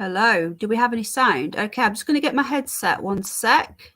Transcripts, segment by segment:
Hello, do we have any sound? Okay, I'm just going to get my headset, one sec.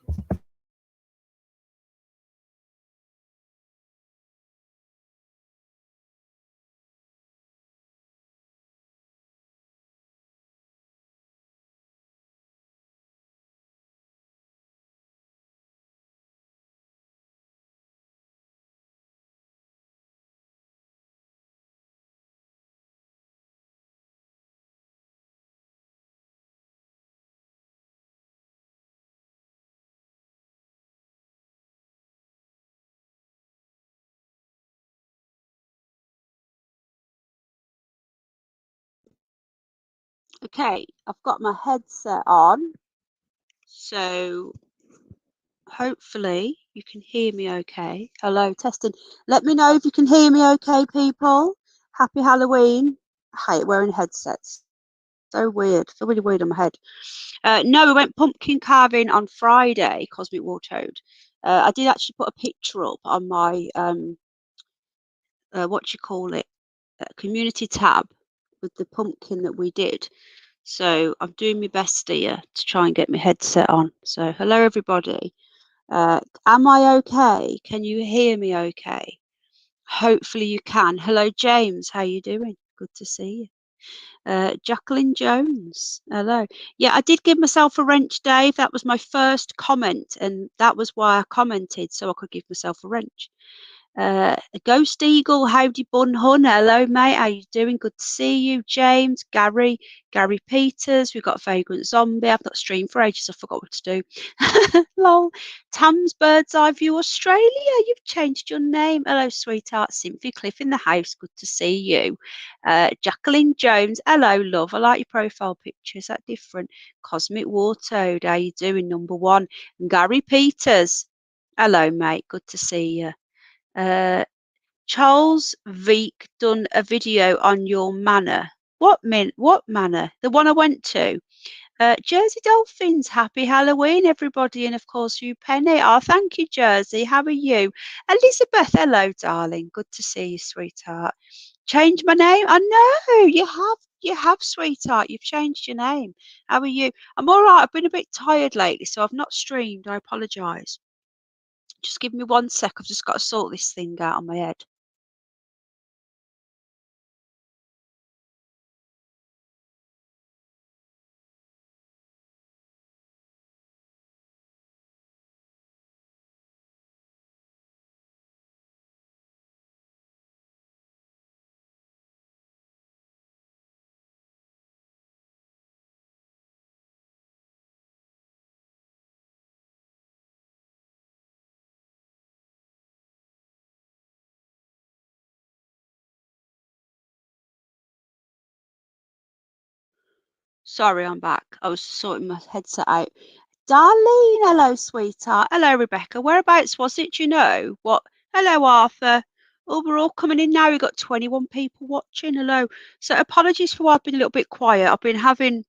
Okay, I've got my headset on, so hopefully you can hear me okay. Hello, testing. Let me know if you can hear me okay, people. Happy Halloween. I hate wearing headsets. So weird. I feel really weird on my head. No, we went pumpkin carving on Friday, Cosmic War Toad. I did actually put a picture up on my, what do you call it, community tab with the pumpkin that we did. So I'm doing my best here to try and get my headset on. So hello everybody. Am I okay? Can you hear me okay? Hopefully you can. Hello James, how you doing? Good to see you. Jacqueline Jones, hello. Yeah, I did give myself a wrench, Dave. That was my first comment, and that was why I commented, so I could give myself a wrench. Ghost Eagle, howdy bun hun. Hello, mate. How you doing? Good to see you. James, Gary Peters. We've got Vagrant Zombie. I've not streamed for ages. I forgot what to do. Lol. Tam's Bird's Eye View Australia. You've changed your name. Hello, sweetheart. Cynthia Cliff in the house. Good to see you. Jacqueline Jones. Hello, love. I like your profile picture. Is that different? Cosmic War Toad. How you doing? Number one. And Gary Peters. Hello, mate. Good to see you. Charles Veek done a video on your manor. What manor? The one I went to. Jersey Dolphins, happy Halloween, everybody, and of course you, Penny. Oh, thank you, Jersey. How are you? Elizabeth, hello, darling. Good to see you, sweetheart. Change my name? I know you have, sweetheart. You've changed your name. How are you? I'm all right. I've been a bit tired lately, so I've not streamed. I apologise. Just give me 1 sec. I've just got to sort this thing out on my head. Sorry, I'm back. I was sorting my headset out. Darlene, hello, sweetheart. Hello, Rebecca. Whereabouts was it? Do you know? What? Hello, Arthur. Oh, we're all coming in now. We've got 21 people watching. Hello. So apologies for why I've been a little bit quiet. I've been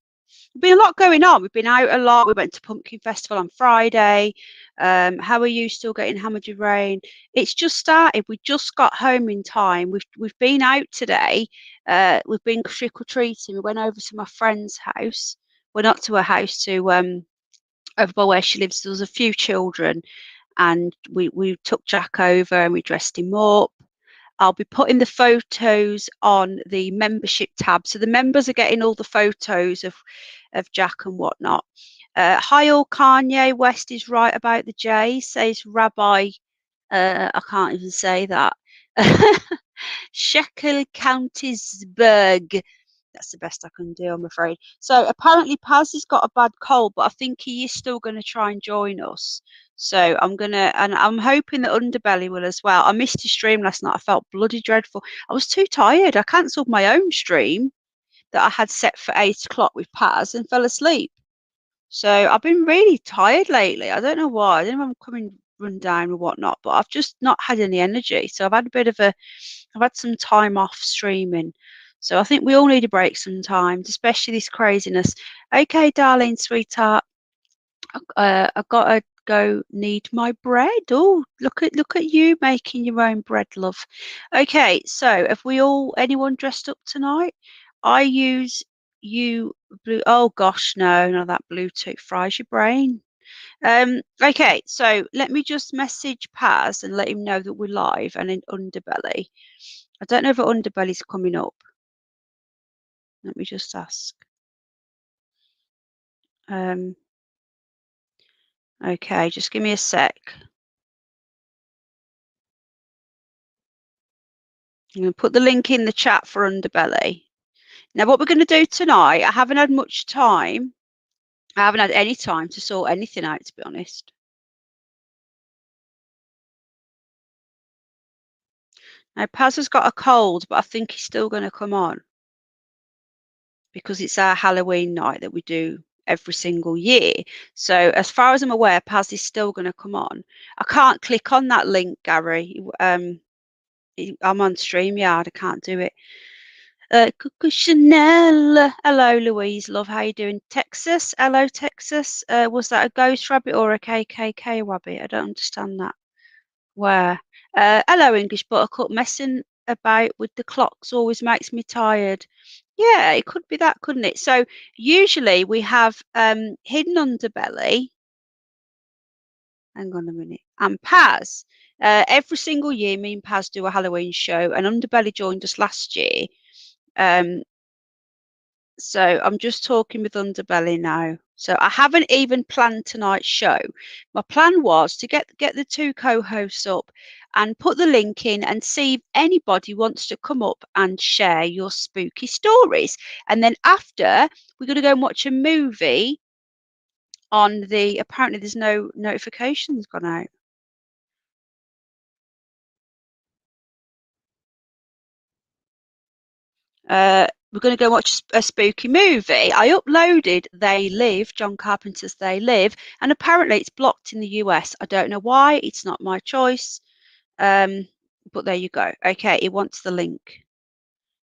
a lot going on. We've been out a lot. We went to Pumpkin Festival on Friday. How are you? Still getting hammered with rain? It's just started. We just got home in time. We've been out today. We've been trick or treating. We went over to my friend's house. Well, not to her house, to over by where she lives. There was a few children, and we took Jack over and we dressed him up. I'll be putting the photos on the membership tab. So the members are getting all the photos of Jack and whatnot. Hi all, Kanye West is right about the J, says Rabbi. I can't even say that. Shekel Countiesburg. That's the best I can do, I'm afraid. So apparently Paz has got a bad cold, but I think he is still going to try and join us. So and I'm hoping that Underbelly will as well. I missed his stream last night. I felt bloody dreadful. I was too tired. I cancelled my own stream that I had set for 8 o'clock with Paz and fell asleep. So I've been really tired lately. I don't know why. I don't know if I'm coming run down or whatnot, but I've just not had any energy. So I've had some time off streaming. So I think we all need a break sometimes, especially this craziness. Okay, darling, sweetheart. I've got to go knead my bread. Oh, look at you making your own bread, love. Okay, so have we all anyone dressed up tonight? I use you blue. Oh gosh, no, that Bluetooth fries your brain. Okay, so let me just message Paz and let him know that we're live and in Underbelly. I don't know if Underbelly's coming up. Let me just ask. Okay, just give me a sec. I'm going to put the link in the chat for Underbelly. Now, what we're going to do tonight, I haven't had much time. I haven't had any time to sort anything out, to be honest. Now, Paz has got a cold, but I think he's still going to come on because it's our Halloween night that we do every single year. So as far as I'm aware, Paz is still going to come on. I can't click on that link, Gary. I'm on StreamYard. I can't do it. Coco Chanel. Hello, Louise. Love, how you doing? Texas. Hello, Texas. Was that a ghost rabbit or a KKK rabbit? I don't understand that. Where? Hello, English Buttercup. Messing about with the clocks always makes me tired. Yeah, it could be that, couldn't it? So usually we have hidden underbelly. Hang on a minute. And Paz. Every single year, me and Paz do a Halloween show, and Underbelly joined us last year. So I'm just talking with Underbelly now. So I haven't even planned tonight's show. My plan was to get the two co-hosts up and put the link in and see if anybody wants to come up and share your spooky stories. And then after, we're going to go and watch a movie on the, apparently there's no notifications gone out. We're going to go watch a spooky movie. I uploaded They Live, John Carpenter's They Live, and apparently it's blocked in the US. I don't know why. It's not my choice. But there you go. Okay, it wants the link.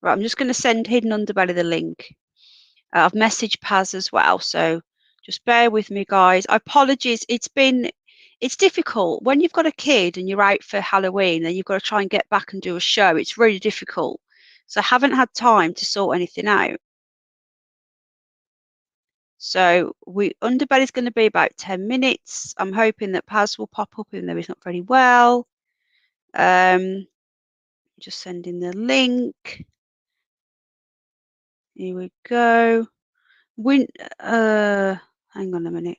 Right, I'm just going to send Hidden Underbelly the link. I've messaged Paz as well, so just bear with me, guys. Apologies. It's difficult when you've got a kid and you're out for Halloween and you've got to try and get back and do a show. It's really difficult. So I haven't had time to sort anything out. So Underbelly's going to be about 10 minutes. I'm hoping that Paz will pop up even though he's not very well. Just sending the link. Here we go. Hang on a minute.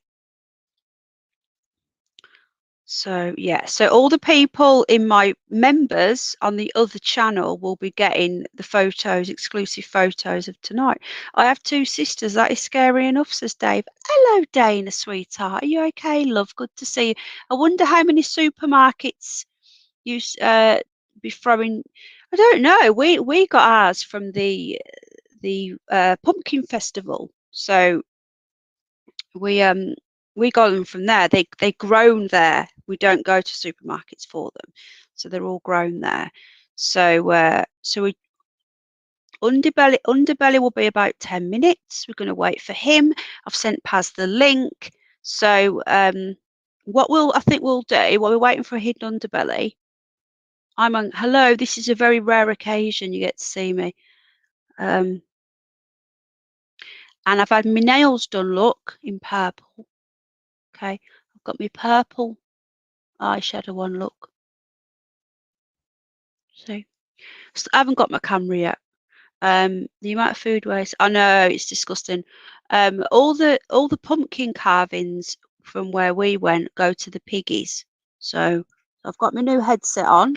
So yeah, so all the people in my members on the other channel will be getting the photos, exclusive photos of tonight. I have two sisters. That is scary enough, says Dave. Hello, Dana, sweetheart. Are you okay, love? Good to see you. I wonder how many supermarkets you be throwing. I don't know. We got ours from the pumpkin festival. So we got them from there. They grown there. We don't go to supermarkets for them, so they're all grown there. So we Underbelly will be about 10 minutes. We're going to wait for him. I've sent Paz the link. So I think we'll do while we're waiting for a Hidden Underbelly. I'm on. Hello. This is a very rare occasion you get to see me. And I've had my nails done. Look, in purple. Okay, I've got my purple eyeshadow on. Look. See, I haven't got my camera yet. The amount of food waste. I know it's disgusting. All the pumpkin carvings from where we went go to the piggies. So I've got my new headset on.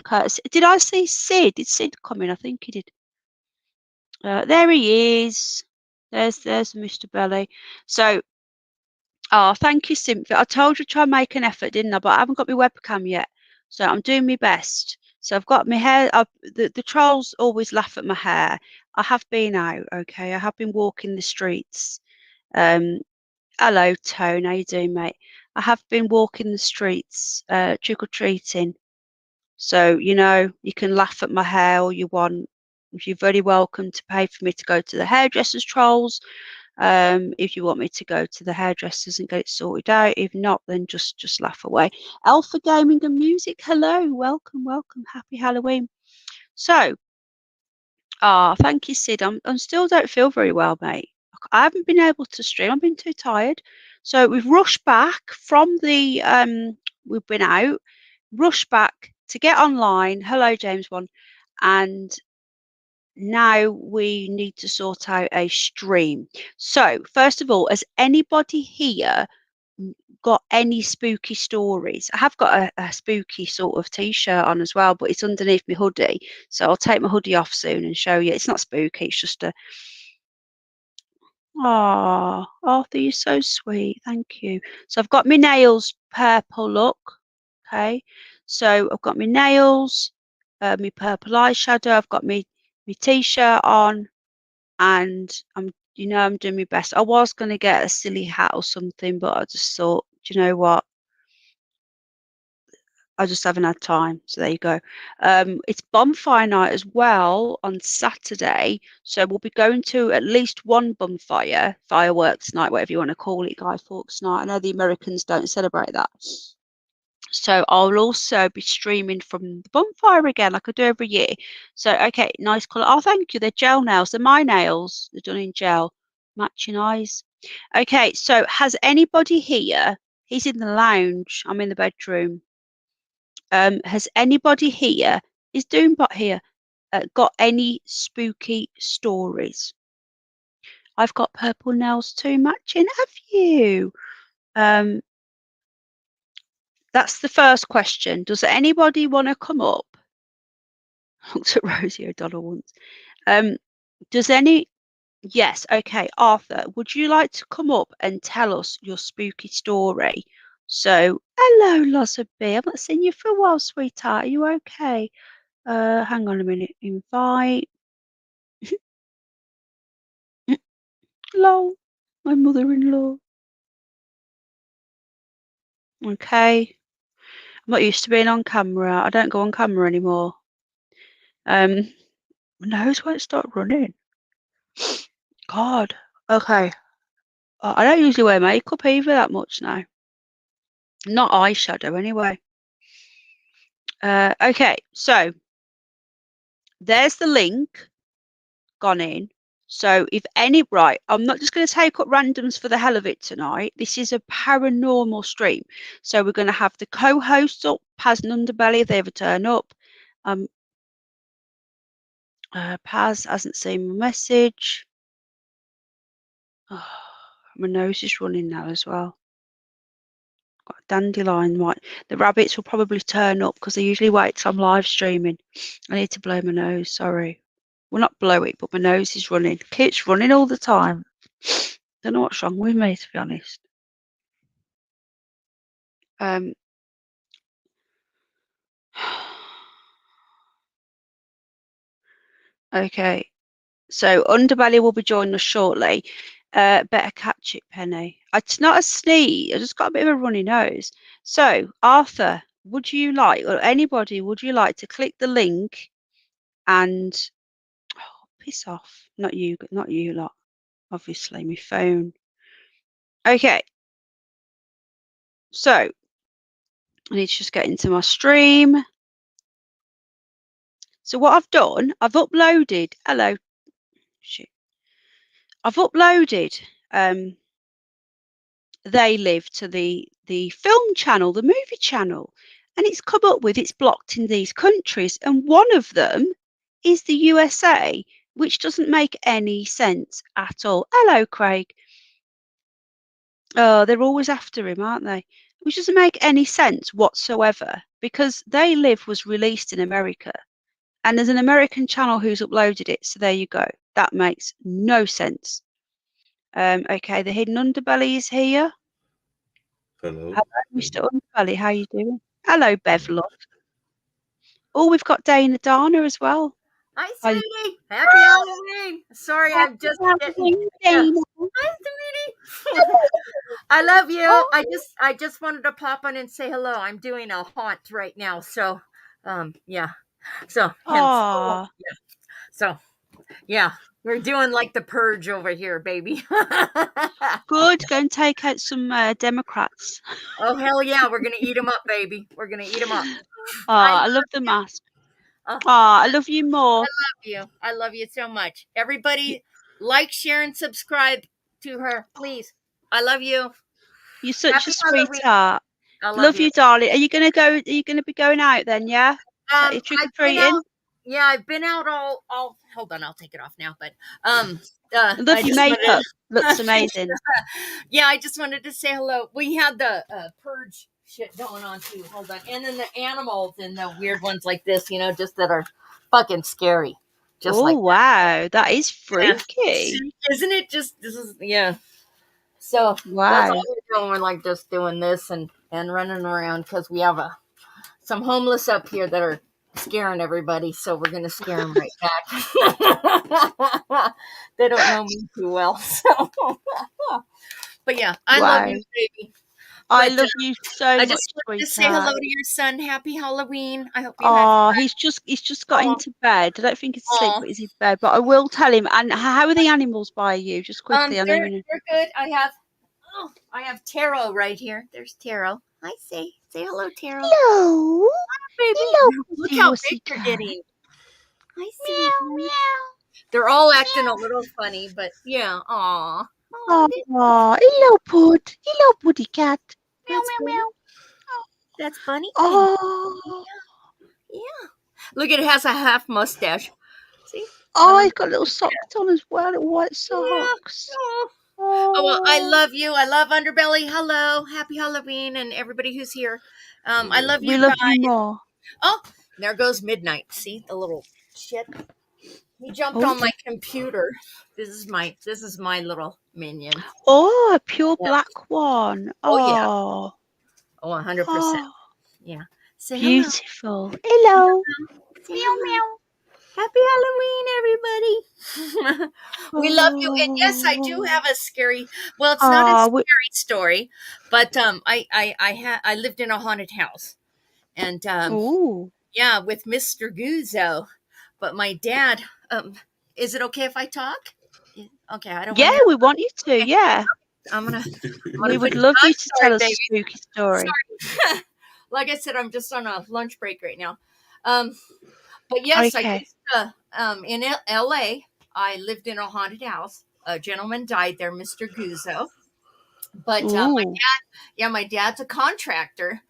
Did I see Sid? Did Sid come in? I think he did. There he is. There's Mr. Belly. So, oh, thank you, Cynthia. I told you to try and make an effort, didn't I? But I haven't got my webcam yet, so I'm doing my best. So I've got my hair. The trolls always laugh at my hair. I have been out, okay. I have been walking the streets. Hello, Tone. How you doing, mate? I have been walking the streets, trick or treating. So you know, you can laugh at my hair all you want. You're very welcome to pay for me to go to the hairdressers, trolls. If you want me to go to the hairdressers and get it sorted out. If not, then just laugh away. Alpha Gaming and Music, hello, welcome, happy Halloween. So, thank you, Sid. I'm still don't feel very well, mate. I haven't been able to stream. I've been too tired. So we've rushed back from the we've been out, rushed back to get online. Hello, James One, and now we need to sort out a stream. So first of all, has anybody here got any spooky stories? I have got a spooky sort of t-shirt on as well, but it's underneath my hoodie. So I'll take my hoodie off soon and show you. It's not spooky, it's just a oh, Arthur, you're so sweet. Thank you. So I've got my nails purple look. Okay. So I've got my nails, my purple eyeshadow. I've got my t-shirt on, and I'm doing my best. I was going to get a silly hat or something, but I just thought, do you know what? I just haven't had time. So there you go. It's bonfire night as well on Saturday. So we'll be going to at least one bonfire, fireworks night, whatever you want to call it, Guy Fawkes night. I know the Americans don't celebrate that. So I'll also be streaming from the bonfire again, like I do every year. So, okay, nice colour. Oh, thank you. They're gel nails. They're my nails. They're done in gel. Matching eyes. Okay, so has anybody here, he's in the lounge, I'm in the bedroom. Has anybody here, is Doombot here, got any spooky stories? I've got purple nails too, matching. Have you? That's the first question. Does anybody want to come up? I looked at Rosie O'Donnell once. Does any? Yes. Okay, Arthur, would you like to come up and tell us your spooky story? So, hello, Loza B. I've not seen you for a while, sweetheart. Are you okay? Hang on a minute. Invite. Lol, my mother-in-law. Okay. I'm not used to being on camera. I don't go on camera anymore. My nose won't stop running. God. Okay. I don't usually wear makeup either that much now. Not eyeshadow anyway. Okay, so there's the link gone in. So if any, right, I'm not just going to take up randoms for the hell of it tonight. This is a paranormal stream. So we're going to have the co-hosts up, Paz and Underbelly, if they ever turn up. Paz hasn't seen my message. Oh, my nose is running now as well. Got a dandelion. Right. The rabbits will probably turn up because they usually wait till I'm live streaming. I need to blow my nose. Sorry. Well, not blow it, but my nose is running. It's running all the time. Don't know what's wrong with me, to be honest. Okay. So Underbelly will be joining us shortly. Better catch it, Penny. It's not a sneeze. I just got a bit of a runny nose. So Arthur, would you like, or anybody, would you like to click the link and piss off? Not you lot. Obviously, my phone. Okay. So I need to just get into my stream. So what I've done, I've uploaded. Hello. Shit. I've uploaded They Live to the film channel, the movie channel, and it's come up with it's blocked in these countries, and one of them is the USA, which doesn't make any sense at all. Hello, Craig. Oh, they're always after him, aren't they? Which doesn't make any sense whatsoever, because They Live was released in America, and there's an American channel who's uploaded it. So there you go. That makes no sense. Okay, the Hidden Underbelly is here. Hello. Hello, Mr. Underbelly. How you doing? Hello, Bev Love. Oh, we've got Dana Dana as well. Hi, sweetie. Happy Halloween. Sorry, I'm just getting. Yeah. Hi, sweetie. I love you. Oh. I just wanted to pop on and say hello. I'm doing a haunt right now, so yeah. So hence yeah. So yeah, we're doing like the purge over here, baby. Good. Go and take out some Democrats. Oh hell yeah, we're gonna eat them up, baby. We're gonna eat them up. Oh, I love the mask. Oh, I love you more. I love you so much. Everybody, like, share, and subscribe to her, please. I love you. You're such Happy a Halloween. sweetheart. I Love you, darling. Are you gonna go? Are you gonna be going out then? Yeah. Is that your trick or I've been out. treating? Yeah, I've been out all. Hold on, I'll take it off now. But I love I your just wanted. makeup. Looks amazing. Yeah, I just wanted to say hello. We had the purge shit going on too. Hold on, and then the animals and the weird ones like this, just that are fucking scary. Just Oh like wow, that is yeah. freaky. Isn't it? Just this is yeah. So that's all Wow. we're doing. We're like just doing this and running around because we have some homeless up here that are scaring everybody. So we're gonna scare them right back. They don't know me too well. So, but yeah, I love Wow. you, baby. I But love you so I much, just wanted to say sweetheart. hello to your son. Happy Halloween. I hope you had Oh, fun. he's just got Aw. into bed. I don't think he's asleep, Aw. but he's in bed. But I will tell him. And how are the animals by you? Just quickly. I know They're you know. good. I have Taro right here. There's Taro. Hi, say hello, Taro. Hello. Baby. Hello, Look pretty how big wussy you're cat. getting. Hi, Meow, sweetie. meow. They're all acting a little funny, but yeah. Aw. Oh, hello, Pud. Hello, Puddy cat. Meow, That's meow, Bunny. meow. That's Bunny. Oh, Yeah. Look, it has a half mustache. See? he's got little socks on as well, little white Yeah. socks. Oh. Oh, Well, I love you. I love Underbelly. Hello. Happy Halloween and everybody who's here. I love we you love guys. you more. Oh, there goes Midnight. See the little shit? He jumped Oh, on my computer. This is my little minion. oh, a pure Yeah. black one. Oh yeah. Oh, 100%. oh, Yeah. Say hello. beautiful. Hello. Say Meow, hello. meow. Happy Halloween, everybody. We love you. And yes, I do have a scary, well, it's not a Oh, scary story, but I lived in a haunted house. And ooh. yeah, with Mr. Guzzo. But my dad, is it okay if I talk? Okay, I don't want Yeah, to hear. we want you to. Yeah, I'm gonna we would put you love I'm you to sorry, tell us a baby. spooky story. Sorry. Like I said, I'm just on a lunch break right now. But yes, I Okay. used to, in LA, I lived in a haunted house. A gentleman died there, Mr. Guzzo. But Ooh. my dad's a contractor.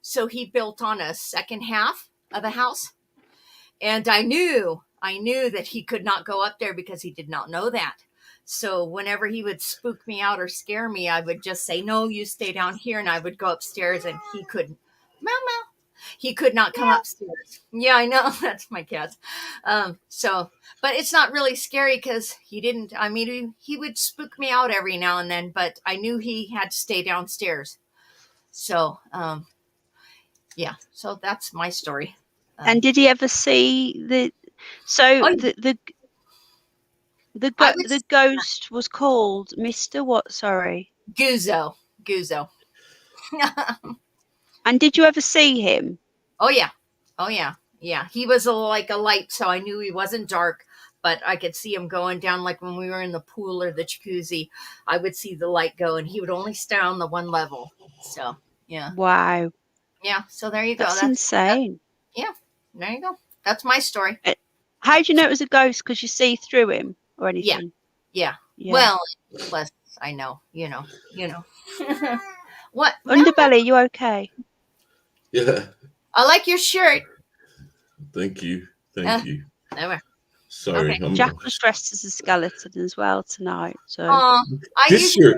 So he built on a second half of a house. And I knew that he could not go up there because he did not know that. So whenever he would spook me out or scare me, I would just say, no, you stay down here. And I would go upstairs and he couldn't. Meow, meow. He could not come upstairs. Yeah, I know. That's my cat. But it's not really scary because he didn't. I mean, he would spook me out every now and then, but I knew he had to stay downstairs. So, yeah. So that's my story. And did he ever see the? So Oh, the ghost was called Mr. What? Sorry. Guzzo. And did you ever see him? Oh yeah. Yeah. He was like a light, so I knew he wasn't dark, but I could see him going down. Like when we were in the pool or the jacuzzi, I would see the light go, and he would only stay on the one level. So yeah. Wow. Yeah. So there you go. That's insane. Yeah. There you go. That's my story. How do you know it was a ghost? Because you see through him or Yeah. anything? Yeah. Yeah. Well, plus I know. What? Underbelly, you okay? Yeah. I like your shirt. Thank you. Thank you. Never. Sorry. Okay. Jack was dressed as a skeleton as well tonight. So This shirt,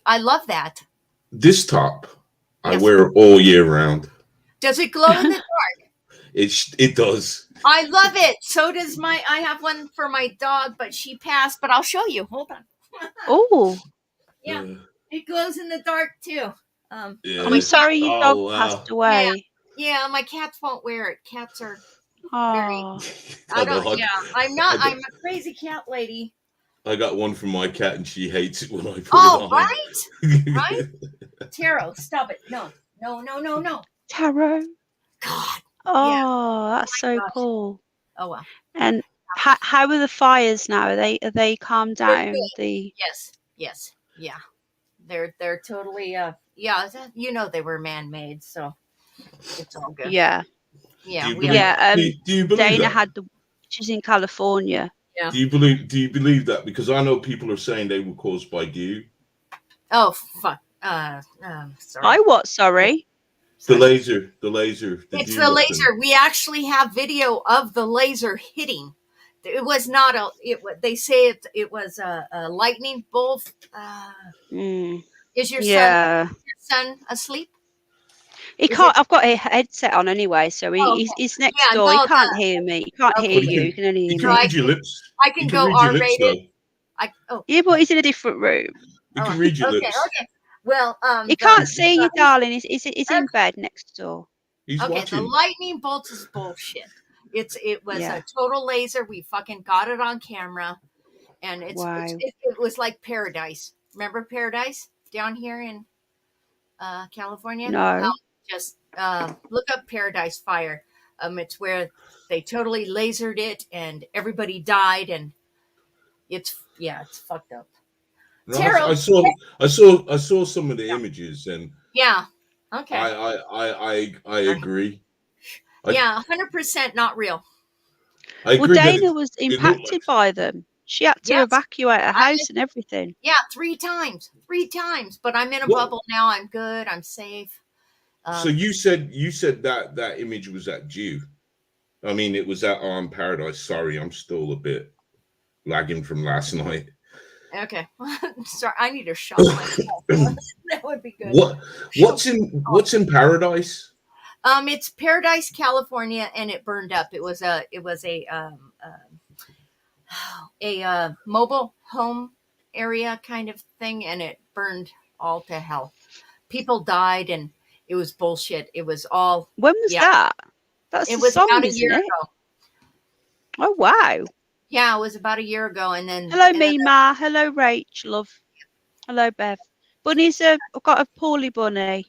I love that. this top, I Yes. wear all year round. Does it glow in the dark? It does. I love it. So does I have one for my dog, but she passed, but I'll show you. Hold on. oh, Yeah. It glows in the dark too. Yeah. I'm sorry your dog Oh, wow. passed away. Yeah, my cats won't wear it. Cats are Oh, I don't I'm not I'm a crazy cat lady. I got one from my cat and she hates it when I put it Oh, on. right? Taro, stop it. No. Taro. God. Oh, that's so gosh. cool. Oh well. And how are the fires now? Are they calmed down? Yes. Yeah. They're totally they were man-made, so it's all good. Yeah. Yeah. Do you believe Dana that? had she's in California. Yeah. Do you believe that? Because I know people are saying they were caused by goo. Oh fuck. Sorry. What? Sorry. The laser, the It's goo the weapon. laser. We actually have video of the laser hitting. It was not a. They say it was a lightning bolt. Is your son asleep? He can't. I've got a headset on anyway, so he's next Yeah, door. no, he can't hear me. He can't hear But you. He can only he hear can me. read your lips. I can go read your lips, R-rated. though. Yeah, but he's in a different room. He can read your lips. Okay. Well, He can't see you, darling. He's in bed next door. He's watching. The lightning bolt is bullshit. It was a total laser. We fucking got it on camera, and it was like paradise. Remember paradise down here in California? No. Just look up Paradise Fire. It's where they totally lasered it, and everybody died, and it's fucked up. No, I saw some of the images, and okay, I agree. 100% not real. I agree. Dana was impacted by them. She had to evacuate her house and everything. Yeah, 3 times. But I'm in a bubble now. I'm good. I'm safe. So you said that image was at Jew. I mean, it was at Paradise. Sorry, I'm still a bit lagging from last night. Okay, sorry. I need a shot. That would be good. What's in Paradise? It's Paradise, California, and it burned up. It was a mobile home area kind of thing, and it burned all to hell. People died, and it was bullshit. It was all. When was that? It was about a year ago. Oh wow! Yeah, it was about a year ago, and then. Hello, Mima. Hello, Rach. Love. Hello, Bev. Bunny's I've got a poorly bunny.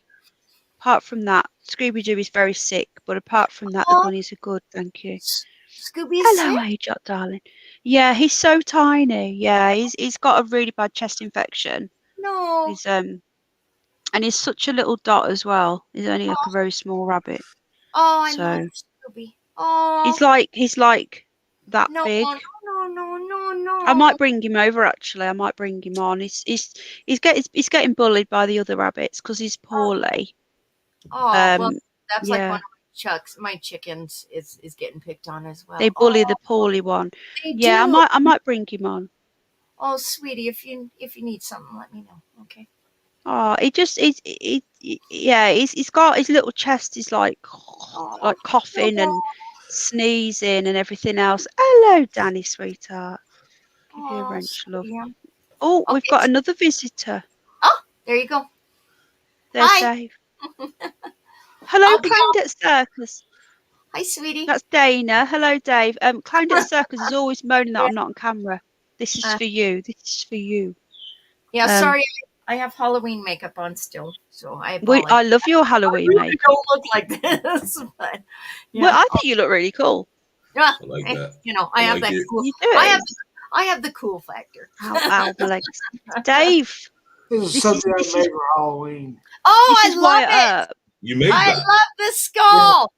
Apart from that, Scooby Doo is very sick, but apart from that, the bunnies are good. Thank you. Hello, Ajot, darling. Yeah, he's so tiny. Yeah, he's got a really bad chest infection. No. He's and he's such a little dot as well. He's only like a very small rabbit. Oh, I love Scooby. Oh. He's like that big. No. I might bring him over. Actually, I might bring him on. He's getting bullied by the other rabbits because he's poorly. Oh, well, that's like one of my chickens is getting picked on as well. They bully the poorly one. They do. I might bring him on. Oh, sweetie, if you need something, let me know. Okay. Oh, he's got his little chest is like coughing and sneezing and everything else. Hello, Danny, sweetheart. Give you a wrench, love. Yeah. Oh, we've got another visitor. Oh, there you go. There's Dave. Hello, Clown Circus. Hi, sweetie. That's Dana. Hello, Dave. Clown Circus is always moaning that I'm not on camera. This is for you. This is for you. Yeah, sorry. I have Halloween makeup on still, so I love your Halloween makeup. I don't look like this, but well, I think you look really cool. Yeah, I like that. I have that cool. You do. I have the cool factor. Ow, my legs. Dave. This is something I made for Halloween. Oh, I love it. You made that. I love the skull.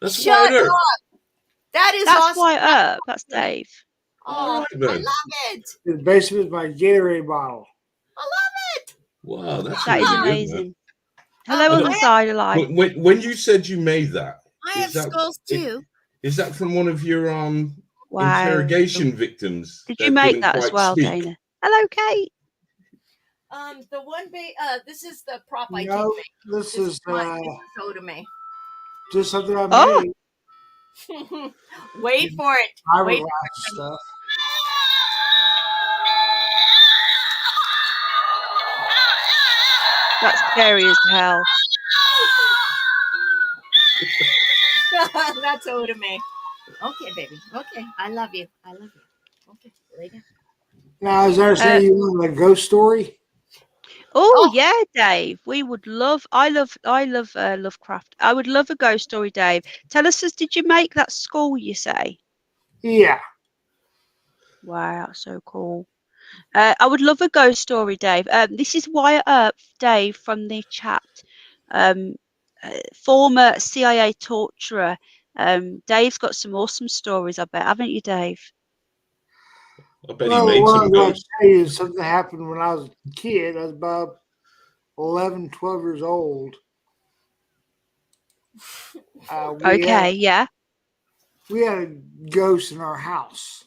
That's Shut up. That's awesome. Wyatt Earp. That's Dave. Oh, I love it. The basement is my Gatorade bottle. I love it. Wow, that's that is amazing. Hello, other side of life. When you said you made that, I have skulls too. Is that from one of your interrogation victims? Did you make that as well, Dana? Hello, Kate. The one this is the prop I did make. This is so to me. Just something I made. Wait for it. Wait for stuff. That's scary as hell. That's old to me. Okay, baby. Okay, I love you. Okay, lay down. Now, is there saying you want a ghost story? Oh yeah, Dave. We would love. I love Lovecraft. I would love a ghost story, Dave. Tell us, did you make that skull? You say? Yeah. Wow, that's so cool. I would love a ghost story, Dave. This is Wyatt Earp, Dave, from the chat. Former CIA torturer. Dave's got some awesome stories, I bet, haven't you, Dave? I bet he Well, made what some I'm going to ghosts. tell you is something happened when I was a kid. I was about 11, 12 years old. Okay, yeah. We had a ghost in our house.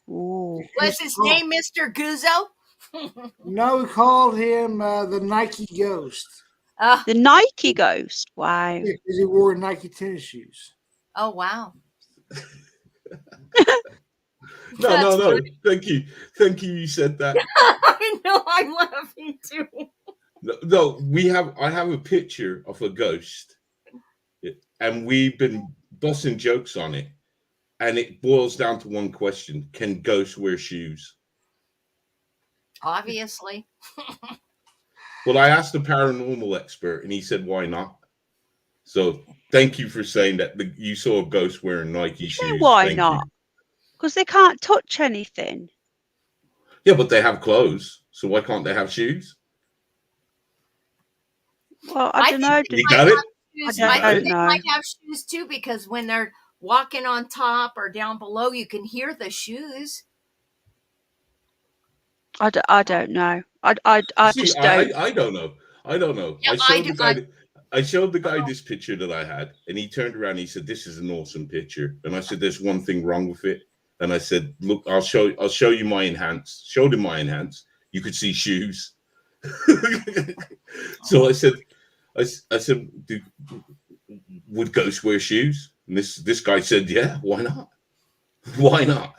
Ooh. Was his name Mr. Guzzo? No, we called him the Nike Ghost. The Nike ghost. Wow. Because he wore Nike tennis shoes. Oh, wow. No. Thank you. You said that. I know. I'm laughing too. No, I have a picture of a ghost, and we've been busting jokes on it, and it boils down to one question: can ghosts wear shoes? Obviously. Well, I asked the paranormal expert, and he said, "Why not?" So, thank you for saying that you saw a ghost wearing Nike shoes. Why Thank not? you. Because they can't touch anything. Yeah, but they have clothes, so why can't they have shoes? Well, I don't know. You got it. I think they know. might have shoes too, because when they're walking on top or down below, you can hear the shoes. I don't know. I See, just don't. I don't know. I don't know. Yeah, I showed the guy this picture that I had, and he turned around and he said, "This is an awesome picture." And I said, "There's one thing wrong with it." And I said, "Look, I'll show you my enhance." Showed him my enhance. You could see shoes. So I said, would ghosts wear shoes? And this guy said, "Yeah, why not? Why not?"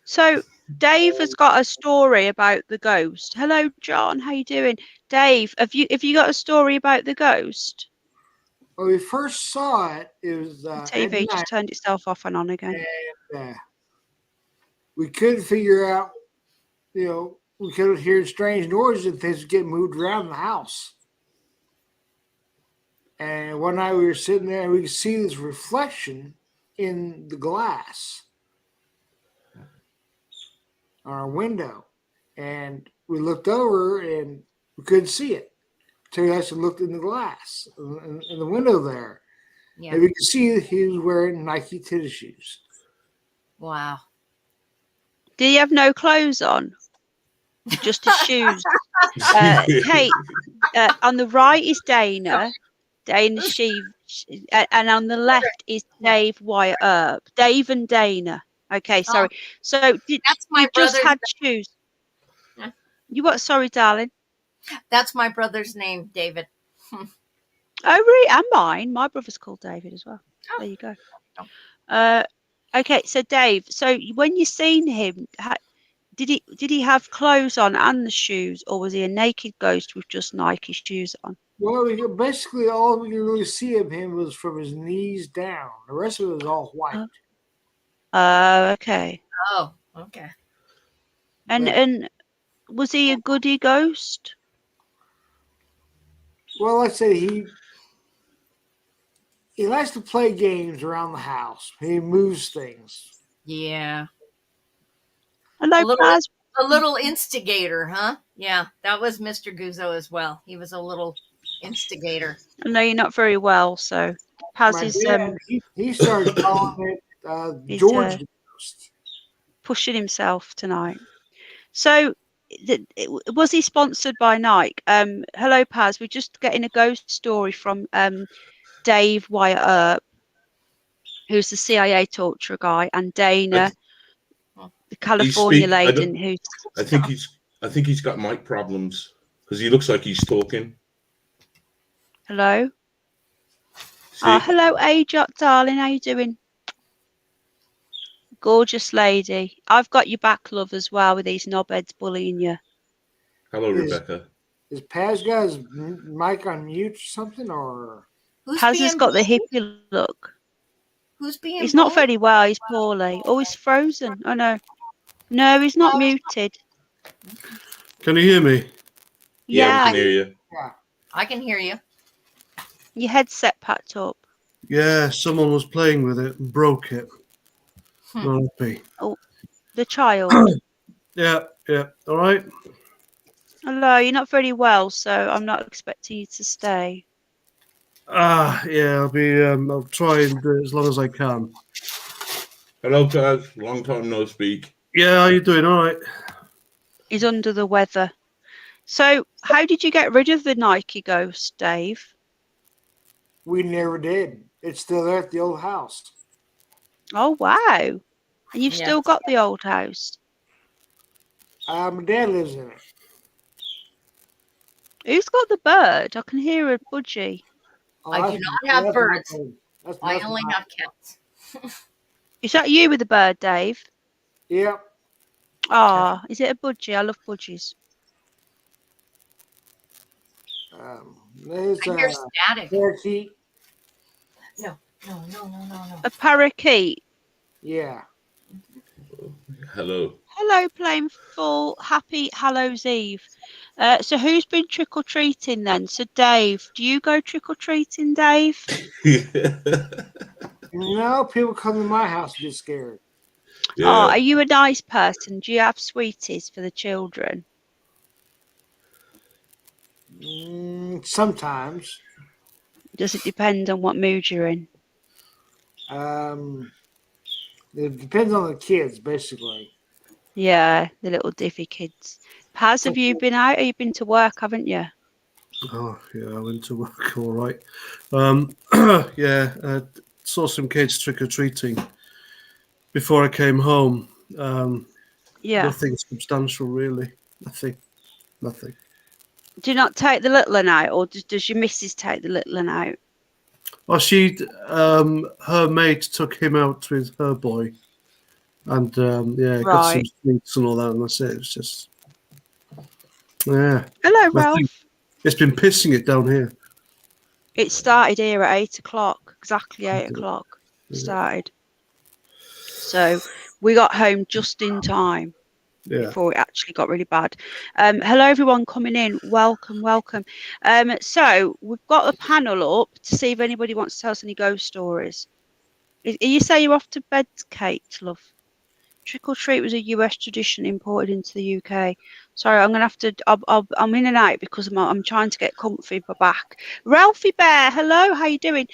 So Dave has got a story about the ghost. Hello, John. How you doing, Dave? Have you got a story about the ghost? When we first saw it, it was The at TV night, just turned itself off and on again. and we couldn't figure out. We could hear strange noises and things getting moved around the house. And one night we were sitting there and we could see this reflection in the glass on our window. And we looked over and we couldn't see it. So we actually looked in the glass in the window there. Yeah. And we could see that he was wearing Nike tennis shoes. Wow. Did he have no clothes on? Just his shoes. Kate, on the right is Dana. Dana and on the left is Dave Wyatt Earp. Dave and Dana. Okay, sorry. So that's my just brother. had shoes. You what? Sorry, darling. That's my brother's name, David. Oh, really? And mine. My brother's called David as well. Oh. There you go. Okay, so Dave. So when you seen him, did he have clothes on and the shoes, or was he a naked ghost with just Nike shoes on? Well, basically all we could really see of him was from his knees down. The rest of it was all white. Okay. Oh, okay. And was he a goody ghost? Well, like I said, he likes to play games around the house. He moves things. Yeah. Hello, Paz. A little instigator, huh? Yeah, that was Mr. Guzzo as well. He was a little instigator. I know you're not very well, so Paz is he started calling it George Ghost. Pushing himself tonight. So was he sponsored by Nike? Hello, Paz. We're just getting a ghost story from Dave Wyatt Earp, who's the CIA torture guy, and Dana, the California lady who's. I think he's got mic problems because he looks like he's talking. Hello. Hello, Ajot, darling. How you doing? Gorgeous lady. I've got your back, love, as well, with these knobheads bullying you. Hello, Rebecca. Is Paz got his mic on mute or something, or Paz has got the hippie look. Who's being? He's not very well. He's poorly. Oh, he's frozen. Oh no, no, he's not muted. Can you hear me? Yeah, I can hear you. Yeah, I can hear you. Your headset packed up. Yeah, someone was playing with it and broke it. Not happy. Oh, the child. Yeah. All right. Hello, you're not very well, so I'm not expecting you to stay. Yeah, I'll try and do it as long as I can. Hello, Paz. Long time no speak. Yeah, how you doing? All right. He's under the weather. So, how did you get rid of the Nike ghost, Dave? We never did. It's still there at the old house. Oh, wow. And you've Yeah. still got the old house. My dad lives in it. Who's got the bird? I can hear a budgie. Oh, I do not have that's my birds. bird. I That's only my- have cats. Is that you with the bird, Dave? Yep. Ah, is it a budgie? I love budgies. There's I hear static. parakeet. No. A parakeet. Yeah. Hello. Hello, Plain Full. Happy Hallows Eve. So who's been trick-or-treating then? So Dave, do you go trick-or-treating, Dave? No, people come to my house and get scared. Oh, are you a nice person? Do you have sweeties for the children? Sometimes. Does it depend on what mood you're in? It depends on the kids, basically. Yeah, the little diffy kids. Paz, have you been out? You've been to work, haven't you? Oh, yeah, I went to work all right. Yeah, saw some kids trick-or-treating before I came home. Yeah. Nothing substantial, really. Nothing. Do you not take the little one out, or does your missus take the little one out? Well, her mate took him out with her boy. And, got some Right. sweets and all that, and that's it. It's just... Yeah. Hello, I think Ralph. it's been pissing it down here. It started here at 8 o'clock, exactly 8 o'clock. Started. So we got home just in time before it actually got really bad. Hello, everyone coming in. Welcome. So we've got a panel up to see if anybody wants to tell us any ghost stories. You say you're off to bed, Kate, love? Trick or treat was a US tradition imported into the UK. Sorry, I'm gonna have to. I'm in and out because I'm trying to get comfy my back. Ralphie Bear, hello, how you doing?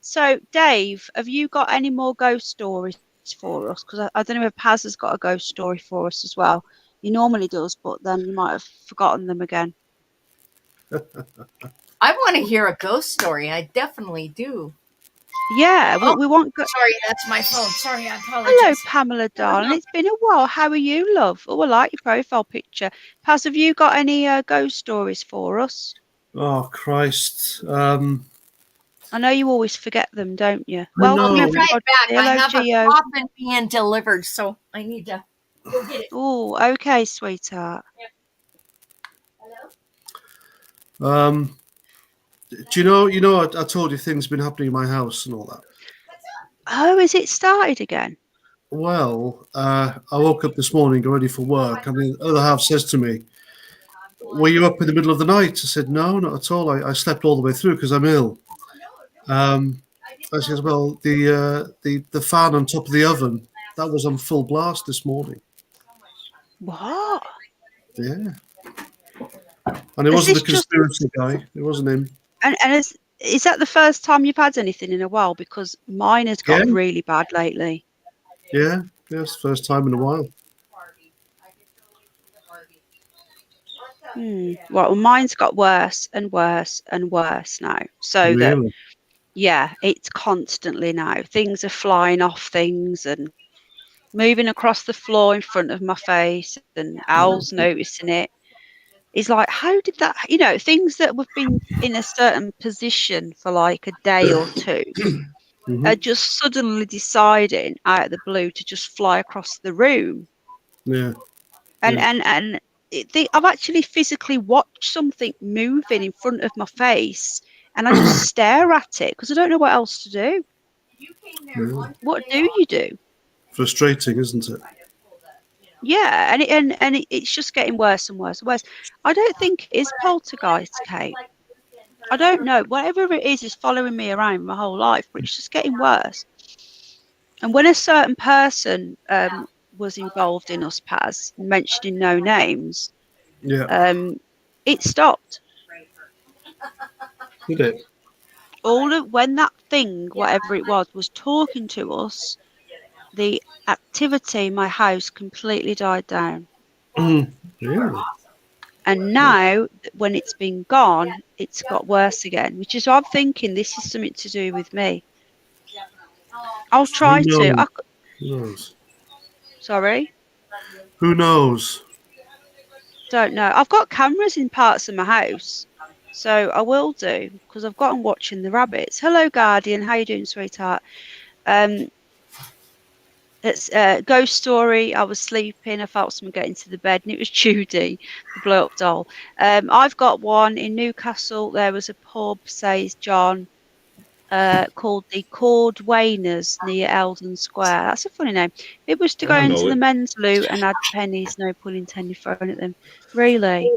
So Dave, have you got any more ghost stories for us? Because I don't know if Paz has got a ghost story for us as well. He normally does, but then you might have forgotten them again. I want to hear a ghost story. I definitely do. Yeah, we want. Sorry, that's my phone. Sorry, I apologize. Hello, Pamela, darling. It's been a while. How are you, love? Oh, I like your profile picture. Paz, have you got any ghost stories for us? Oh, Christ. I know you always forget them, don't you? I Welcome, know. I'll be right everybody. back. I Hello, have Gio. a coffin being delivered, so I need to go get it. Oh, okay, sweetheart. Do you know, I told you things been happening in my house and all that. Oh, is it started again? Well, I woke up this morning, got ready for work, and the other half says to me, "Were you up in the middle of the night?" I said, "No, not at all. I slept all the way through because I'm ill." I says, "Well, the fan on top of the oven, that was on full blast this morning." What? Yeah. And it wasn't the conspiracy guy. It wasn't him. And is that the first time you've had anything in a while? Because mine has got really bad lately. Yeah, it's the first time in a while. Well, mine's got worse and worse and worse now. So that, yeah, it's constantly now. Things are flying off things and moving across the floor in front of my face, and Al's noticing it. He's like, how did that, things that have been in a certain position for like a day or two are just suddenly deciding out of the blue to just fly across the room. Yeah. And I've actually physically watched something moving in front of my face, and I just stare at it because I don't know what else to do. What do you do? Frustrating, isn't it? Yeah, and it's just getting worse and worse and worse. I don't think it is poltergeist, Kate. I don't know. Whatever it is following me around my whole life, but it's just getting worse. And when a certain person was involved in us, Paz, mentioning no names, it stopped. Did it? When that thing, whatever it was talking to us, the activity in my house completely died down. Really? And now, when it's been gone, it's got worse again, which is why I'm thinking this is something to do with me. I'll try to. Who knows? Sorry? Who knows? Don't know. I've got cameras in parts of my house, so I will do, because I've got them watching the rabbits. Hello, Guardian. How you doing, sweetheart? It's a ghost story. I was sleeping. I felt someone get into the bed, and it was Judy, the blow-up doll. I've got one in Newcastle. There was a pub, says John, called the Cordwainers near Eldon Square. That's a funny name. People used to go I know into the it. men's loo and add pennies, no pun intended, thrown at them. Really?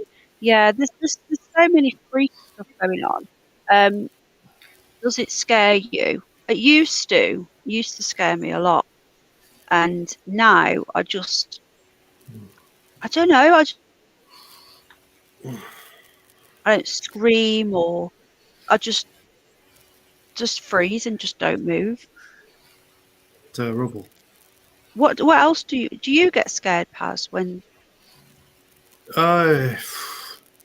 Yeah, there's so many freaky stuff going on. Does it scare you? It used to scare me a lot. And now I don't know, I don't scream, or I just freeze and just don't move. Terrible. What else do you get scared, Paz, when No.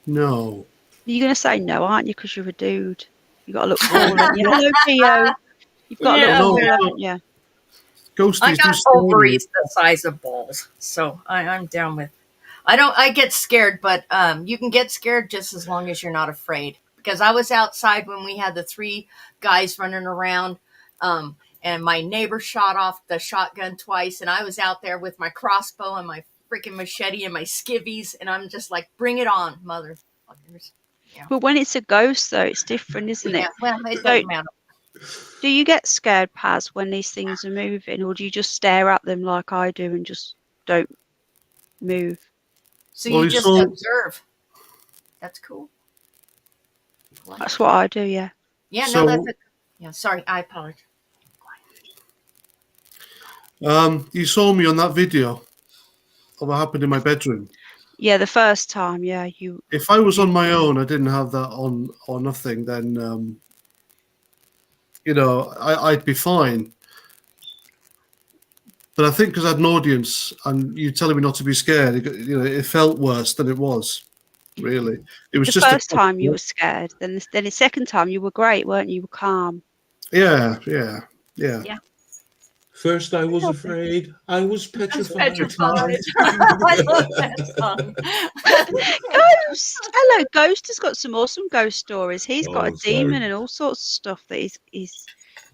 you're going to say no, aren't you? Because you're a dude. You got to look cool, haven't you? Hello, Theo. You've got to look Yeah, cool, yeah. haven't you? Ghosties I got do scare me. ovaries the size of balls, so I'm down with. I get scared, but you can get scared just as long as you're not afraid. Because I was outside when we had the 3 guys running around, and my neighbor shot off the shotgun twice, and I was out there with my crossbow and my freaking machete and my skivvies, and I'm just like, bring it on, motherfuckers. Yeah. But when it's a ghost, though, it's different, isn't Yeah, it? well, it So, doesn't matter. do you get scared, Paz, when these things are moving, or do you just stare at them like I do and just don't move? So Well, you we just saw- observe. That's cool. That's what I do, yeah. Yeah, So- no, yeah, sorry, I apologize. You saw me on that video of what happened in my bedroom. Yeah, the first time, yeah. If I was on my own, I didn't have that on or nothing, then I'd be fine. But I think because I had an audience and you telling me not to be scared, it felt worse than it was. Really, it was The just first time you were scared, then the second time you were great, weren't you? You were calm. Yeah. Yeah. First, I was afraid. I was petrified. I love that song. Ghost! Hello, Ghost has got some awesome ghost stories. He's got a Oh, sorry. demon and all sorts of stuff that he's Who's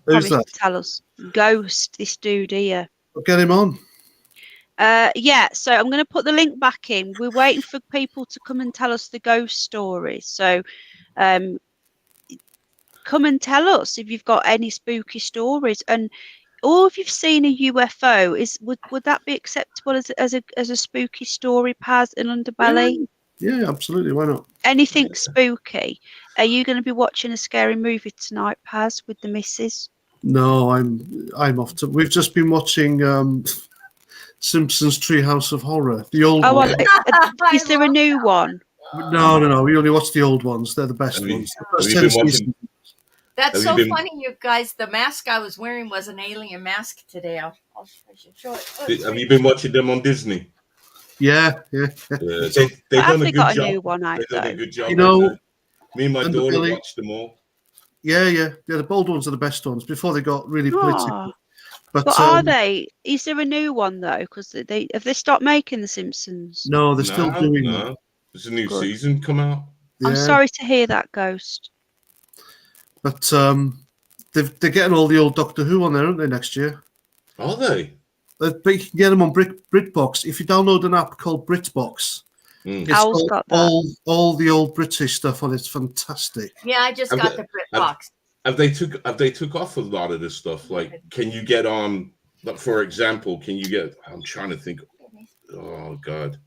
promised that? to tell us. Ghost, this dude here. Get him on. Yeah, so I'm going to put the link back in. We're waiting for people to come and tell us the ghost stories. So come and tell us if you've got any spooky stories, or if you've seen a UFO. Would that be acceptable as a spooky story, Paz, and Underbelly? Yeah, absolutely. Why not? Anything spooky? Are you going to be watching a scary movie tonight, Paz, with the missus? No, I'm off to. We've just been watching Simpsons Treehouse of Horror, the old Oh, one. is there a new one? No. We only watch the old ones. They're the best Have you- ones. The have first you 10 been watching- seasons. That's Have so you been- funny, you guys. The mask I was wearing was an alien mask today. I should show it. Oh, it's Have right you been watching them on Disney? Yeah. They've But done have a they good got a job. new one out, They've done a though? good job. You know, on that. Me and my daughter Underbelly- watched them all. Yeah. The bold ones are the best ones before they got really political. Oh, But but are they? Is there a new one though? Because have they stopped making The Simpsons? No, they're still doing that. No. There's a new Good. season come out. Yeah. I'm sorry to hear that, Ghost. But they're getting all the old Doctor Who on there, aren't they? Next year. Are they? But you can get them on BritBox. If you download an app called BritBox, it's Al's got got that. all the old British stuff on it. It's fantastic. Yeah, I just Have got they- the BritBox. Have they took off a lot of this stuff? Like, can you get on? Like, for example, can you get? I'm trying to think. Oh God,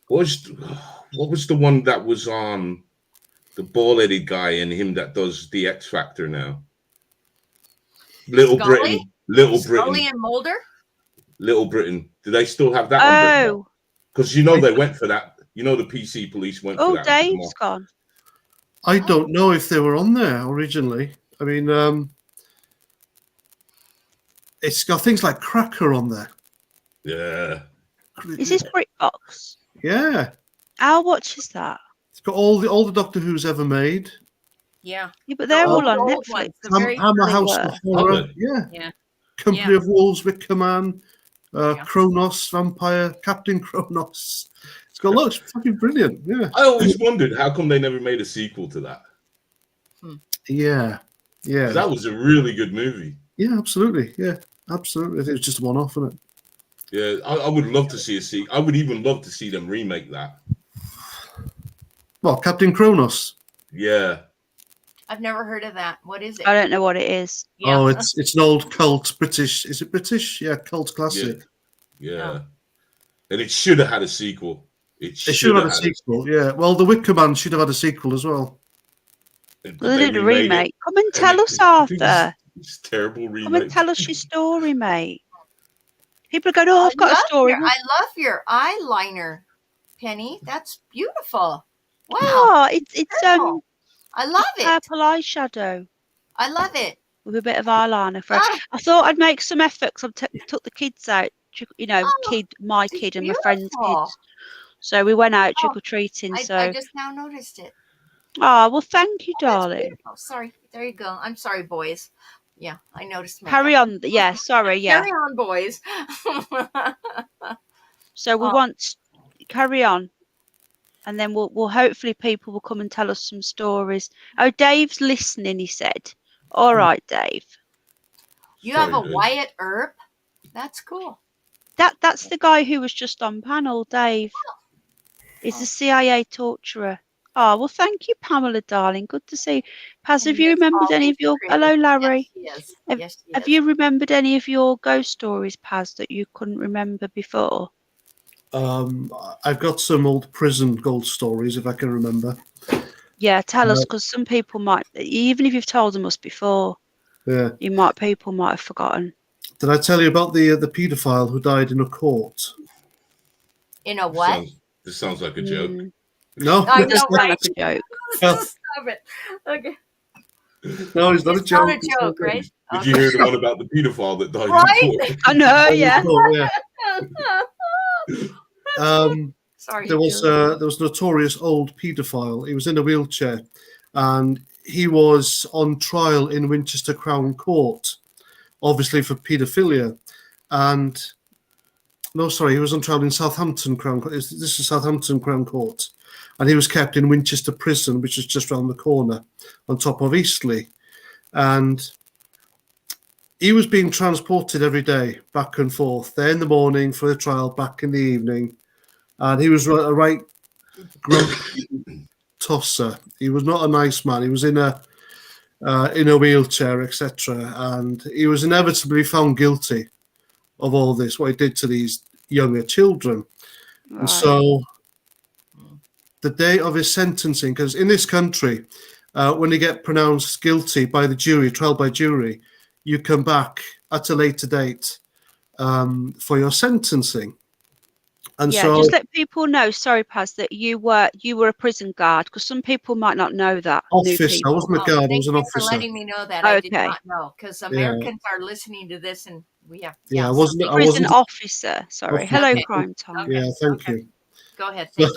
what was the one that was on the bald-headed guy and him that does the X Factor now? Little Scully? Britain, Little Scully Britain, and Mulder? Little Britain. Do they still have that on? Oh, Because you know they went for that. You know the PC police went for oh, that. and took them Dave's off. gone. I don't know if they were on there originally. I mean, it's got things like Cracker on there. Yeah. Is this BritBox? Yeah, How much is that? it's got all the Doctor Who's ever made. Yeah. Yeah, but they're all on old Netflix. ones, the very Hammer They House were. of Horror. Are they? Yeah. Yeah. Company Yeah. of Wolves, Wicker Man, Yeah. Kronos, Vampire, Captain Kronos. It's got lots. Fucking brilliant. Yeah. I always wondered how come they never made a sequel to that. Yeah. 'Cause that was a really good movie. Yeah, absolutely. Yeah, absolutely. I think it was just a one-off, wasn't it? Yeah, I would love to see a sequel. I would even love to see them remake that. Well, Captain Kronos. Yeah. I've never heard of that. What is it? I don't know what it is. Yeah. Oh, it's an old cult British. Is it British? Yeah, cult classic. Yeah. And it should have had a sequel. It should have had a sequel. Yeah. Well, The Wicker Man should have had a sequel as well. But Well, they did a remade it, remake. Come and and tell us, Arthur. It's terrible remake. Come and tell us your story, mate. People are going, oh, I've got a story. I love your eyeliner, Penny. That's beautiful. Wow. Oh, it's Wow. I love it. purple eyeshadow I love it. with a bit of eyeliner. Ah. I thought I'd make some effort because I took the kids out, Oh, my it's kid and my friend's beautiful. kids. So we went out Oh, trick-or-treating. I just now noticed it. Oh, well, thank you, That's darling. beautiful. Sorry. There you go. I'm sorry, boys. Yeah, I noticed. Carry on. Yeah, sorry. Yeah. Carry on, boys. So we want carry on, and then we'll hopefully people will come and tell us some stories. Oh, Dave's listening. He said, "All right, Dave. You have a Sorry, Dave. Wyatt Earp? That's cool. That's the guy who was just on panel. Dave is a CIA torturer. Oh, well, thank you, Pamela, darling. Good to see you. Paz, have And you he is remembered any always of your... pretty. Hello, Larry. Yes, he is. Yes, he Have is. you remembered any of your ghost stories, Paz, that you couldn't remember before? I've got some old prison ghost stories, if I can remember. Yeah, tell us, because some people might, even if you've told them us before, Yeah. people might have forgotten. Did I tell you about the paedophile who died in a court? In a what? This sounds like a joke. No, I It does know, sound right? like a joke. Stop it. Okay. no, it's not a It's joke. not a joke, right? Did you hear the one about the paedophile that died Right? in court? I know, yeah. Sorry. There was a notorious old paedophile. He was in a wheelchair, and he was on trial in Winchester Crown Court, obviously for paedophilia. And no, sorry, he was on trial in Southampton Crown Court. This is Southampton Crown Court, and he was kept in Winchester Prison, which is just round the corner, on top of Eastleigh, and he was being transported every day back and forth. There in the morning for the trial, back in the evening, and he was a right grumpy tosser. He was not a nice man. He was in a wheelchair, etc., and he was inevitably found guilty of all this, what he did to these younger children. Right. And so the day of his sentencing, because in this country, when you get pronounced guilty by the jury, trial by jury, you come back at a later date for your sentencing. And yeah, so just let people know, sorry, Paz, that you were a prison guard, because some people might not know that. New officer, I people. wasn't a guard, I Thank was an you for officer. letting me know that. I did Okay. not know, because Americans are listening to this, and we have. Yeah, I so wasn't. I Prison wasn't. officer, sorry. Officer. Hello, Okay. Crime Time. Okay. Yeah, thank you. Go ahead. Thank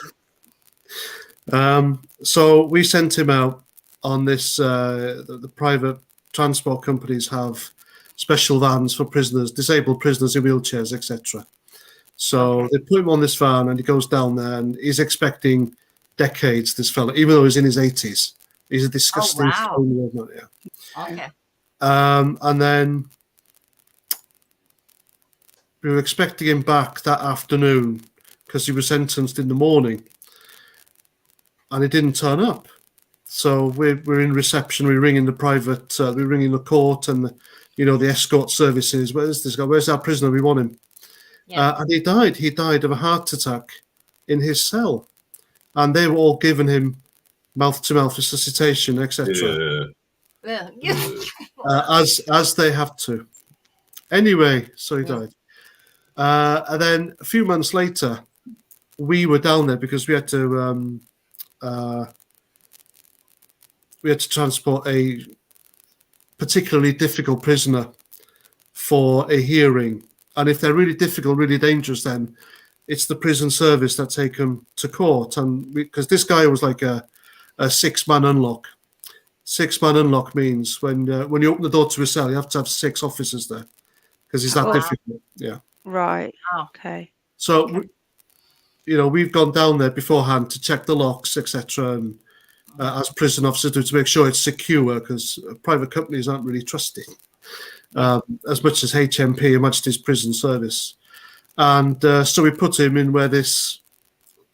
you. So we sent him out on this. The private transport companies have special vans for prisoners, disabled prisoners in wheelchairs, etc. So they put him on this van, and he goes down there, and he's expecting decades. This fella, even though he's in his 80s, he's a disgusting. wow. phone, yeah. Okay. And then we were expecting him back that afternoon because he was sentenced in the morning, and he didn't turn up. So we're in reception. We're ringing the private. We're ringing the court and the escort services. Where's this guy? Where's our prisoner? We want him. Yeah. And he died. He died of a heart attack in his cell, and they were all giving him mouth-to-mouth resuscitation, etc. Yeah. As they have to. Anyway, so he died. And then a few months later, we were down there because we had to transport a particularly difficult prisoner for a hearing. And if they're really difficult, really dangerous, then it's the prison service that take them to court. And because this guy was like a 6-man unlock. 6-man unlock means when you open the door to a cell, you have to have 6 officers there because it's that difficult. Yeah. Right. Wow. Okay. So, we've gone down there beforehand to check the locks, etc. And as prison officers do to make sure it's secure because private companies aren't really trusted as much as HMP, Her Majesty's Prison Service. And so we put him in where this,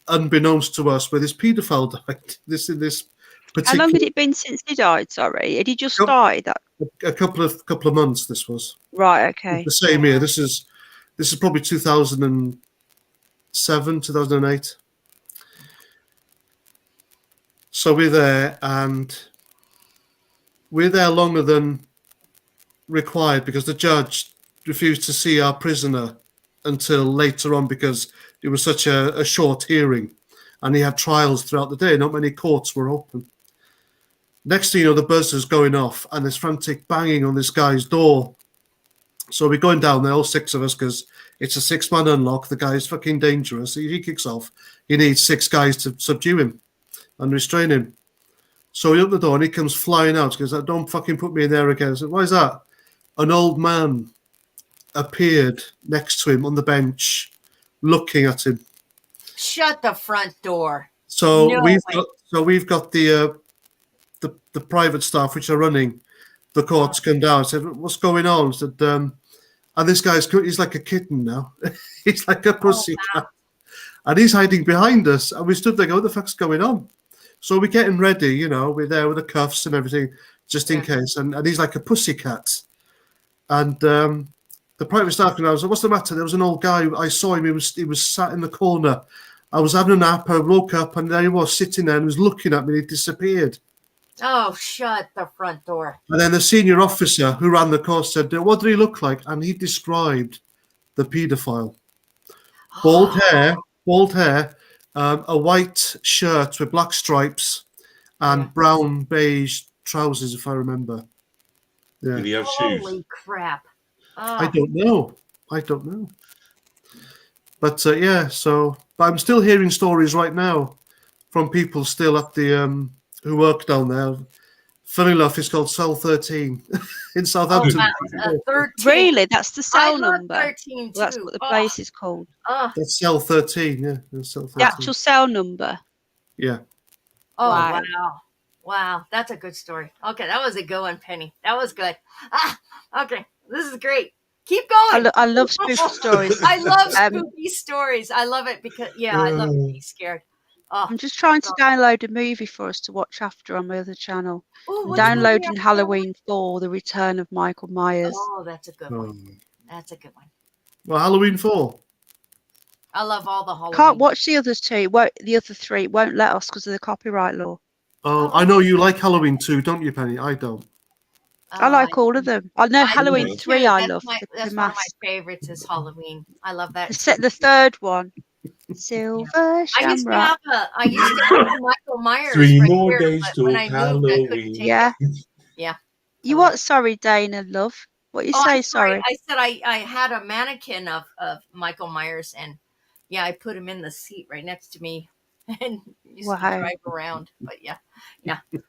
unbeknownst to us, where this paedophile died. This particular. How long had it been since he died? Sorry, had he just died? A couple of months. This was Right. Okay. the same year. This is probably 2007, 2008. So we're there, and we're there longer than required because the judge refused to see our prisoner until later on because it was such a short hearing, and he had trials throughout the day. Not many courts were open. Next thing you know, the buzzer's going off, and there's frantic banging on this guy's door. So we're going down there, all 6 of us, because it's a 6-man unlock. The guy's fucking dangerous. If he kicks off, he needs 6 guys to subdue him and restrain him. So we open the door, and he comes flying out. He goes, "Don't fucking put me in there again." I said, "Why is that?" An old man appeared next to him on the bench, looking at him. Shut the front door. So No we've got the private staff which are running the courts come down and said, "What's going on?" I said, and this he's like a kitten now. He's like a pussy cat. And he's hiding behind us. And we stood there going, "What the fuck's going on?" So we're getting ready, we're there with the cuffs and everything, just in case. And he's like a pussy cat. And the private staff and I was like, "What's the matter?" There was an old guy. I saw him. He was sat in the corner. I was having a nap. I woke up and there he was sitting there and was looking at me. He disappeared. Oh, shut the front door. And then the senior officer who ran the course said, "What did he look like?" And he described the paedophile. Bald hair, a white shirt with black stripes and brown beige trousers, if I remember. Yeah. Did he have shoes? Holy crap. I don't know. But but I'm still hearing stories right now from people still at the who work down there. Funny enough, it's called Cell 13 in Southampton. Oh, 13. Really? That's the cell number? 13 too. That's what the place is called. That's Cell 13, yeah. That's Cell 13. The actual cell number. Yeah. Oh, Wow. Wow. That's a good story. Okay, that was a good one, Penny. That was good. Okay, this is great. Keep going. I love spooky stories. I love spooky stories. I love it because, I love being scared. Oh, I'm just trying to download a movie for us to watch after on my other channel. ooh, I'm what's downloading movie? Halloween 4, The Return of Michael Myers. Oh, that's a good one. That's a good one. Well, Halloween 4. I love all the Halloween. Can't watch the others two. The other 3 won't let us because of the copyright law. Oh, I know you like Halloween 2, don't you, Penny? I don't. I like all of them. I know Halloween do 3 too. I That's love. my- the that's one of mask. my favorites is Halloween. I love that. The third one. Silver I used to Shamrock. have Michael Myers. 3 right more here, days but till when I moved, I couldn't Halloween. take Yeah. it. Yeah. You what? Sorry, Dana, love. What you Oh, say? I'm Sorry. I said I had a mannequin of Michael Myers, and I put him in the seat right next to me and used to Wow. drive around. But yeah,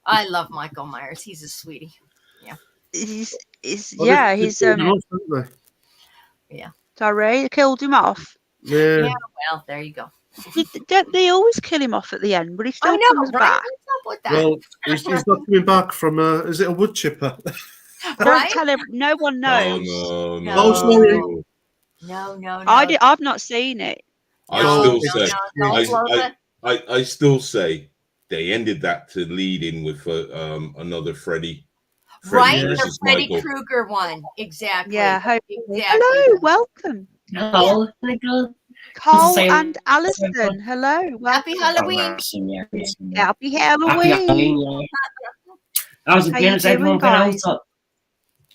I love Michael Myers. He's a sweetie. He's Well, he's they're off, aren't sorry, they killed him off. they? Yeah. Well, there you go. Don't they always kill him off at the end? But he still I know, comes right? back. What's up with that? Well, he's not coming back from is it a wood chipper? Don't Right? tell him. No one Oh, knows. no. No. sorry. No. I've not seen it. I No, still say, don't close it. I still say they ended that to lead in with another Freddy. Right, the versus Freddy Michael. Krueger one. Exactly. Yeah. Exactly. Hello, welcome, Hello. Cole Same- and Alison. Hello, Happy welcome. Halloween. Happy Happy Halloween. Halloween, yeah. How's it How been? you Has everyone doing, been guys? out?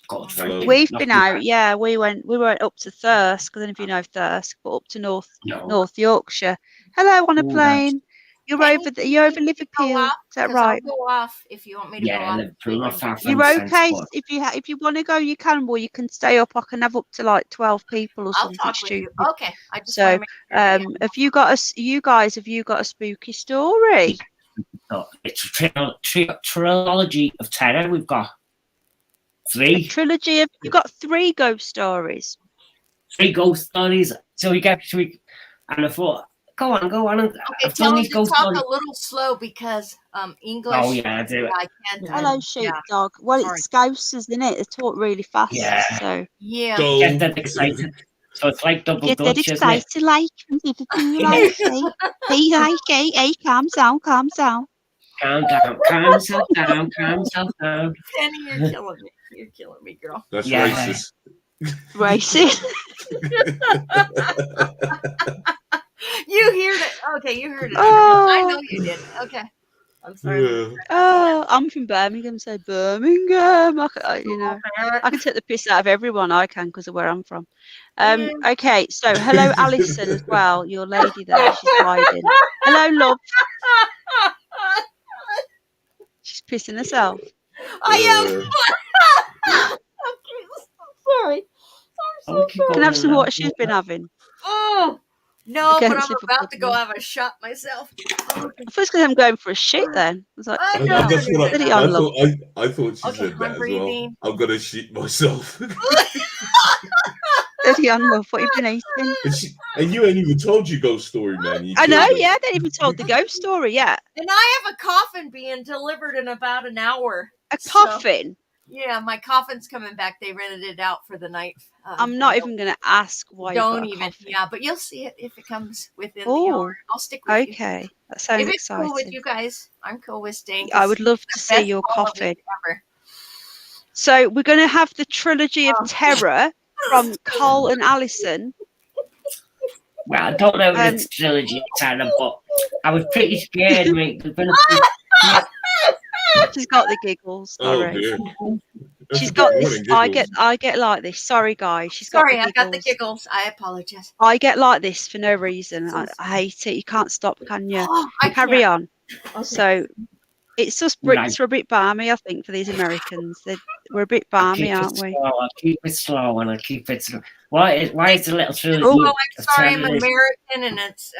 God, Hello. thank you. We've Nothing been out. bad. Yeah, we went up to Thirsk. I don't know if you know Thirsk, but up to North No. Yorkshire. Hello on a Oh, plane. You're over Liverpool. Off, Is that 'cause right? I'll go off if you want me to go Yeah, off. Liverpool, not far from You're okay Central. if you want to go. You can, or you can stay up. I can have up to like 12 people or I'll something talk with you. stupid. Okay. I just So, want to make sure. have you got you guys? Have you got a spooky story? So it's a trilogy of terror. We've got A three trilogy of. You got 3 ghost stories. ghost stories. So we get three, and I thought, go on. Okay, I've tell done him these to ghost talk stories. a little slow because English. Oh yeah, I do it. I can't. Hello, sheepdog. Well, sorry. it's Scousers, isn't it? They talk really fast. Yeah. So Yeah. So Get that excited. So it's like double get that Dutch, isn't it? excited, like from Liverpool, I say. Hey, calm down. Calm yourself down. Penny, you're killing me. You're killing me, girl. that's Yeah. racist. Racist. You heard it. Okay, you heard it. Oh. I know you did. Okay. I'm sorry. Yeah. Oh, I'm from Birmingham, so Birmingham. You know, I can take the piss out of everyone I can because of where I'm from. Okay, so hello, Alison, as well. Your lady there, she's hiding. Hello, love. She's pissing herself. I am. Sorry. I'm so sorry. Can I have some what she's been having? Oh no, but Against I'm Liverpool. about to go have a shot myself. I thought because I'm going for a shit then. I was like, I I, know. that's what Steady I on, love. thought. I thought she Okay, said that I'm as breathing. well. I'm gonna shit myself. Steady on, love. What you been eating? And you ain't even told your ghost story, man. You I know, killed it. yeah. They ain't even told the ghost story yet. And I have a coffin being delivered in about an hour. A coffin. Yeah, my coffin's coming back. They rented it out for the night. I'm not even going to ask why. Don't you've got a even. coffin. Yeah, but you'll see it if it comes within the Oh, hour. I'll stick with you. okay. That sounds If it's exciting. cool with you guys, I'm cool with staying. I would love to see your coffin. So we're going to have the trilogy of terror from Cole and Alison. Well, I don't know if it's trilogy of terror, but I was pretty scared, mate. She's got the giggles. Sorry. Oh dear. She's got this. I get like this. Sorry, guys. She's got the giggles. I got the giggles. I apologize. I get like this for no reason. I hate it. You can't stop, can you? Carry on. Okay. So it's just Brits are a bit balmy, I think, for these Americans. We're a bit balmy, aren't we? I'll keep it slow and I'll keep it slow. Why is the little trilogy? Oh, I'm sorry, I'm American, and it's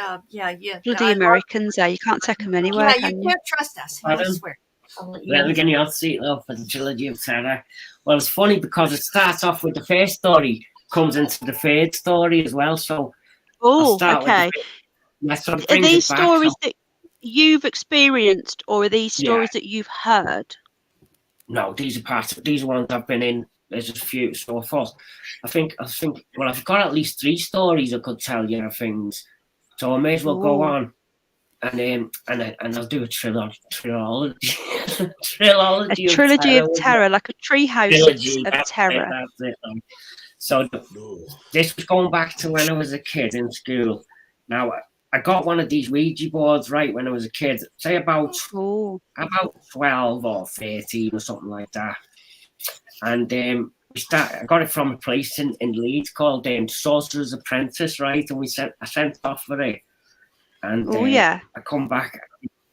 Bloody Americans, you can't take them anywhere. Yeah, can you can't trust us. I swear. Let me get your seat up for the trilogy of terror. Well, it's funny because it starts off with the first story, comes into the third story as well. So, okay. Are these stories that you've experienced, or are these stories that you've heard? No, these are ones I've been in. There's a few. So I think. Well, I've got at least 3 stories I could tell you of things. So I may as well go on. And I'll do a trilogy. A trilogy of terror, like a treehouse of terror. That's it. So this was going back to when I was a kid in school. Now I got one of these Ouija boards right when I was a kid, say about 12 or 13 or something like that. And I got it from a place in Leeds called Sorcerer's Apprentice, right? And I sent off for it. And I come back,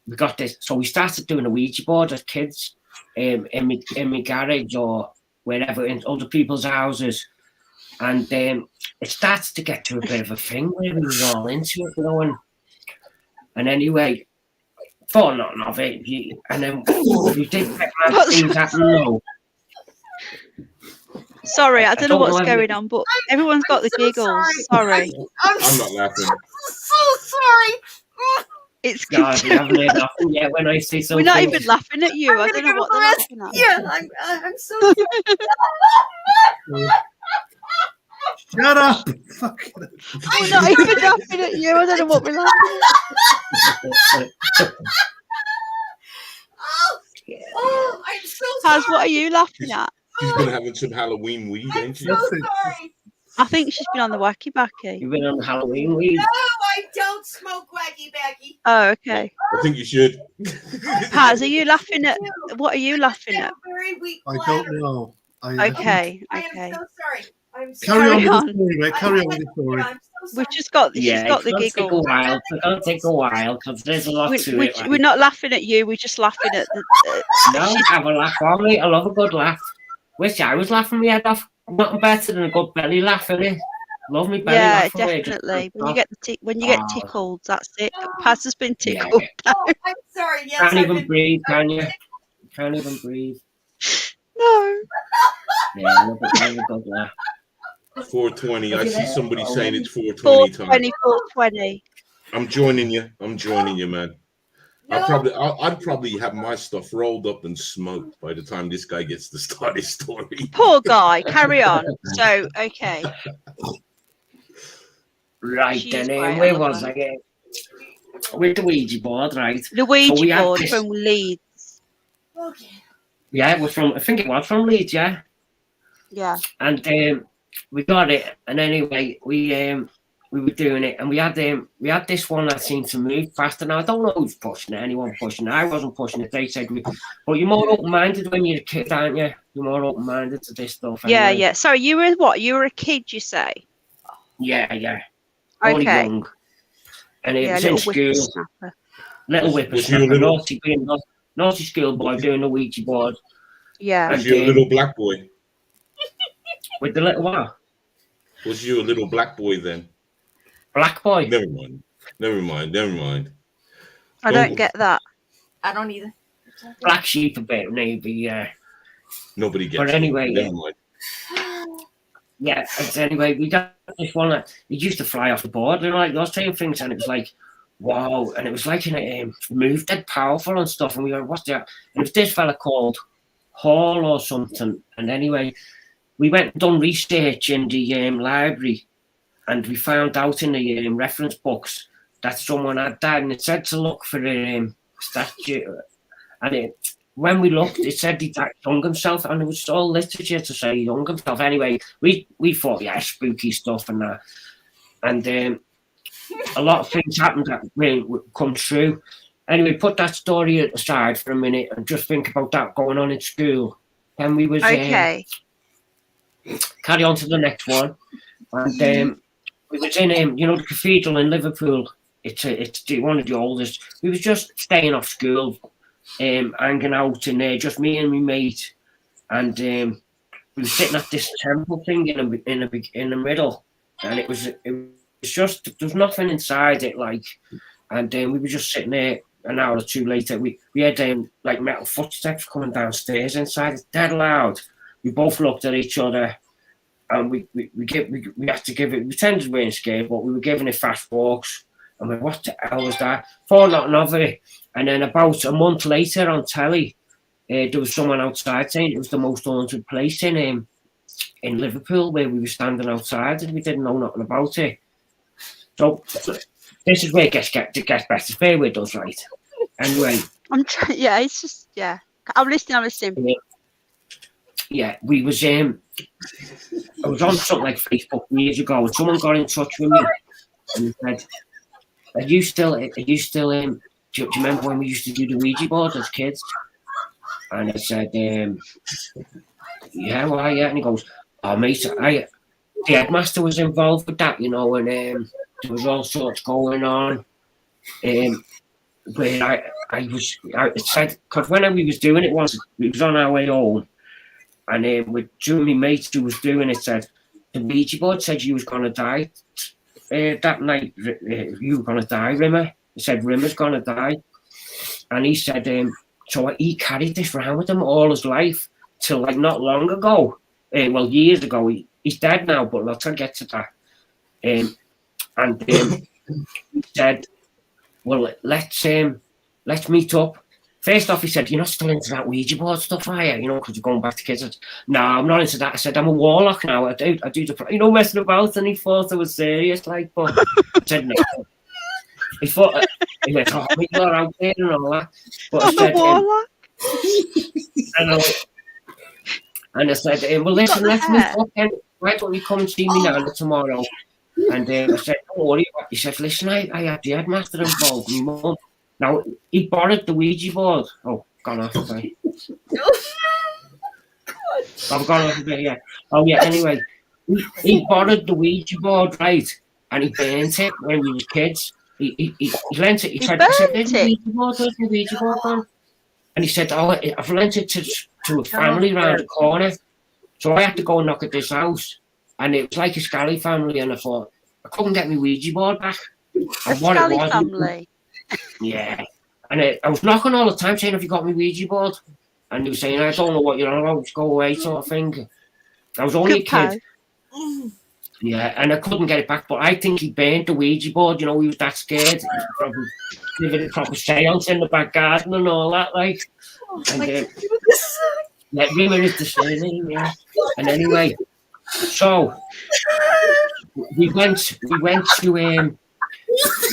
we got this. So we started doing a Ouija board as kids in my garage or wherever, in other people's houses. And it started to get to a bit of a thing where we were all into it, you know. And anyway, thought nothing of it. And then we did get things happen. No. Sorry, I don't know what's going on, but everyone's got the giggles. Sorry. I'm not laughing. So sorry. It's God, you haven't heard nothing yet when I say something. We're not even laughing at you. I don't know what they're laughing at. Yeah, I'm so sorry. Shut up! We're not even laughing at you. I don't know what we're laughing at. Oh, I'm so sorry. What are you laughing at? She's been having some Halloween weed, ain't she? I'm so sorry. I think she's been on the wacky backy. You've been on Halloween weed? No, I don't smoke wacky backy. Oh, okay. I think you should. Paz, are you laughing at? What are you laughing at? I don't know. Okay. I am so sorry. I'm Carry on Carry with the on. story, mate. Carry on with the story. I'm so We've sorry. just got. She's Yeah, got it's the gonna take a giggles. while. It's gonna take a while because there's a lot to it. We're not laughing at you. We're just laughing at the. No, have a laugh on me. I love a good laugh. Wish I was laughing my head off. Nothing better than a good belly laugh, innit? Love me belly Yeah, laughing. definitely. When you get when you get Oh. tickled, that's it. Paz has been Yeah. tickled. Oh, I'm sorry. Yes, Can't I've even been- breathe, can you? Can't even breathe. No. Yeah, I love a good laugh. 420. I see somebody saying it's 420 time. 420, 420. I'm joining you. I'm joining you, man. No. I'd probably have my stuff rolled up and smoked by the time this guy gets to start his story. Poor guy. Carry on. So, okay. Right She's then, great, I where love was her. I? With the Ouija board, right? The Ouija we had board this- from Leeds. Okay. Yeah, it was from. I think it was from Leeds, yeah. Yeah. And we got it, and anyway, we were doing it, and we had this one that seemed to move faster. Now I don't know who's pushing it, anyone pushing it. I wasn't pushing it. They said, but you're more open-minded when you're a kid, aren't you? You're more open-minded to this stuff. Yeah, Anyway. yeah. Sorry, you were what? You were a kid, you say? Yeah. Only Okay. young, and it Yeah, was in little school. whippersnapper. Little Was you a whippersnapper, little- naughty schoolboy doing the Ouija board Yeah. Was you a little black boy? with the little what? Was you a little black boy then? Black boy. Never mind. I don't get that. I don't either. Black sheep a bit, maybe, yeah. Nobody gets But it. anyway, Never mind. Yeah, and anyway, we got this one that it used to fly off the board, and like those same things, and it was like, wow, and it was like in a move dead powerful and stuff, and we went, what's that? And it was this fella called Hall or something, and anyway, we went and done research in the library, and we found out in the reference books that someone had died, and it said to look for a statue, and when we looked, it said he hung himself, and there was all literature to say he hung himself. Anyway, we thought, yeah, spooky stuff and that. And a lot of things happened that really come true. Anyway, put that story aside for a minute and just think about that going on in school. Then we was Okay. carry on to the next one. And we was in the cathedral in Liverpool. It's one of the oldest. We was just staying off school. Hanging out in there, just me and my mate, and we were sitting at this temple thing in the middle, and it was just there was nothing inside it, like, and we were just sitting there. An hour or two later, we had like metal footsteps coming downstairs inside. It's dead loud. We both looked at each other, and we had to give it. We pretended we weren't scared, but we were giving it fast walks. And we went, what the hell was that? Thought nothing of it. And then about a month later on telly, there was someone outside saying it was the most haunted place in Liverpool, where we were standing outside and we didn't know nothing about it. So this is where it gets better. Bear with us, right? Anyway. Yeah, it's just, yeah. I'm listening. Yeah, we was I was on something like Facebook years ago, and someone got in touch with me and said, Are you still do you remember when we used to do the Ouija board as kids? And I said, yeah, why, yeah. And he goes, oh, mate, the headmaster was involved with that, and there was all sorts going on. Where I said, because when we was doing it once, we was on our way home, and with two of my mates who was doing it said, the Ouija board said you was going to die that night. You were going to die, Rimmer. He said, Rimmer's going to die. And he said, so he carried this around with him all his life till like not long ago. Years ago. He's dead now, but let's get to that. And he said, well, let's meet up. First off, he said, you're not still into that Ouija board stuff, are you? Because you're going back to kids. I said, no, I'm not into that. I said, I'm a warlock now. I do the, messing about. And he thought I was serious, like, but I said, no. He thought, he went, oh, you're out there and all that. But I said, and I said, well, listen, let's meet up then. Why don't you come and see me now tomorrow? And I said, don't worry. He said, listen, I had the headmaster involved. My mum. Now, he borrowed the Ouija board. Oh, gone off a bit. I've gone off a bit, yeah. Oh, yeah, anyway. he borrowed the Ouija board, right? And he burnt it when we were kids. He lent it. He said, "There's a Ouija board, there's a Ouija board gone." And he said, "Oh, I've lent it to a family round the corner." So I had to go and knock at this house. And it was like a Scally family. And I thought, I couldn't get my Ouija board back. And what it was, family. Yeah. And I was knocking all the time saying, "Have you got my Ouija board?" And he was saying, "I don't know what you're on about, just go away," sort of thing. I was only a kid. Yeah, and I couldn't get it back, but I think he burnt the Ouija board. You know, he was that scared. He probably living a proper seance in the back garden and all that, like. And, yeah, Rimmer is the surname, yeah. And anyway, so we went to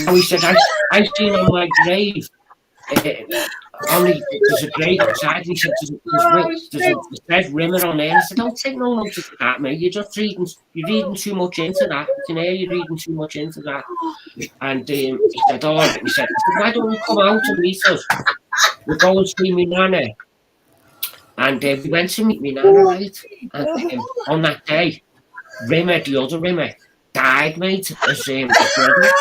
he said, I seen on my grave, only there's a grave outside. He said, there's a says Rimmer on there. I said, "Don't take no notice of that, mate. You're reading too much into that. You know, you're reading too much into that." And he said, "All right." He said, "Why don't you come out and meet us? We'll go and see me nana." And we went to meet me nana, right? And on that day, Rimmer, the other Rimmer, died, mate, as a brother.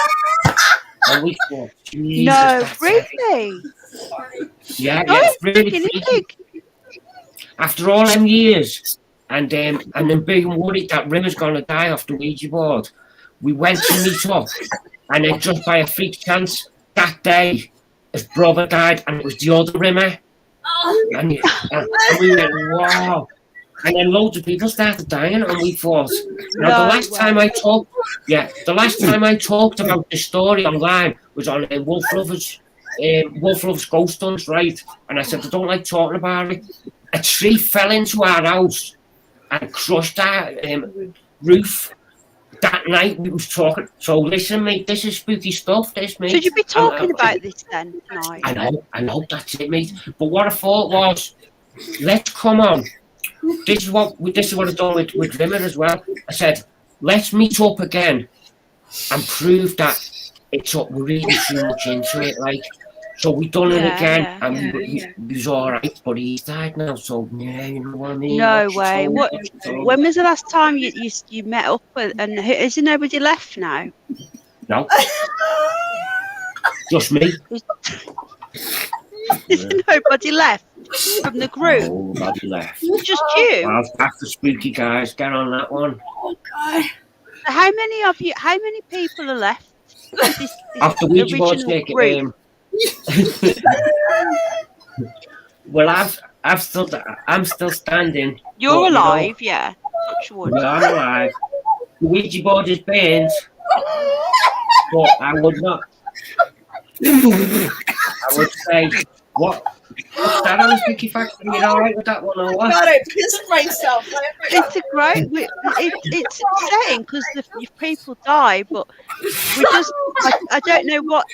And we thought, Jesus, No, really? Yeah, really freaky. After all them years, and then being worried that Rimmer's gonna die off the Ouija board, we went to meet up, and then just by a freak chance, that day, his brother died, and it was the other Rimmer. And we went, wow. And then loads of people started dying, and we thought, the last time I talked about the story online was on Wolf Love's Ghost Hunts, right? And I said, I don't like talking about it. A tree fell into our house and crushed our roof. That night we was talking. So listen, mate, this is spooky stuff, this, mate. Should you be talking about this then tonight? I know, that's it, mate. But what I thought was, let's come on. This is what I've done with Rimmer as well. I said, let's meet up again and prove that we're reading too much into it, like. So we done it again, and we was all right, but he's died now. So yeah, you know what I mean. No way. When was the last time you met up with? And is there nobody left now? No, just me. Is there nobody left from the group? Nobody left. Just you. Well, after spooky guys, get on that one. Oh God. How many people are left? This After Ouija boards make it. Well, I'm still standing. You're alive, yeah. Touch wood. Yeah, I'm alive. The Ouija board is burned, but I would not. I would say, what's that on the spooky factor? You all right with that one or what? God, I pissed myself. It's a great. It's upsetting because if people die, but we just. I don't know what.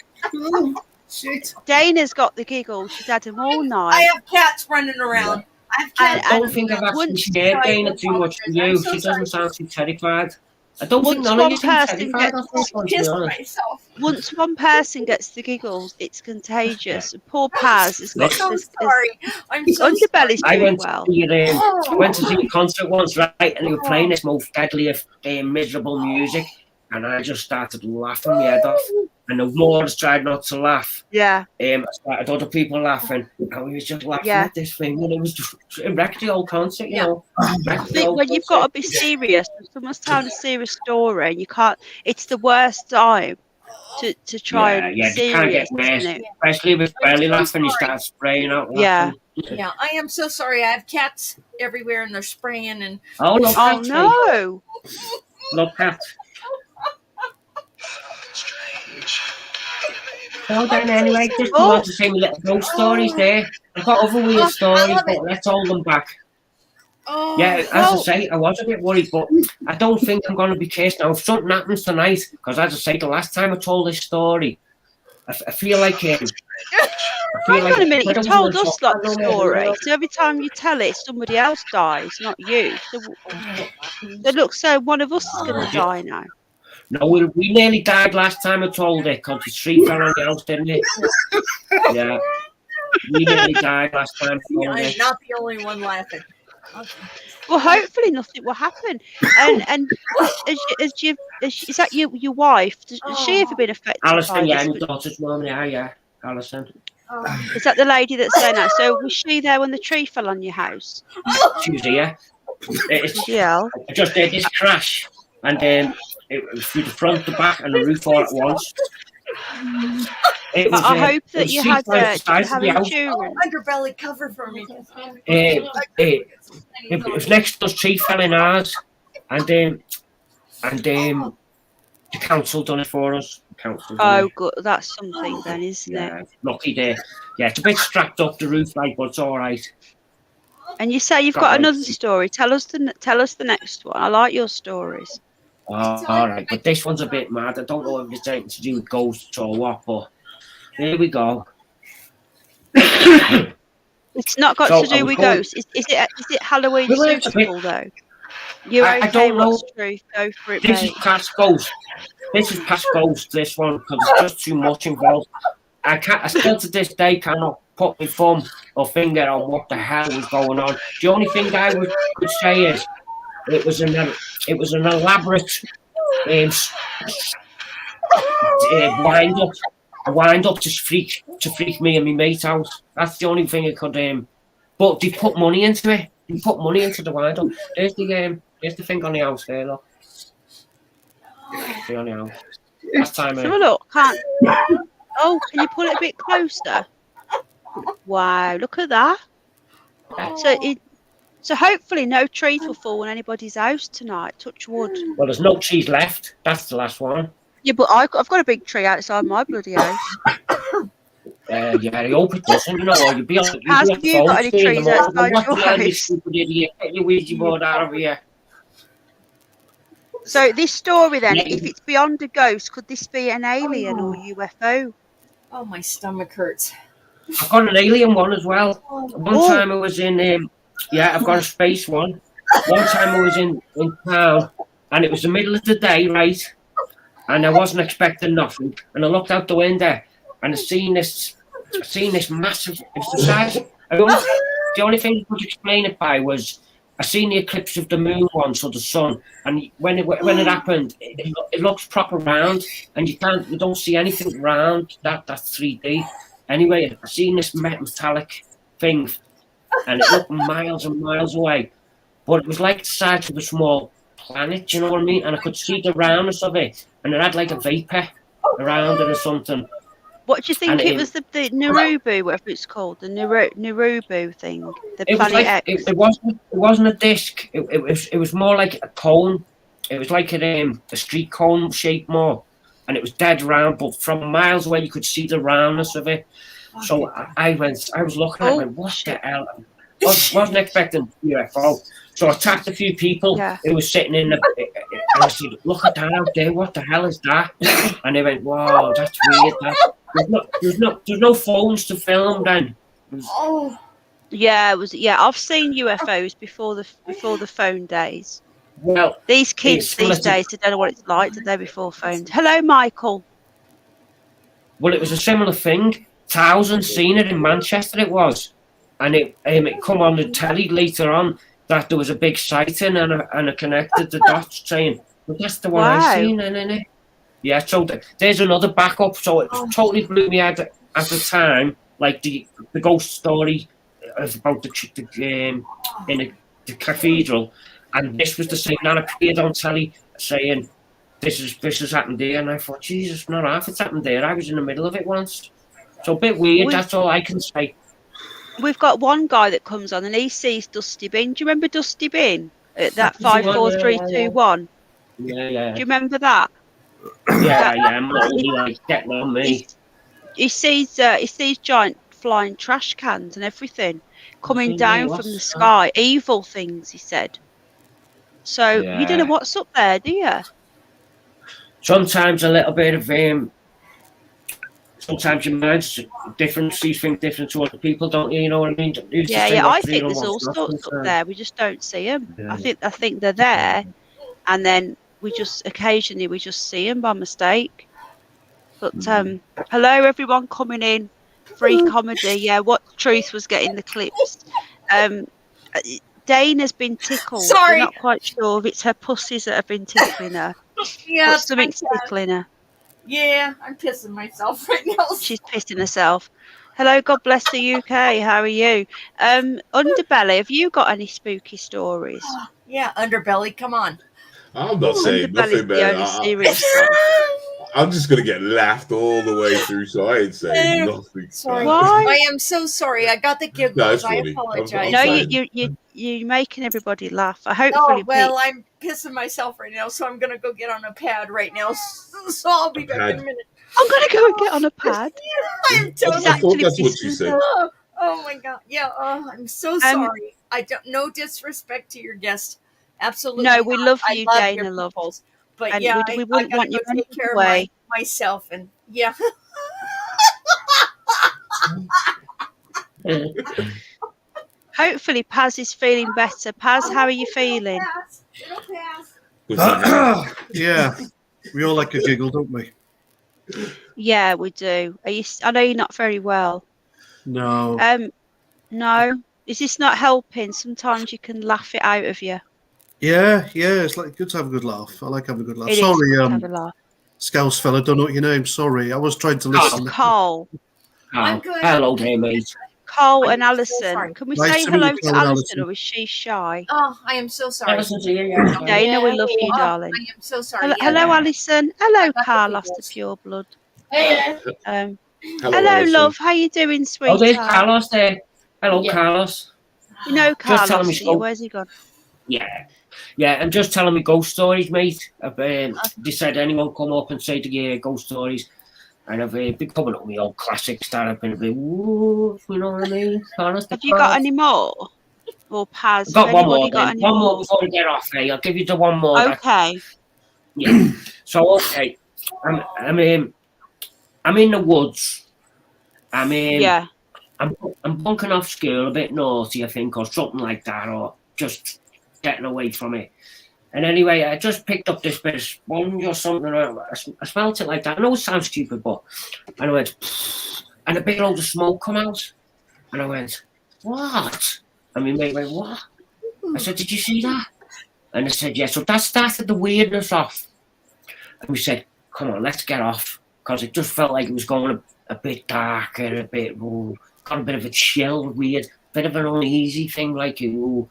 Shit. Dana's got the giggles. She's had them all night. I have cats running around. I have cats. I don't think I've actually scared Dana too much for you. So she doesn't sound too terrified. I don't think none of you seem terrified. Once one person gets the giggles, it's contagious. Poor Paz has got I'm so sorry. I'm so Underbelly's doing well. I went to see a concert once, right, and they were playing this most deadliest, miserable music, and I just started laughing my head off. And the more I tried not to laugh, I started other people laughing, and we was just laughing at this thing, and it wrecked the whole concert, you know. I think when you've got to be serious, when someone's telling a serious story, you can't. It's the worst time to try and be serious, isn't it? Especially with belly laughing, you start spraying out. Yeah. Yeah, I am so sorry. I have cats everywhere, and they're spraying and. Oh no! No cats. Well then, anyway, just want to say my little ghost stories there. I've got other weird stories, but let's hold them back. Yeah, as I say, I was a bit worried, but I don't think I'm going to be cursed now. If something happens tonight, because as I say, the last time I told this story, I feel like... Hang on a minute, you told us that story. So every time you tell it, somebody else dies, not you. So one of us is going to die now. No, we nearly died last time I told it because the tree fell on the house, didn't it? Yeah. We nearly died last time. I'm not the only one laughing. Well, hopefully nothing will happen. And is that your wife? Has she ever been affected by Alison, yeah, this? my daughter's mum, yeah, Alison. Is that the lady that's saying that? So was she there when the tree fell on your house? She was here. Yeah. I just heard this crash, and it was through the front, the back, and the roof all at once. It was, I hope that you had did you have insurance. Underbelly, cover for me. It was next to us, tree fell in ours, and the council done it for us. Oh, good. That's something then, isn't it? Lucky day. Yeah, it's a bit strapped up the roof, like, but it's all right. And you say you've got another story. Tell us the next one. I like your stories. Oh, all right, but this one's a bit mad. I don't know if it's anything to do with ghosts or what, but here we go. It's not got to do with ghosts. Is it Halloween suitable though? You're I okay. don't know. What's truth? Go for it, This mate. is past ghost. This is past ghost. This one, because it's just too much involved. I still to this day cannot put my thumb or finger on what the hell was going on. The only thing I could say is it was an elaborate wind up to freak me and my mate out. That's the only thing I could. But they put money into it. They put money into the wind up. There's the thing on the house there. Look. See on the house. Last time. Have a look. Oh, can you pull it a bit closer? Wow, look at that. So hopefully no trees will fall on anybody's house tonight. Touch wood. Well, there's no trees left. That's the last one. Yeah, but I've got a big tree outside my bloody house. Yeah, I hope it doesn't. You know, you'd be on the phone. Have you got any trees outside your house? Stupid idiot. Get your Ouija board out of here. So this story then, if it's beyond a ghost, could this be an alien or UFO? Oh, my stomach hurts. I've got an alien one as well. One time I was in, I've got a space one. One time I was in town, and it was the middle of the day, right? And I wasn't expecting nothing. And I looked out the window, and I seen this massive. It's the size. The only thing I could explain it by was I seen the eclipse of the moon once or the sun, and when it happened, it looks proper round, and you don't see anything round. That's 3D. Anyway, I seen this metallic thing, and it looked miles and miles away, but it was like the size of a small planet. You know what I mean? And I could see the roundness of it, and it had like a vapor around it or something. What do you think it was? The Narubu, whatever it's called, the Narubu thing, the Planet X. It wasn't a disc. It was more like a cone. It was like a street cone shape more, and it was dead round. But from miles away, you could see the roundness of it. So I was looking at it. And went, what the hell? I wasn't expecting UFO. So I tapped a few people who was sitting in the. And I said, "Look at that out there! What the hell is that?" And they went, "Wow, that's weird." There's no phones to film then. Yeah, it was. Yeah, I've seen UFOs before the phone days. Well, these kids these days, they don't know what it's like, did they, before phones? Hello, Michael. Well, it was a similar thing. Thousands seen it in Manchester. It was, and it come on the telly later on that there was a big sighting, and I connected the dots, saying, "Well, that's the one I seen," isn't it? Yeah, so there's another backup. So it totally blew me out at the time, like the ghost story about the cathedral, and this was the same. And I appeared on telly saying, "This has happened there," and I thought, Jesus, not half it's happened there. I was in the middle of it once, so a bit weird. That's all I can say. We've got one guy that comes on and he sees Dusty Bin. Do you remember Dusty Bin? That 54321. Yeah. Do you remember that? Yeah. I'm really like getting on me. He sees giant flying trash cans and everything coming down from the sky. Evil things, he said. So you don't know what's up there, do you? Sometimes a little bit of sometimes your mind's different, sees things different to other people, don't you? You know what I mean? Yeah. I think there's all sorts up there. We just don't see them. Yeah. I think they're there, and then we just occasionally see them by mistake. But hello, everyone coming in. Free comedy. Yeah, what truth was getting the clips. Dana's been tickled. Sorry. We're not quite sure if it's her pussies that have been tickling her. Yeah, But something's tickling her. Yeah, I'm pissing myself right now. She's pissing herself. Hello, God bless the UK. How are you? Underbelly, have you got any spooky stories? Yeah, Underbelly, come on. I'm not saying Underbelly's nothing, the man. only serious one. I'm just gonna get laughed all the way through, so I ain't saying nothing. Sorry. Why? I am so sorry. I got the giggles. No, it's I funny. apologize. No, fine. you're making everybody laugh. Oh, Hopefully, well, Pete. I'm pissing myself right now, so I'm going to go get on a pad right now. So I'll be back in a minute. I'm gonna go and get on a pad. I'm I totally. thought that's what she said. Oh my god. Yeah, I'm so sorry. I don't, no disrespect to your guest. Absolutely. No, we not. love I you, love Dana, your love. peoples. But And yeah, we I wouldn't gotta want go you any take care other way. of myself, and yeah. Hopefully, Paz is feeling better. Paz, how are you feeling? It'll pass. Yeah, we all like a giggle, don't we? Yeah, we do. I know you're not very well. No. No. Is this not helping? Sometimes you can laugh it out of you. Yeah, it's like good to have a good laugh. I like having a good laugh. It is Sorry, good to have a laugh. Scouse fella, don't know what your name. Sorry, I was trying to listen. Carl. I'm good. Hello there, mate. Carl I'm and so Alison. sorry. Can we Nice say to meet you, hello to Carl and Alison, Alison. or is she shy? Oh, I am so sorry. Alison, to you, yeah. Dana, we love you, darling. I am so sorry. Hello, Alison. Hello, got the Carl after giggles. Pure Blood. Hello. Hello, Alison. love. How you doing, Oh, there's sweetheart? Carlos there. Hello, Yeah. Carlos. You know Just tell Carlos, me do you? so. Where's he gone? Yeah, and just telling me ghost stories, mate. They said anyone come up and say the ghost stories, and I've been coming up with old classics that I've been a bit, woo, you know what I mean? Carlos, Have you got any more? Or Paz? I've got Has one more. anybody got Then. any One more more? before we get off. Hey, I'll give you the one more. Okay. Yeah. So okay, I'm in the woods. Yeah. I'm bunking off school, a bit naughty, I think, or something like that, or just getting away from it. And anyway, I just picked up this bit of sponge or something. I smelt it like that. I know it sounds stupid, but and I went, and a big load of smoke come out. And I went, what? And my mate went, what? I said, did you see that? And I said, yeah. So that started the weirdness off. And we said, come on, let's get off. Because it just felt like it was going a bit darker, a bit, got a bit of a chill, weird, bit of an uneasy thing, like, you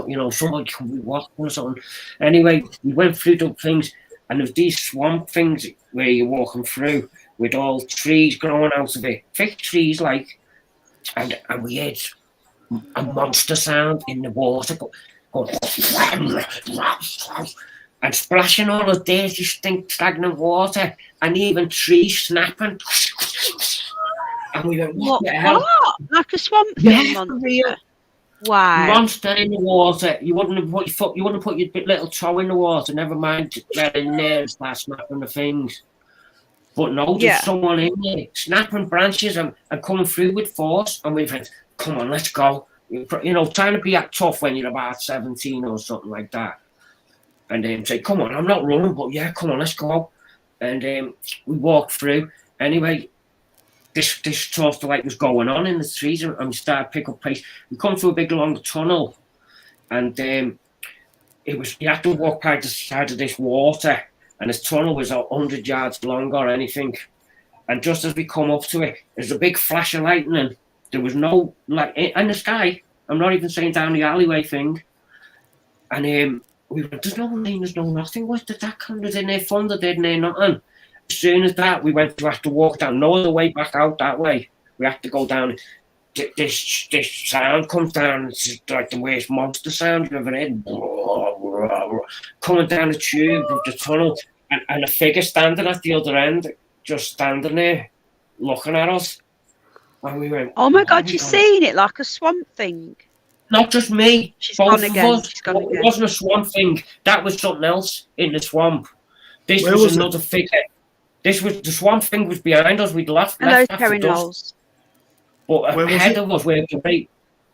know, someone can be walking or something. Anyway, we went through the things, and there's these swamp things where you're walking through with all trees growing out of it, thick trees, like, and we heard a monster sound in the water, going and splashing all the dirty, stagnant water, and even trees snapping. And we went, what the hell? What? Like a swamp thing monster? Real. Wow. Monster in the water. You wouldn't have put your foot, you wouldn't put your little toe in the water, never mind getting there and start snapping the things. But no, there's someone in there snapping branches and coming through with force. And we went, come on, let's go. You know, trying to be act tough when you're about 17 or something like that. And then say, come on, I'm not running, but yeah, come on, let's go. And we walked through. Anyway, this sort of like was going on in the trees, and we started picking up pace. We come through a big long tunnel, and it was, you had to walk by the side of this water, and this tunnel was 100 yards long or anything. And just as we come up to it, there's a big flash of lightning. There was no light in the sky. I'm not even saying down the alleyway thing. And we went, there's no rain, there's no nothing. What did that come? There's in there thunder, didn't there? Nothing. As soon as that, we went to have to walk down. No other way back out that way. We have to go down. This sound comes down. It's like the worst monster sound you've ever heard. Coming down the tube of the tunnel, and a figure standing at the other end, just standing there, looking at us. And we went, oh my God, you've seen it like a swamp thing? Not just me. She's both gone of again. us. She's gone It again. wasn't a swamp thing. That was something else in the swamp. This Where was was another figure. This was the swamp thing was behind us. We'd left Hello, after Terry dusk. Knowles. But Where was ahead it? of us, where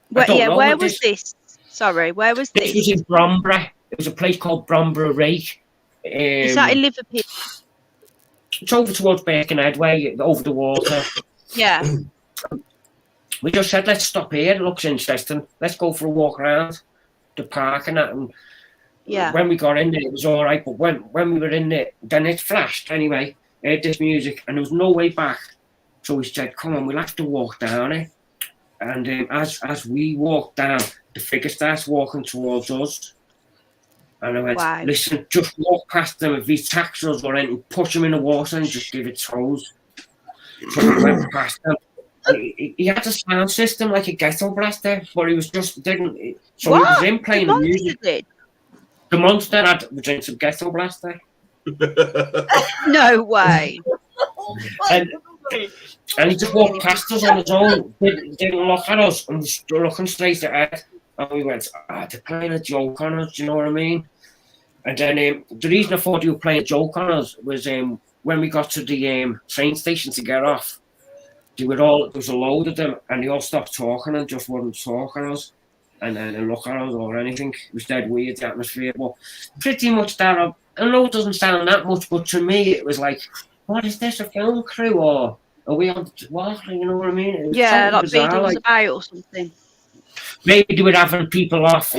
Where was this? Sorry, where was This was this? in Bromborough. It was a place called Bromborough Rake. Is that in Liverpool? It's over towards Birkenhead way, over the water. Yeah. We just said, let's stop here. It looks interesting. Let's go for a walk around. the park and that. And Yeah. when we got in there, it was all right. But when we were in there, then it flashed anyway. Heard this music, and there was no way back. So we said, "Come on, we'll have to walk down it." And as we walked down, the figure starts walking towards us. And I went, Wow. "Listen, just walk past them. If he attacks us or anything, push him in the water and just give it toes." So we went past them. He had a sound system like a ghetto blaster, but he was just didn't. So What? he was in playing The the music. monster did? The monster was into ghetto blaster. No way. And he just walked past us on his own, didn't look at us, and was looking straight ahead. And we went, they're playing a joke on us, do you know what I mean? And then the reason I thought you were playing a joke on us was when we got to the train station to get off, there was a load of them, and they all stopped talking and just wouldn't talk at us and look at us or anything. It was dead weird, the atmosphere. But pretty much that, I know it doesn't sound that much, but to me it was like, what is this, a film crew, or are we on what? You know what I mean? It was Yeah, totally like bizarre, Beatles like, about or something. maybe they were having people off,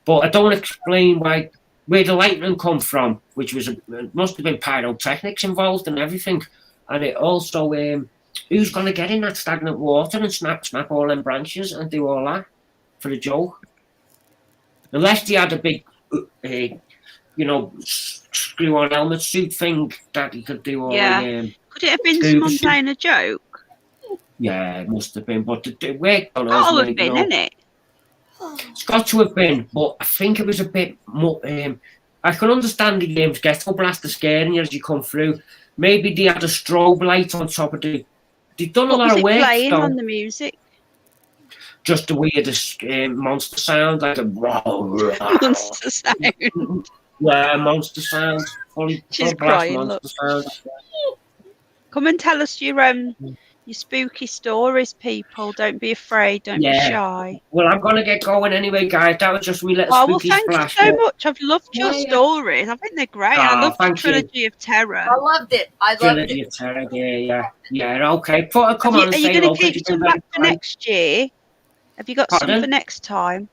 but I don't explain where the lightning come from, which was must have been pyrotechnics involved and everything, and it also who's going to get in that stagnant water and snap all them branches and do all that for a joke? Unless they had a big, screw-on helmet suit thing that he could do all the. Could it have been someone playing a joke? Yeah, it must have been, but the way on Got to have been, innit? It's got to have been, but I think it was a bit more. I can understand the games ghetto blaster scaring you as you come through. Maybe they had a strobe light on top of the. They've done a lot of work. What was it playing on the music? Just the weirdest monster sound, like a monster sound. Yeah, monster sound. She's crying. Look. Sound. Come and tell us your spooky stories, people. Don't be afraid. Don't be shy. Well, I'm gonna get going anyway, guys. That was just me little spooky thank splash. you so much. I've loved your stories. I think they're great. I love the Trilogy of Terror. I loved it. Trilogy of Terror. Yeah. Okay. Come on. Are you going to keep some back for next year? Have you got some for next time?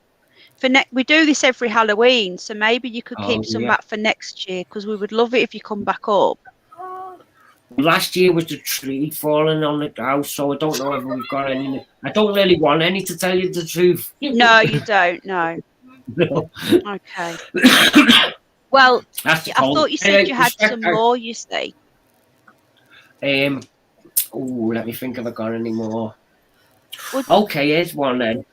We do this every Halloween, so maybe you could keep some back for next year, because we would love it if you come back up. Last year was the tree falling on the house, so I don't know if we've got any. I don't really want any, to tell you the truth. No, you don't. No. Okay. Well, I thought you said you had some more. You say. Let me think if I got any more. Okay, here's one then.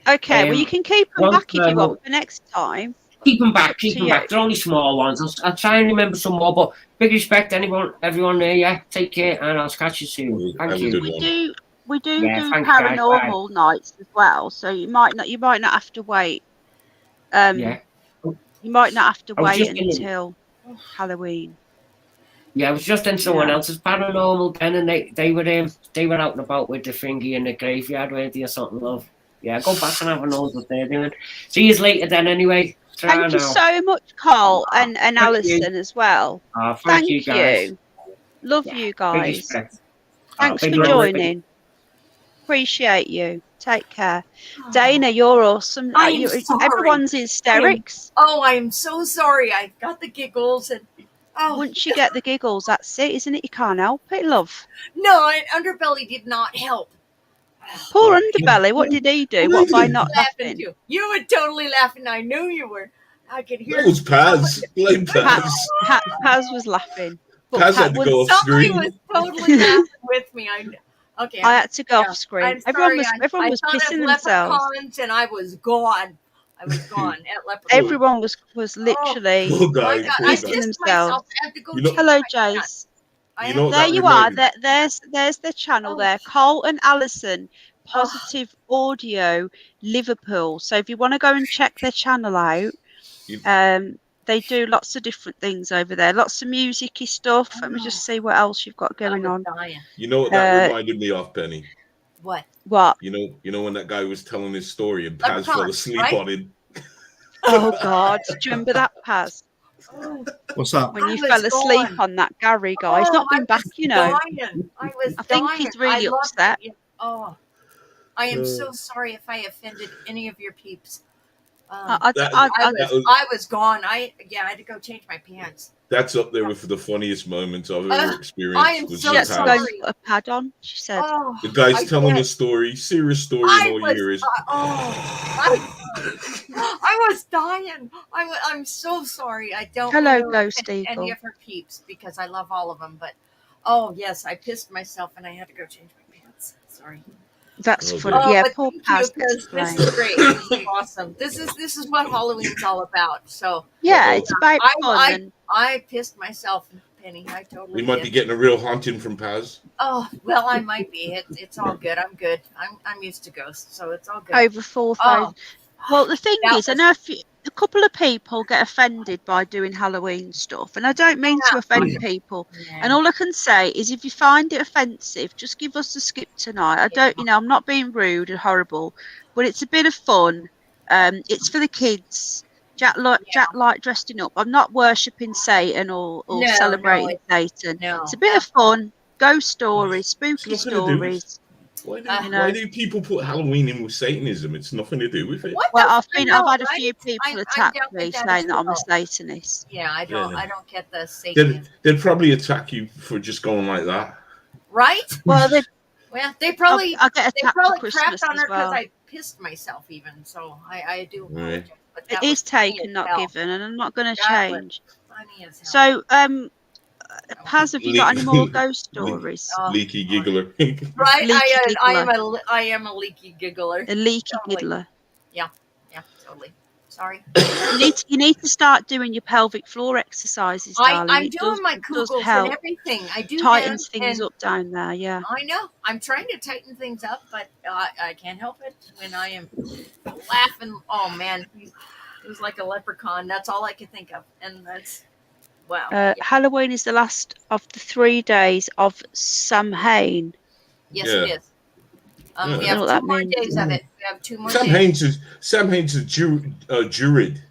Okay, well you can keep them back if you want for next time. Keep them back. They're only small ones. I'll try and remember some more, but big respect, everyone there. Yeah, take care, and I'll catch you soon. Thank you. We do paranormal nights as well, so you might not have to wait. You might not have to wait until Halloween. Yeah, I was just in someone else's paranormal then, and they were out and about with the thingy in the graveyard, or something, love. Yeah, go back and have a nose what they're doing. See you later then, anyway. Thank you so much, Carl, and Alison as well. Thank you, guys. Love you guys. Thanks for joining. Appreciate you. Take care. Dana, you're awesome. Everyone's in hysterics. I am so sorry. I got the giggles and once you get the giggles, that's it, isn't it? You can't help it, love. No, Underbelly did not help. Poor Underbelly, what did he do? What by not laughing? You were totally laughing. I knew you were. I could hear. That was Paz. Blame Paz. Paz was laughing. Paz had to go off screen. Somebody was totally laughing with me. I had to go off screen. Everyone was pissing themselves. And I was gone. At Leprechaun. Everyone was literally pissing themselves. Hello, Jace. There you are. There's the channel there. Cole and Alison, Positive Audio, Liverpool. So if you want to go and check their channel out, they do lots of different things over there. Lots of music-y stuff. Let me just see what else you've got going on. You know what that reminded me of, Penny? What? You know when that guy was telling his story and Paz fell asleep on him. Oh God! Do you remember that, Paz? What's that? When you fell asleep on that Gary guy, he's not been back, you know. I think he's really upset. I am so sorry if I offended any of your peeps. I was gone. I had to go change my pants. That's up there with the funniest moments I've ever experienced. I am was so with She had to Paz. go and put a pad on, she said. Oh, The guy's I telling did. a story, serious story, and all you hear is. I was dying. I'm so sorry. I don't Hello, want to Ghost offend any Eagle. of her peeps because I love all of them. But oh yes, I pissed myself and I had to go change my pants. Sorry. That's Oh, funny. dear. Yeah, but poor thank Paz. you because this is great. This is awesome. This is what Halloween's all about. So Yeah, it's about fun. I, I pissed myself, Penny. I totally. We might be getting a real haunting from Paz. Oh well, I might be. It's all good. I'm good. I'm used to ghosts, so it's all good. Over 4,000. Well, the thing That is, I know a couple of people get offended by doing Halloween stuff, and I don't mean to offend people. Yeah. And all I can say is, if you find it offensive, just give us a skip tonight. I don't, I'm not being rude and horrible, but it's a bit of fun. It's for the kids. Jack like dressing up. I'm not worshipping Satan or celebrating Satan. No, it's a bit of fun. Ghost stories, spooky It's nothing to do with- stories. Why do people put Halloween in with Satanism? It's nothing to do with it. Well, I've had a few people attack me saying that I'm a Satanist. Yeah, I don't get the Satan. They'd probably attack you for just going like that. Right? Well, they probably I get attacked for crapped Christmas on her as well. I pissed myself even. So I do apologize. But It is taken, not given, and I'm not going to change. Funny as hell. So, Paz, have you got any more ghost stories? Leaky giggler. Right, Leaky I am a leaky giggler. A leaky giggler. Yeah, totally. Sorry. You need to start doing your pelvic floor exercises, darling. I'm doing my Kegels and everything. I do tightens things up down there. Yeah. I know. I'm trying to tighten things up, but I can't help it when I am laughing. Oh man, he was like a leprechaun. That's all I could think of, and that's wow. Halloween is the last of the 3 days of Samhain. Yes, it is. We I know have what 2 that more means. days of it. We have 2 more Sam days. Haynes is Druid.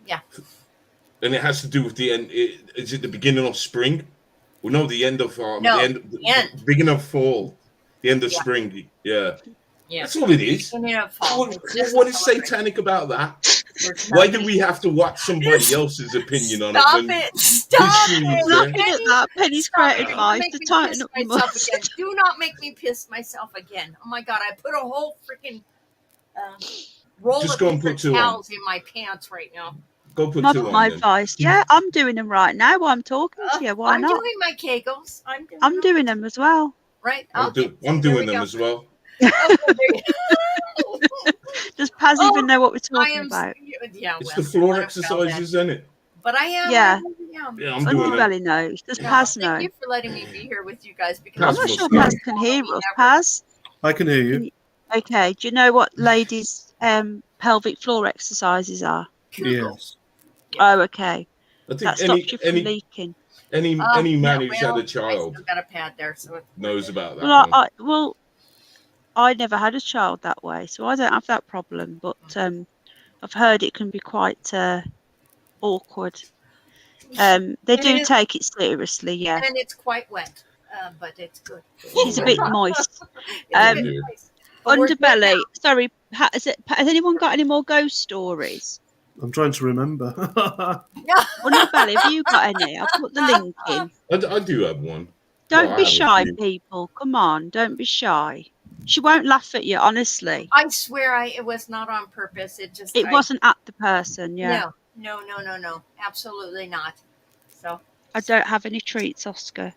Yeah. And it has to do with the end. Is it the beginning of spring? Well, no, the end of the beginning of fall, the end of spring. Yeah. Yeah. That's all it is. What is satanic about that? Why do we have to watch somebody else's opinion on it? Stop it! Looking at that, Penny's great advice to tighten up your muscles. Do not make me piss myself again. Oh my god, I put a whole freaking roll Just of go and put different 2 on. towels in my pants right now. Go put 2 on. My advice. Yeah, I'm doing them right now while I'm talking to you. Why not? I'm doing my Kegels. I'm doing them as well. Right. I'm doing them as well. Does Paz even know what we're talking about? Yeah, it's the floor exercises, isn't it? But I am. Yeah. Yeah, I'm doing Underbelly knows. Does Paz know? Thank you for letting me be here with you guys. Because I'm not sure Paz can hear us. Paz? I can hear you. Okay. Do you know what ladies' pelvic floor exercises are? Yes. Oh, okay. I think That stops you from leaking. Any man who's had a child I still got a pad there, so knows about that. Well, I never had a child that way, so I don't have that problem. But I've heard it can be quite awkward. They do take it seriously, yeah. And it's quite wet, but it's good. It's a bit moist. Underbelly. Sorry, has anyone got any more ghost stories? I'm trying to remember. Underbelly, have you got any? I'll put the link in. I do have one. Don't be shy, people. Come on, don't be shy. She won't laugh at you, honestly. I swear it was not on purpose. It wasn't at the person, yeah. No. Absolutely not. So I don't have any treats, Oscar.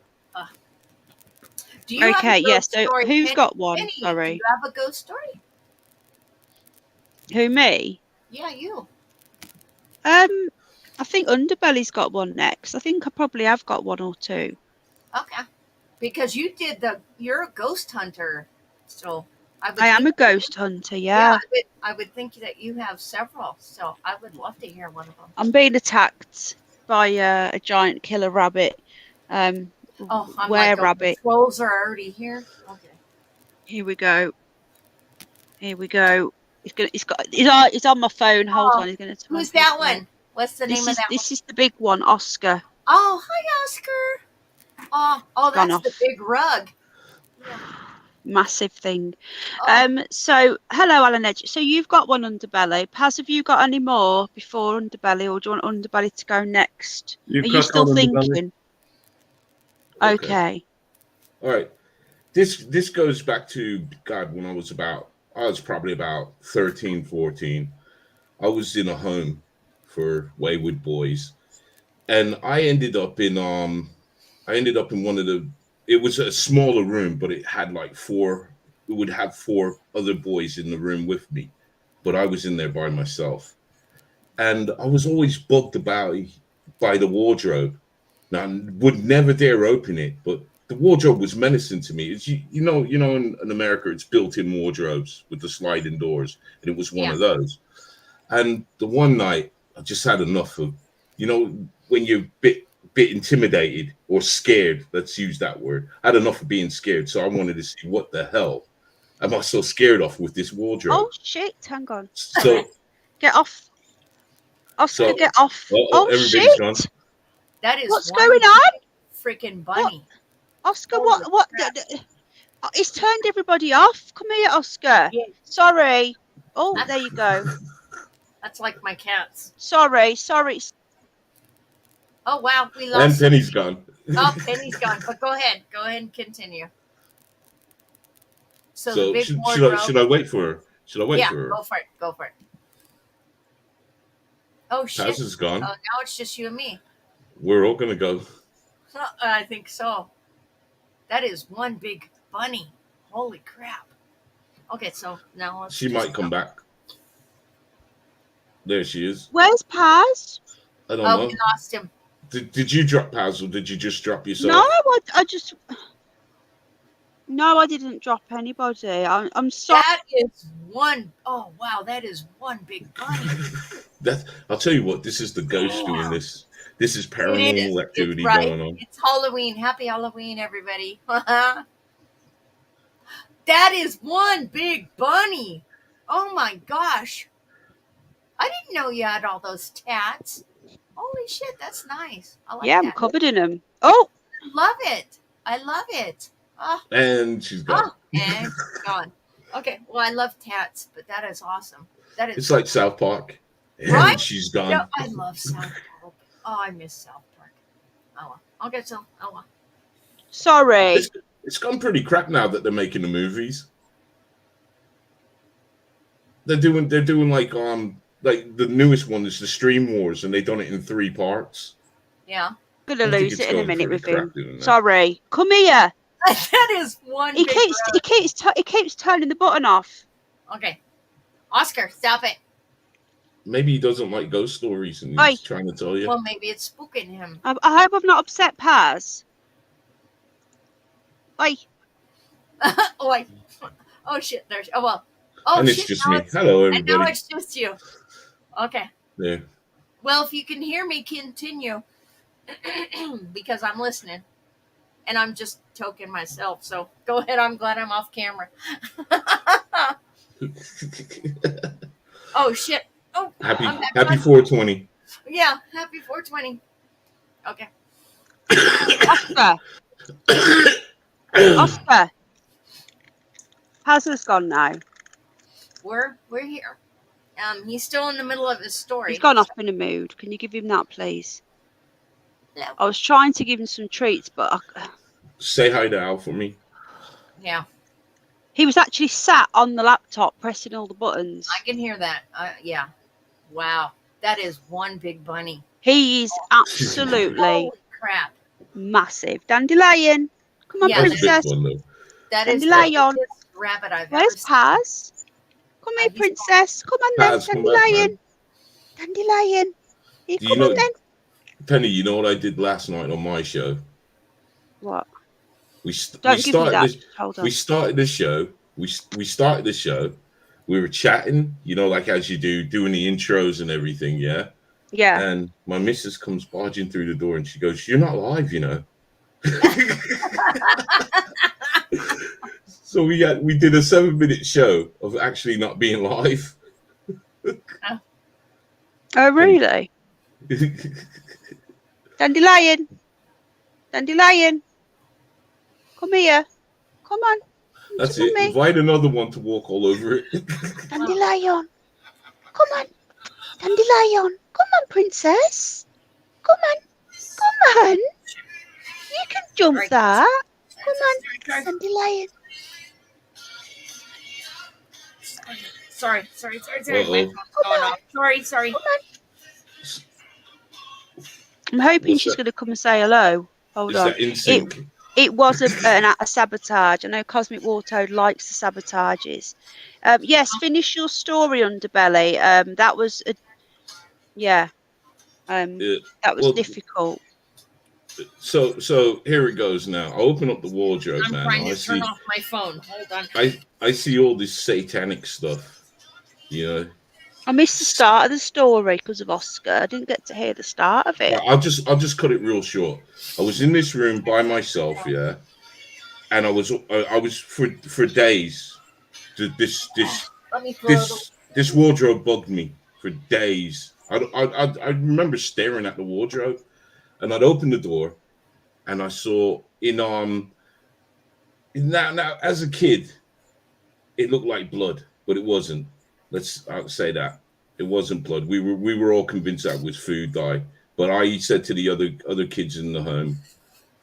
Do you okay, yes. So who's got one? Penny, Sorry. Do you have a ghost story? Who, me? Yeah, you. I think Underbelly's got one next. I think I probably have got 1 or 2. Okay. Because you're a ghost hunter. So I am a ghost hunter, yeah. I would think that you have several. So I would love to hear one of them. I'm being attacked by a giant killer rabbit. Rabbit. Trolls are already here. Okay. Here we go. He's on my phone. Hold on. He's going to. Who's that one? What's the name of that one? This is the big one, Oscar. Oh, hi, Oscar. Oh, that's the big rug. Yeah. massive thing. Oh, So hello, Alan Edge. So you've got one Underbelly. Paz, have you got any more before Underbelly, or do you want Underbelly to go next? You Are you crack still on, Underbelly. thinking? Okay. Okay. All right. This goes back to God when I was probably about 13, 14. I was in a home for wayward boys, and I ended up in one of the. It was a smaller room, but it had like four. It would have four other boys in the room with me, but I was in there by myself, and I was always bugged about by the wardrobe. Now, I would never dare open it, but the wardrobe was menacing to me. It's in America, it's built-in wardrobes with the sliding doors, and it was one Yeah. of those. And the one night, I just had enough of, when you're bit intimidated or scared. Let's use that word. I had enough of being scared, so I wanted to see what the hell am I so scared of with this wardrobe. Oh shit! Hang on. So Get off. Oscar, So- get off. Oh everybody's shit! gone. that is What's one going on? freaking bunny. Oscar, Holy what? crap. It's turned everybody off. Come here, Oscar. Yeah. Sorry. Oh, there you go. That's like my cats. Sorry. Oh wow, we And lost. Penny's gone. Oh, Penny's gone. But go ahead and continue. So, the So big should wardrobe. I wait for her? Should I wait Yeah, for her? go for it. Oh shit! Paz is gone. Now it's just you and me. We're all gonna go. I think so. That is one big bunny. Holy crap. Okay, so now let's She might come back. There she is. Where's Paz? I don't Oh, know. we lost him. Did you drop Paz or did you just drop yourself? No, I just. No, I didn't drop anybody. I'm sorry. That is one. Oh wow, that is one big bunny. I'll tell you what. This is the ghost doing this. This is paranormal activity It's right. going on. It's Halloween. Happy Halloween, everybody. That is one big bunny. Oh my gosh. I didn't know you had all those tats. Holy shit, that's nice. I like Yeah, that. I'm covered in them. Oh, I love it. Oh, And she's gone. and gone. Okay, well, I love tats, but that is awesome. That is It's like South Park. And Right? she's gone. No, I love South Park. Oh, I miss South Park. Oh well. I'll get some. Oh well. sorry. It's gone pretty crap now that they're making the movies. They're doing like the newest one is the Stream Wars, and they've done it in 3 parts. Yeah. I'm gonna I think lose it's it in a going minute pretty with crap him. doing that. Sorry. Come here. That is one. He big keeps turning the button off. Okay. Oscar, stop it. Maybe he doesn't like ghost stories, and he's Oi. trying to tell you. Well, maybe it's spooking him. I hope I've not upset Paz. Oi. Oh, wait. Oh shit. There's. Oh well. Oh and shit. it's just now me. it's- Hello, And now everybody. it's just you. Okay. Yeah. Well, if you can hear me, continue. Because I'm listening. And I'm just toking myself. So go ahead. I'm glad I'm off camera. Oh shit. Oh, happy I'm back happy on. 420. Yeah. Happy 420. Okay. Oscar. Paz has gone now. We're here. He's still in the middle of his story. He's gone off in a mood. Can you give him that, please? Hello. I was trying to give him some treats, but Say hi to Al for me. Yeah, he was actually sat on the laptop pressing all the buttons. I can hear that. Yeah. Wow. That is one big bunny. He is absolutely Holy crap. massive. Dandelion. Come on, Yeah, That's a big princess. one, though. That is the Dandelion. biggest rabbit I've ever Where's seen. Paz? Come here, He's princess. Come on then, Paz, come back, Dandelion. Dandelion. Here, Do you come on know- then. Penny, you know what I did last night on my show? What? We Don't give me that. Hold on. We started the show. We started the show. We were chatting, like as you do, doing the intros and everything, yeah. Yeah. And my missus comes barging through the door, and she goes, "You're not live, you know." So we did a 7-minute show of actually not being live. Oh, really? Dandelion. Dandelion. Come here. Come on. That's it. Invite another one to walk all over it. Dandelion. Come on. Dandelion. Come on, princess. Come on. Come on. You can jump that. Come on, Dandelion. Sorry. My phone's going off. Sorry. Come on. I'm hoping she's going to come and say hello. Hold on. Is that in sync? It was a sabotage. I know Cosmic Wartoad likes the sabotages. Yes, finish your story, Underbelly. That was that was difficult. So here it goes now. I open up the wardrobe, I'm trying to turn off my phone. Hold on. I see all this satanic stuff. You know. I missed the start of the story because of Oscar. I didn't get to hear the start of it. I'll just cut it real short. I was in this room by myself, yeah, and I was for days. This wardrobe bugged me for days. I remember staring at the wardrobe, and I'd open the door, and I saw now as a kid, it looked like blood, but it wasn't. I'll say that it wasn't blood. We were all convinced that was food dye, but I said to the other kids in the home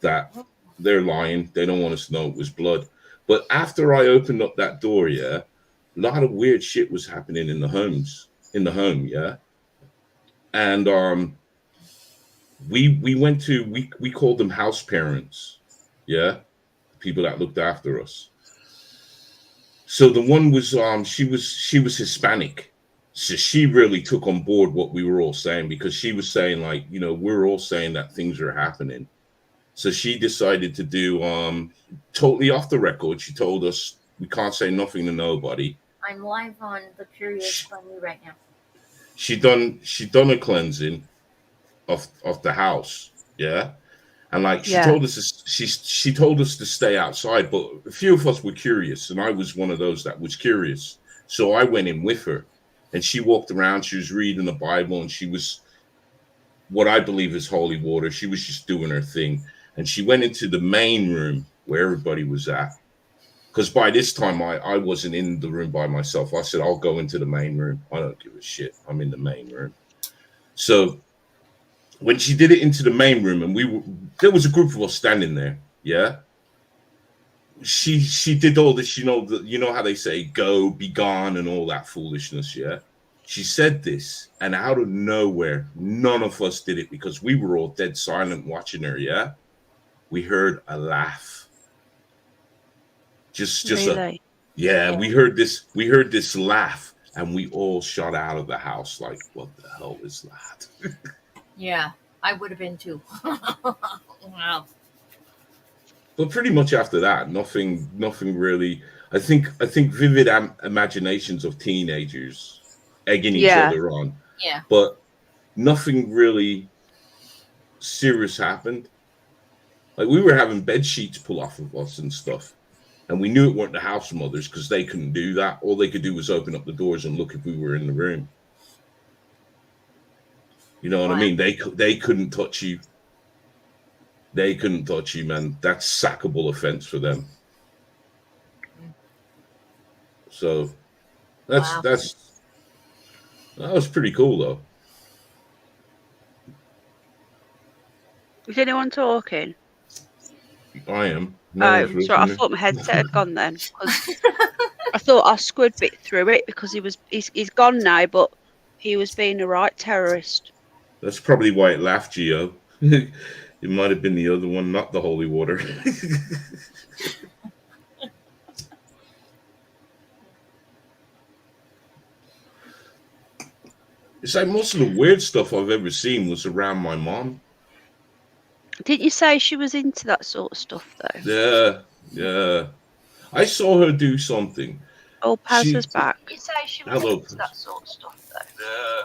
that they're lying. They don't want us to know it was blood. But after I opened up that door, yeah, a lot of weird shit was happening in the home, yeah. And we called them house parents, yeah, people that looked after us. So the one was she was Hispanic, so she really took on board what we were all saying, because she was saying, like, you know, we're all saying that things are happening. So she decided to do totally off the record. She told us we can't say nothing to nobody. I'm live on the Curious Bunny right now. She done a cleansing of the house, yeah. And like she told us, she told us to stay outside, but a few of us were curious, and I was one of those that was curious. So I went in with her, and she walked around. She was reading the Bible, and she was what I believe is holy water. She was just doing her thing, and she went into the main room where everybody was at. Because by this time, I wasn't in the room by myself. I said, I'll go into the main room. I don't give a shit. I'm in the main room. So when she did it into the main room, and there was a group of us standing there, yeah. She did all this, you know how they say go, be gone, and all that foolishness, yeah. She said this, and out of nowhere, none of us did it because we were all dead silent watching her, yeah. We heard a laugh. Just really? Yeah, we heard this laugh, and we all shot out of the house like, what the hell is that? Yeah, I would have been too. Wow. But pretty much after that, nothing really. I think vivid imaginations of teenagers egging each other on. Yeah. But nothing really serious happened. Like, we were having bed sheets pull off of us and stuff. And we knew it weren't the house mothers because they couldn't do that. All they could do was open up the doors and look if we were in the room. You know what I mean? They couldn't touch you. They couldn't touch you, man. That's sackable offense for them. So that was pretty cool, though. Is anyone talking? I am. No, sorry, I thought my headset had gone then. I thought I squid bit through it because he's gone now, but he was being a right terrorist. That's probably why it laughed, Gio. It might have been the other one, not the holy water. It's like most of the weird stuff I've ever seen was around my mom. Didn't you say she was into that sort of stuff, though? Yeah. I saw her do something. Oh, Paz was back. You say she was into that sort of stuff, though?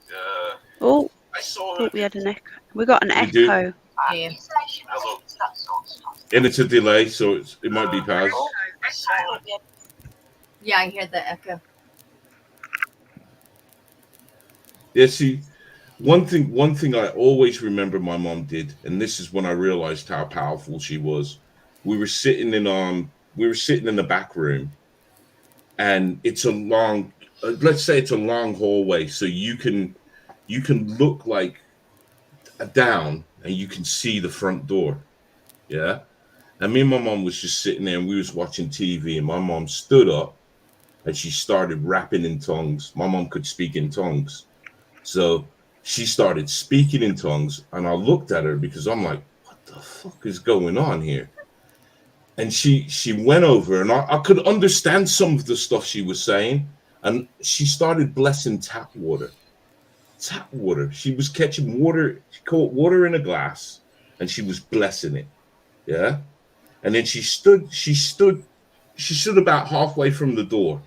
Yeah. Oh, I saw her. We had an echo. We got an echo. Yeah. Hello. And it's a delay, so it might be Paz. Yeah, I hear the echo. Yeah, see, one thing I always remember my mom did, and this is when I realized how powerful she was. We were sitting in we were sitting in the back room, and it's a long, let's say it's a long hallway, so you can look like down and you can see the front door. Yeah. And me and my mom was just sitting there and we was watching TV, and my mom stood up and she started rapping in tongues. My mom could speak in tongues. So she started speaking in tongues, and I looked at her because I'm like, what the fuck is going on here? And she went over, and I could understand some of the stuff she was saying, and she started blessing tap water. Tap water. She was catching water. She caught water in a glass, and she was blessing it. Yeah. And then she stood about halfway from the door.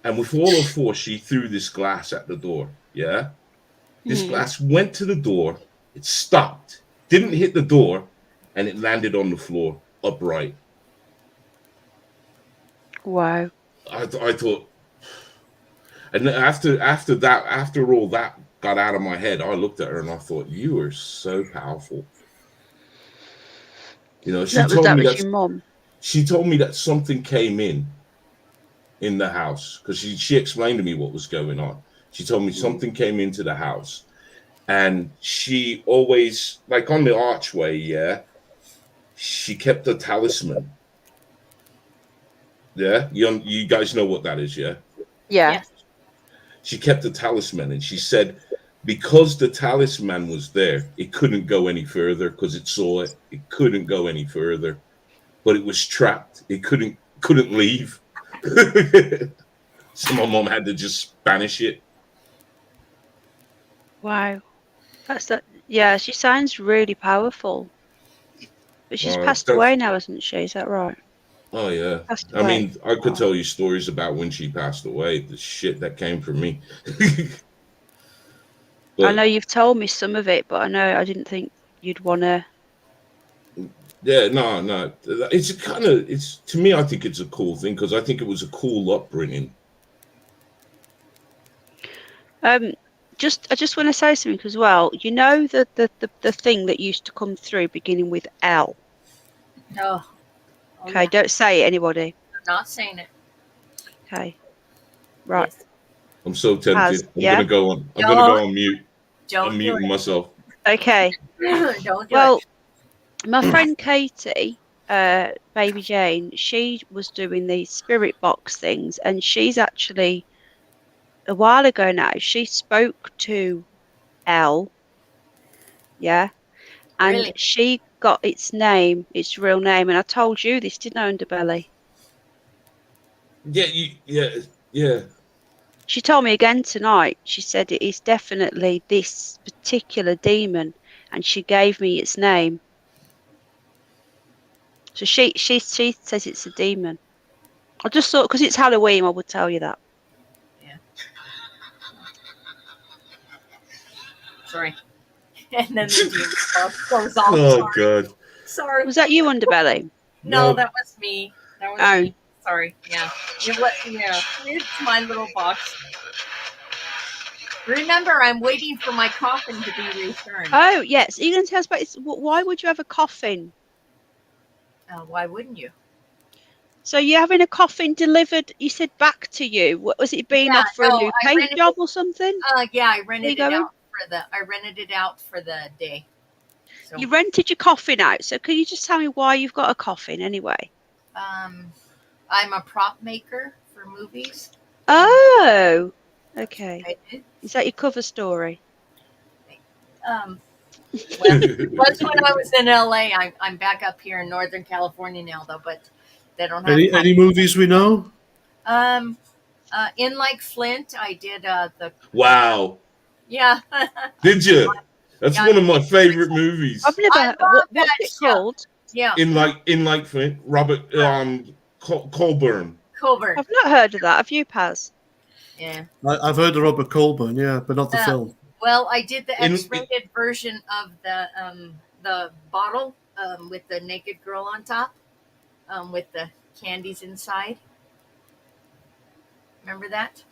And with all her force, she threw this glass at the door. Yeah. This glass went to the door. It stopped, didn't hit the door, and it landed on the floor upright. Wow. I thought, and after all that got out of my head, I looked at her and I thought, you are so powerful. You know, she told me that your mom. She told me that something came in the house, because she explained to me what was going on. She told me something came into the house, and she always, like on the archway, yeah, she kept a talisman. Yeah, you guys know what that is, yeah? Yeah. She kept a talisman, and she said because the talisman was there, it couldn't go any further because it saw it. It couldn't go any further, but it was trapped. It couldn't leave. So my mom had to just banish it. Wow. That's that. Yeah, she sounds really powerful. But she's passed away now, hasn't she? Is that right? Oh, yeah. I mean, I could tell you stories about when she passed away, the shit that came from me. I know you've told me some of it, but I didn't think you'd want to. Yeah, no. It's to me, I think it's a cool thing because I think it was a cool upbringing. I just want to say something as well. You know the thing that used to come through beginning with L. Oh. Okay, yeah. Don't say it, anybody. I'm not saying it. Okay. Right. Yes. I'm so tempted. I'm gonna go on. I'm gonna go on mute. I'm muting myself. Okay. Don't do it. My friend Katie, Baby Jane, she was doing these spirit box things, and she's actually a while ago now. She spoke to L. Yeah. And really? She got its real name, and I told you this, didn't I, Underbelly? Yeah. She told me again tonight. She said it is definitely this particular demon, and she gave me its name. So she says it's a demon. I just thought because it's Halloween, I would tell you that. Yeah. Sorry. And then the demon goes off. Oh, God. Sorry. Was that you, Underbelly? No, that was me. That was me. Sorry. Yeah. It's my little box. Remember, I'm waiting for my coffin to be returned. Oh, yes. Are you going to tell us about this? Why would you have a coffin? Why wouldn't you? So you're having a coffin delivered, you said, back to you. What was it being off for a new paint job or something? Yeah, I rented it out for the day. So. You rented your coffin out. So can you just tell me why you've got a coffin anyway? I'm a prop maker for movies. Oh, okay. Is that your cover story? Well, it was when I was in LA. I'm back up here in Northern California now, though, but they don't have any movies we know? In Like Flint, I did the. Wow. Yeah. Did you? That's one of my favorite movies. I've never. What's it called? Yeah. In Like Flint, Robert Colburn. I've not heard of that. Have you, Paz? Yeah. I've heard of Robert Colburn, yeah, but not the film. Well, I did the X-rated version of the bottle with the naked girl on top, with the candies inside. Remember that?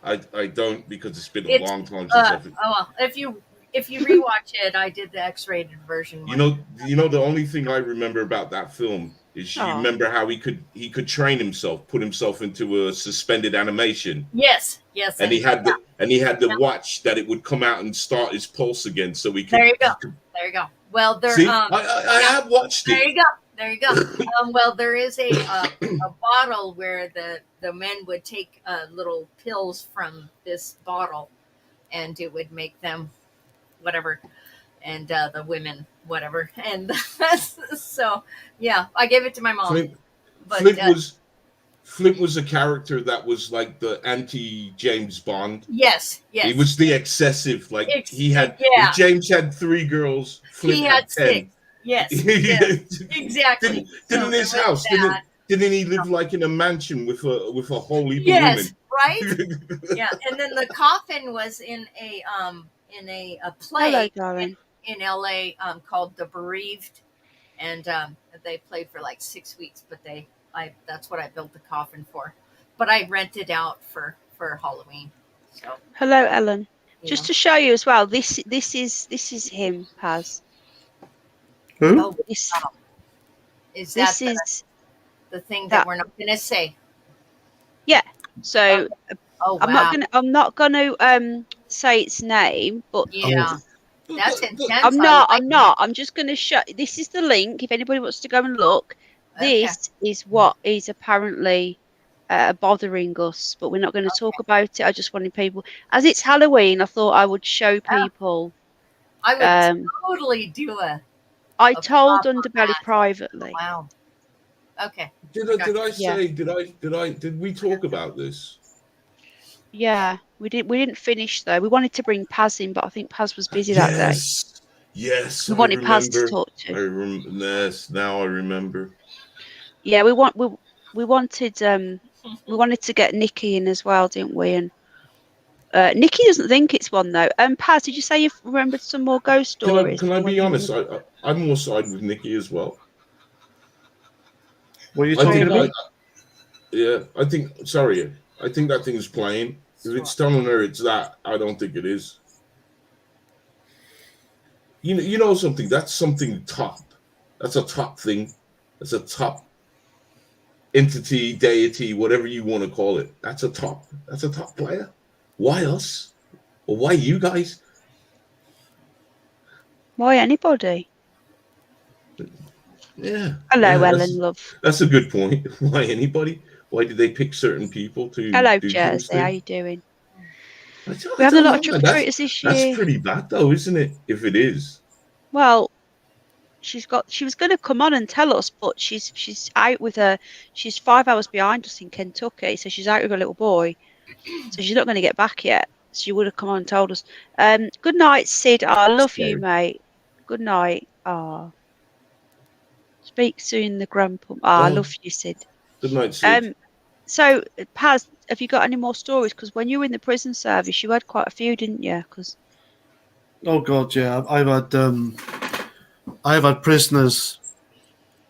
I don't, because it's been a long time since I've. Oh well, if you rewatch it, I did the X-rated version. You know the only thing I remember about that film is you remember how he could train himself, put himself into a suspended animation. Yes. And he had the watch that it would come out and start his pulse again, so we could. There you go. There you go. Well, there. See, I have watched There it. you go. There you go. Well, there is a bottle where the men would take little pills from this bottle, and it would make them whatever, and the women whatever, and so yeah, I gave it to my mom. Flip was a character that was like the anti James Bond. Yes. He was the excessive, like he had. If James had 3 girls, Flip had 10. 6. Yes, exactly. Didn't his house? Didn't he live like in a mansion with a whole heap of women? Right. Yeah, and then the coffin was in a play in LA called The Bereaved, and they played for like 6 weeks. But that's what I built the coffin for. But I rented out for Halloween. So hello, Ellen. Just to show you as well, this is him, Paz. Who? Oh, is that the thing that we're not going to say? Yeah. So I'm not going to say its name, but yeah, that's intense. I'm not. I'm just going to show. This is the link. If anybody wants to go and look, this is what is apparently bothering us. But we're not going to talk about it. I just wanted people, as it's Halloween, I thought I would show people. I would totally do I told Underbelly privately. Wow. Okay. Did we talk about this? Yeah, we didn't finish though. We wanted to bring Paz in, but I think Paz was busy that day. Yes. We wanted Paz to talk to. Yes, now I remember. Yeah, we wanted to get Nikki in as well, didn't we? And Nikki doesn't think it's one though. Paz, did you say you've remembered some more ghost stories? Can I be honest? I'm more side with Nikki as well. What are you talking about? I think that thing's playing. If it's telling her it's that, I don't think it is. You know something? That's something top. That's a top thing. That's a top entity, deity, whatever you want to call it. That's a top player. Why us? Or why you guys? Why anybody? Yeah. Hello, Ellen, love. That's a good point. Why anybody? Why did they pick certain people to? Hello, do Jersey. How you doing? We're having a lot of trick-or-treaters this year. That's pretty bad, though, isn't it? If it is. Well, she was going to come on and tell us, but she's out with her. She's 5 hours behind us in Kentucky, so she's out with her little boy. So she's not going to get back yet. She would have come on and told us. Good night, Sid. I love you, mate. Good night. Speak soon, the grandpa. I love you, Sid. Good night, Sid. So, Paz, have you got any more stories? Because when you were in the prison service, you had quite a few, didn't you? Oh God, yeah. I've had prisoners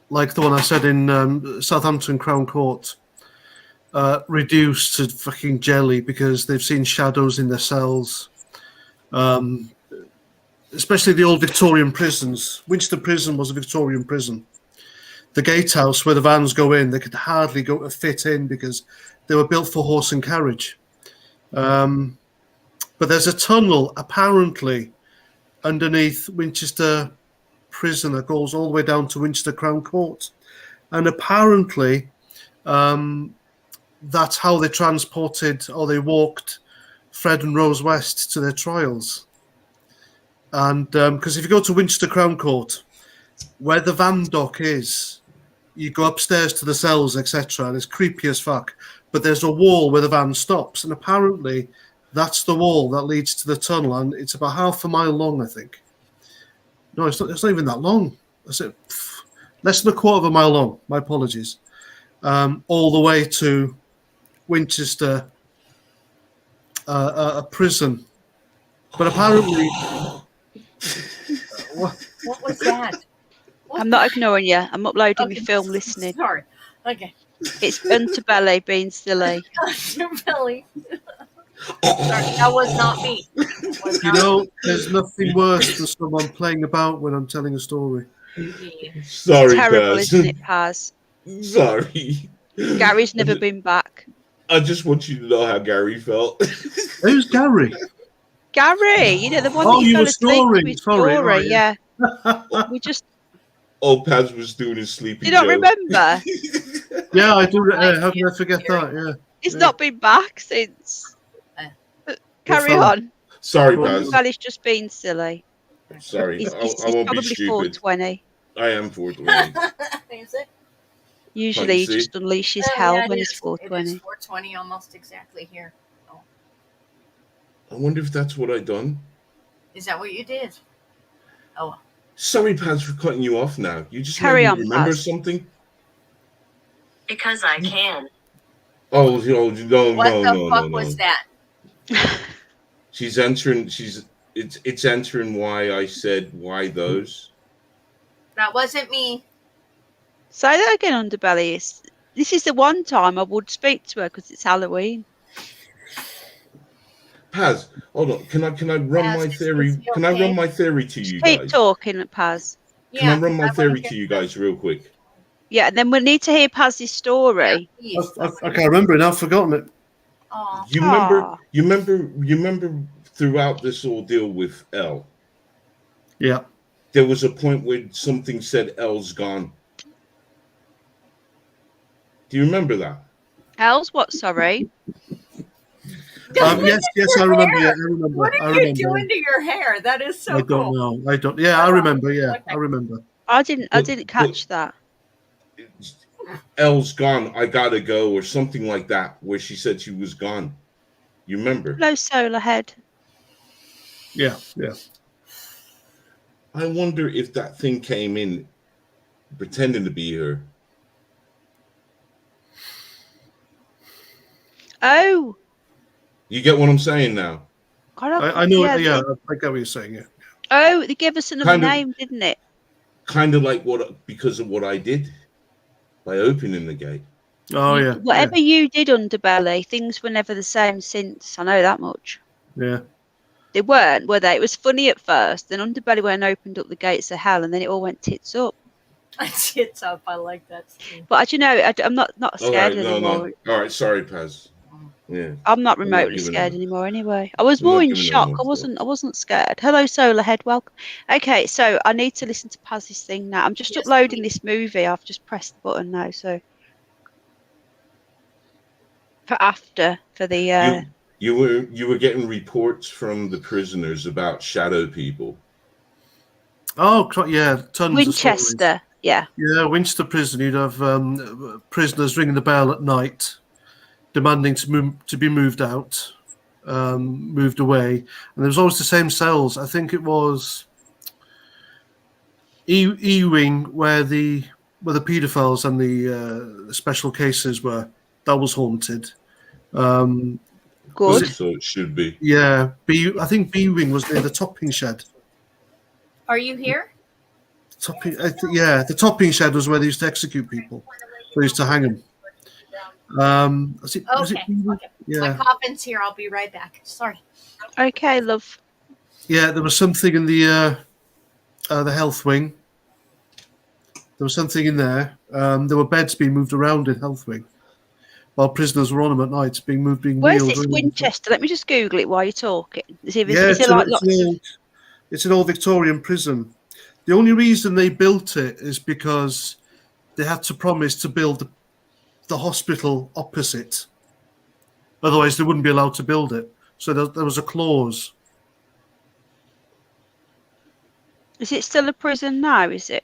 like the one I said in Southampton Crown Court, reduced to fucking jelly because they've seen shadows in their cells. Especially the old Victorian prisons. Winchester Prison was a Victorian prison. The gatehouse where the vans go in, they could hardly go to fit in because they were built for horse and carriage. But there's a tunnel apparently underneath Winchester Prison that goes all the way down to Winchester Crown Court. And apparently that's how they transported or they walked Fred and Rose West to their trials. And because if you go to Winchester Crown Court, where the van dock is, you go upstairs to the cells, etc., and it's creepy as fuck. But there's a wall where the van stops, and apparently that's the wall that leads to the tunnel, and it's about half a mile long, I think. No, it's not even that long. That's it. Less than a quarter of a mile long. My apologies. All the way to Winchester prison. But apparently... What was that? I'm not ignoring you. I'm uploading my film, listening. Sorry. Okay. It's Underbelly being silly. Underbelly. Sorry, that was not me. There's nothing worse than someone playing about when I'm telling a story. Sorry, Terrible, Paz. isn't it, Paz? Sorry. Gary's never been back. I just want you to know how Gary felt. Who's Gary? Gary, you know, the one Oh, that you you fell were asleep to snoring. his Sorry, story, right, yeah. We just Old Paz was doing his sleepy you don't Joe. remember. Yeah, I do. How can I forget that? Yeah. He's Yeah. not been back since. Carry fella? on. Sorry, Well, Paz. Underbelly's just being silly. Sorry. He's I won't be probably stupid. 420. I am 420. Is it? Usually he see? just unleashes Oh, hell yeah, when it he's is. It 420. is 420 almost exactly here. Oh. I wonder if that's what I done. Is that what you did? Oh. Sorry, Paz, for cutting you off now. You just Carry made me on, remember Paz. something? Because I can. Oh, no, What no, the no, fuck no, was no. that? She's entering. It's entering why I said why those. That wasn't me. Say that again, Underbelly. This is the one time I would speak to her because it's Halloween. Paz, hold on. Can I run Paz, my is theory? he Can I okay? run my theory to you Keep guys? talking, Paz. Can I Yeah, run my wanna theory hear to you that. guys real quick? Yeah, and then we need to hear Paz's story. Yeah, please. I can't remember it. I've forgotten it. Oh. You remember throughout this ordeal with Elle, Yeah. there was a point where something said Elle's gone. Do you remember that? Els, what? Sorry. Yes, I remember. Yeah, I remember. What I are remember. you doing to your hair? That is so I don't cool. know. I don't. Yeah, I remember. Yeah, Okay. I remember. I didn't But- catch that. Elle's gone. I gotta go, or something like that, where she said she was gone. You remember? Hello, Solar Head. Yeah, yeah. I wonder if that thing came in pretending to be her. Oh, You get what I'm saying now? God, I know. yeah, Yeah, I get what you're saying. Yeah. Oh, they gave us another Kind of- name, didn't it? Kind of like because of what I did by opening the gate. Oh yeah. Whatever you did, Underbelly, things were never the same since. I know that much. Yeah. They weren't, were they? It was funny at first. Then Underbelly went and opened up the gates of hell, and then it all went tits up. Tits up. I like that. But you know, I'm not All scared right, no. anymore. All right, sorry, Paz. Yeah. I'm not not remotely giving scared them- anymore. Anyway, I was I'm not more in giving them shock. one I wasn't scared. Hello, Solar Head. Welcome. Okay, so I need to listen to Paz's thing now. I'm just Yes, uploading please. this movie. I've just pressed the button now. So for the You were getting reports from the prisoners about shadow people. Oh, yeah. Tons of stories. Winchester. Yeah. Yeah, Winchester prison. You'd have prisoners ringing the bell at night, demanding to be moved out, moved away, and there was always the same cells. I think it was E wing where the paedophiles and the special cases were. That was haunted. Good. So it should be. Yeah, I think B wing was near the topping shed. Are you here? The topping shed was where they used to execute people. They used to hang them. Was it Okay. Okay. Yeah. My coffin's here. I'll be right back. Sorry. Okay, love. Yeah, there was something in the health wing. There was something in there. There were beds being moved around in health wing, while prisoners were on them at night, being Where's wheeled this around. Winchester? Let me just Google it while you're talking. Is it Yeah, like lots of... it's an old Victorian prison. The only reason they built it is because they had to promise to build the hospital opposite. Otherwise, they wouldn't be allowed to build it. So there was a clause. Is it still a prison now, is it?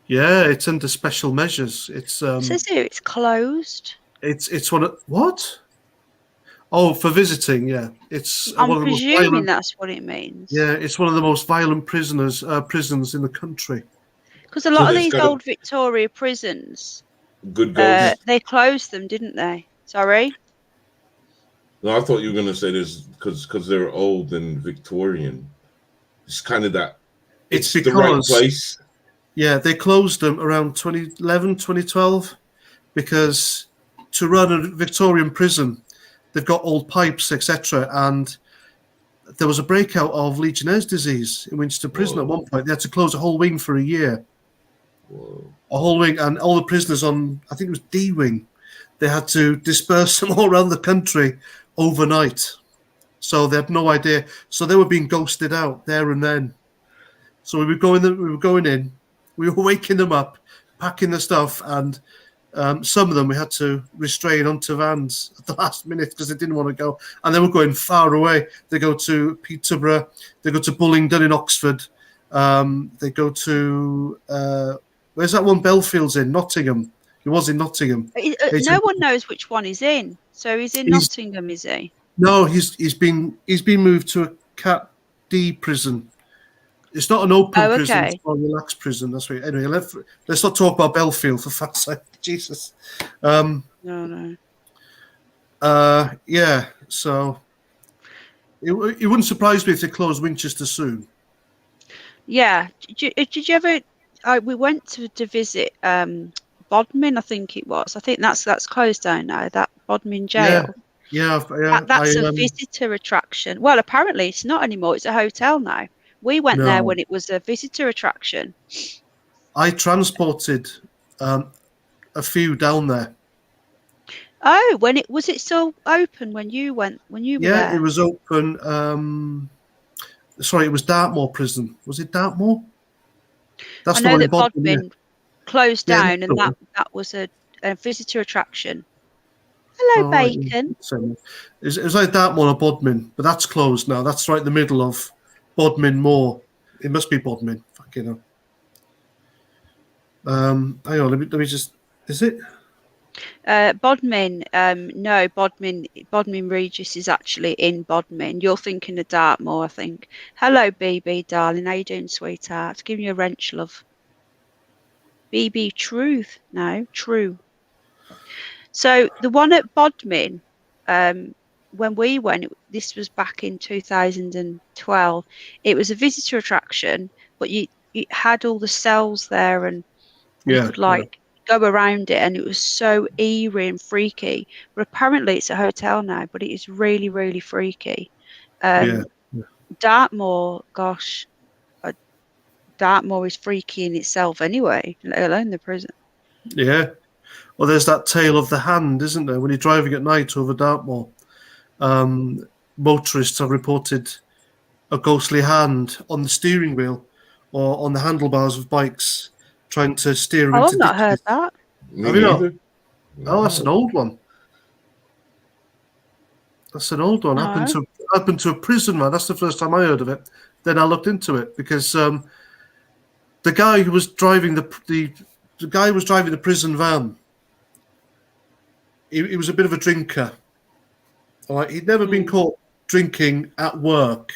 Yeah, it's under special measures. It says here it's closed. It's one of what? Oh, for visiting, yeah. It's I'm one of the most presuming violent. that's what it means. Yeah, it's one of the most violent prisons in the country. Because a lot of there's these gotta- old Victoria prisons, Good ghosts. they closed them, didn't they? Sorry? No, I thought you were gonna say this because they're old and Victorian. It's kind of that. It's the right because- place. Yeah, they closed them around 2011, 2012, because to run a Victorian prison, they've got old pipes, etc. And there was a breakout of Legionnaire's disease in Winchester Prison at one point. They had to close a whole wing for a year. Whoa. A whole wing, and all the prisoners on, I think it was D wing, they had to disperse them all around the country overnight. So they had no idea. So they were being ghosted out there and then. So we were going in, we were waking them up, packing the stuff, and some of them we had to restrain onto vans at the last minute because they didn't want to go. And they were going far away. They go to Peterborough, they go to Bullingdon in Oxford, they go to, where's that one Belfield's in? Nottingham. He was in Nottingham. No one knows which one he's in. So he's in Nottingham, is he? No, he's been moved to a Cat D prison. It's not an open prison; it's a relaxed prison. That's right. Anyway, let's not talk about Belfield for fuck's sake, Jesus. No. Yeah. So it wouldn't surprise me if they closed Winchester soon. Yeah. Did you ever? We went to visit Bodmin, I think it was. I think that's closed down now. That Bodmin jail. Yeah. That's a visitor attraction. Well, apparently it's not anymore. It's a hotel now. We went there when it was a visitor attraction. I transported a few down there. Oh, was it still open when you went? When you were there? Yeah, it was open. Sorry, it was Dartmoor prison. Was it Dartmoor? I know that Bodmin closed down, and that was a visitor attraction. Hello, Bacon. It was like Dartmoor or Bodmin, but that's closed now. That's right in the middle of Bodmin Moor. It must be Bodmin. Fucking hell. Hang on, let me just. Is it? Bodmin. No, Bodmin Regis is actually in Bodmin. You're thinking of Dartmoor, I think. Hello, BB, darling. How you doing, sweetheart? Giving you a wrench, love. BB Truth. No, True. So the one at Bodmin, when we went, this was back in 2012. It was a visitor attraction, but it had all the cells there, and you could go around it, and it was so eerie and freaky. But apparently it's a hotel now, but it is really, really freaky. Dartmoor, gosh, Dartmoor is freaky in itself anyway, let alone the prison. Yeah. Well, there's that tale of the hand, isn't there? When you're driving at night over Dartmoor, motorists have reported a ghostly hand on the steering wheel or on the handlebars of bikes trying to steer them into ditches. I've not heard that. Have you not? Oh, that's an old one. That's an old one. No. Happened to a prison man. That's the first time I heard of it. Then I looked into it because the guy who was driving the guy was driving the prison van. He was a bit of a drinker. All right, he'd never been caught drinking at work,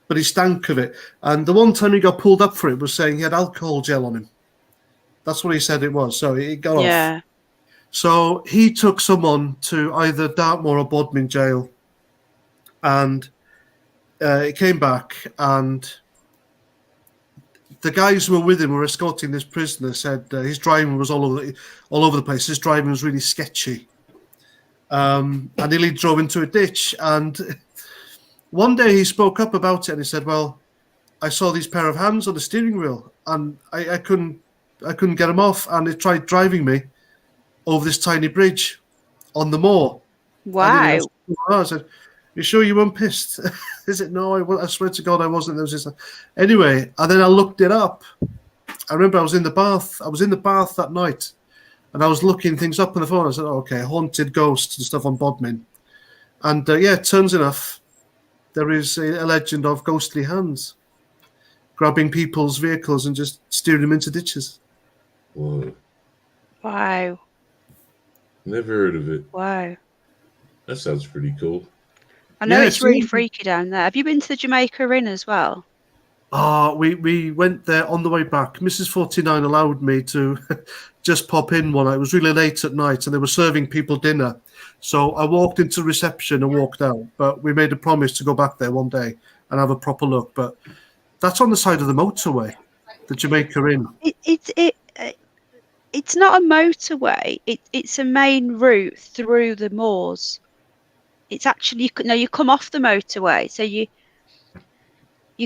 but he stank of it. And the one time he got pulled up for it was saying he had alcohol gel on him. That's what he said it was. So he got off. So he took someone to either Dartmoor or Bodmin jail, and he came back, and the guys who were with him were escorting this prisoner. Said his driving was all over the place. His driving was really sketchy. And nearly drove into a ditch. And one day he spoke up about it, and he said, "Well, I saw these pair of hands on the steering wheel, and I couldn't get them off, and they tried driving me over this tiny bridge on the moor." Wow! I said, "You sure you weren't pissed?" Is it? No, I swear to God, I wasn't. There was this. Anyway, and then I looked it up. I remember I was in the bath. I was in the bath that night. And I was looking things up on the phone. I said, okay, haunted ghosts and stuff on Bodmin. And turns enough, there is a legend of ghostly hands grabbing people's vehicles and just steering them into ditches. Whoa. Wow. Never heard of it. Wow. That sounds pretty cool. I know it's really freaky down there. Have you been to the Jamaica Inn as well? We went there on the way back. Mrs. 49 allowed me to just pop in one night. It was really late at night, and they were serving people dinner. So I walked into reception and walked out. But we made a promise to go back there one day and have a proper look. But that's on the side of the motorway, the Jamaica Inn. It's not a motorway. It's a main route through the moors. It's actually you come off the motorway. So you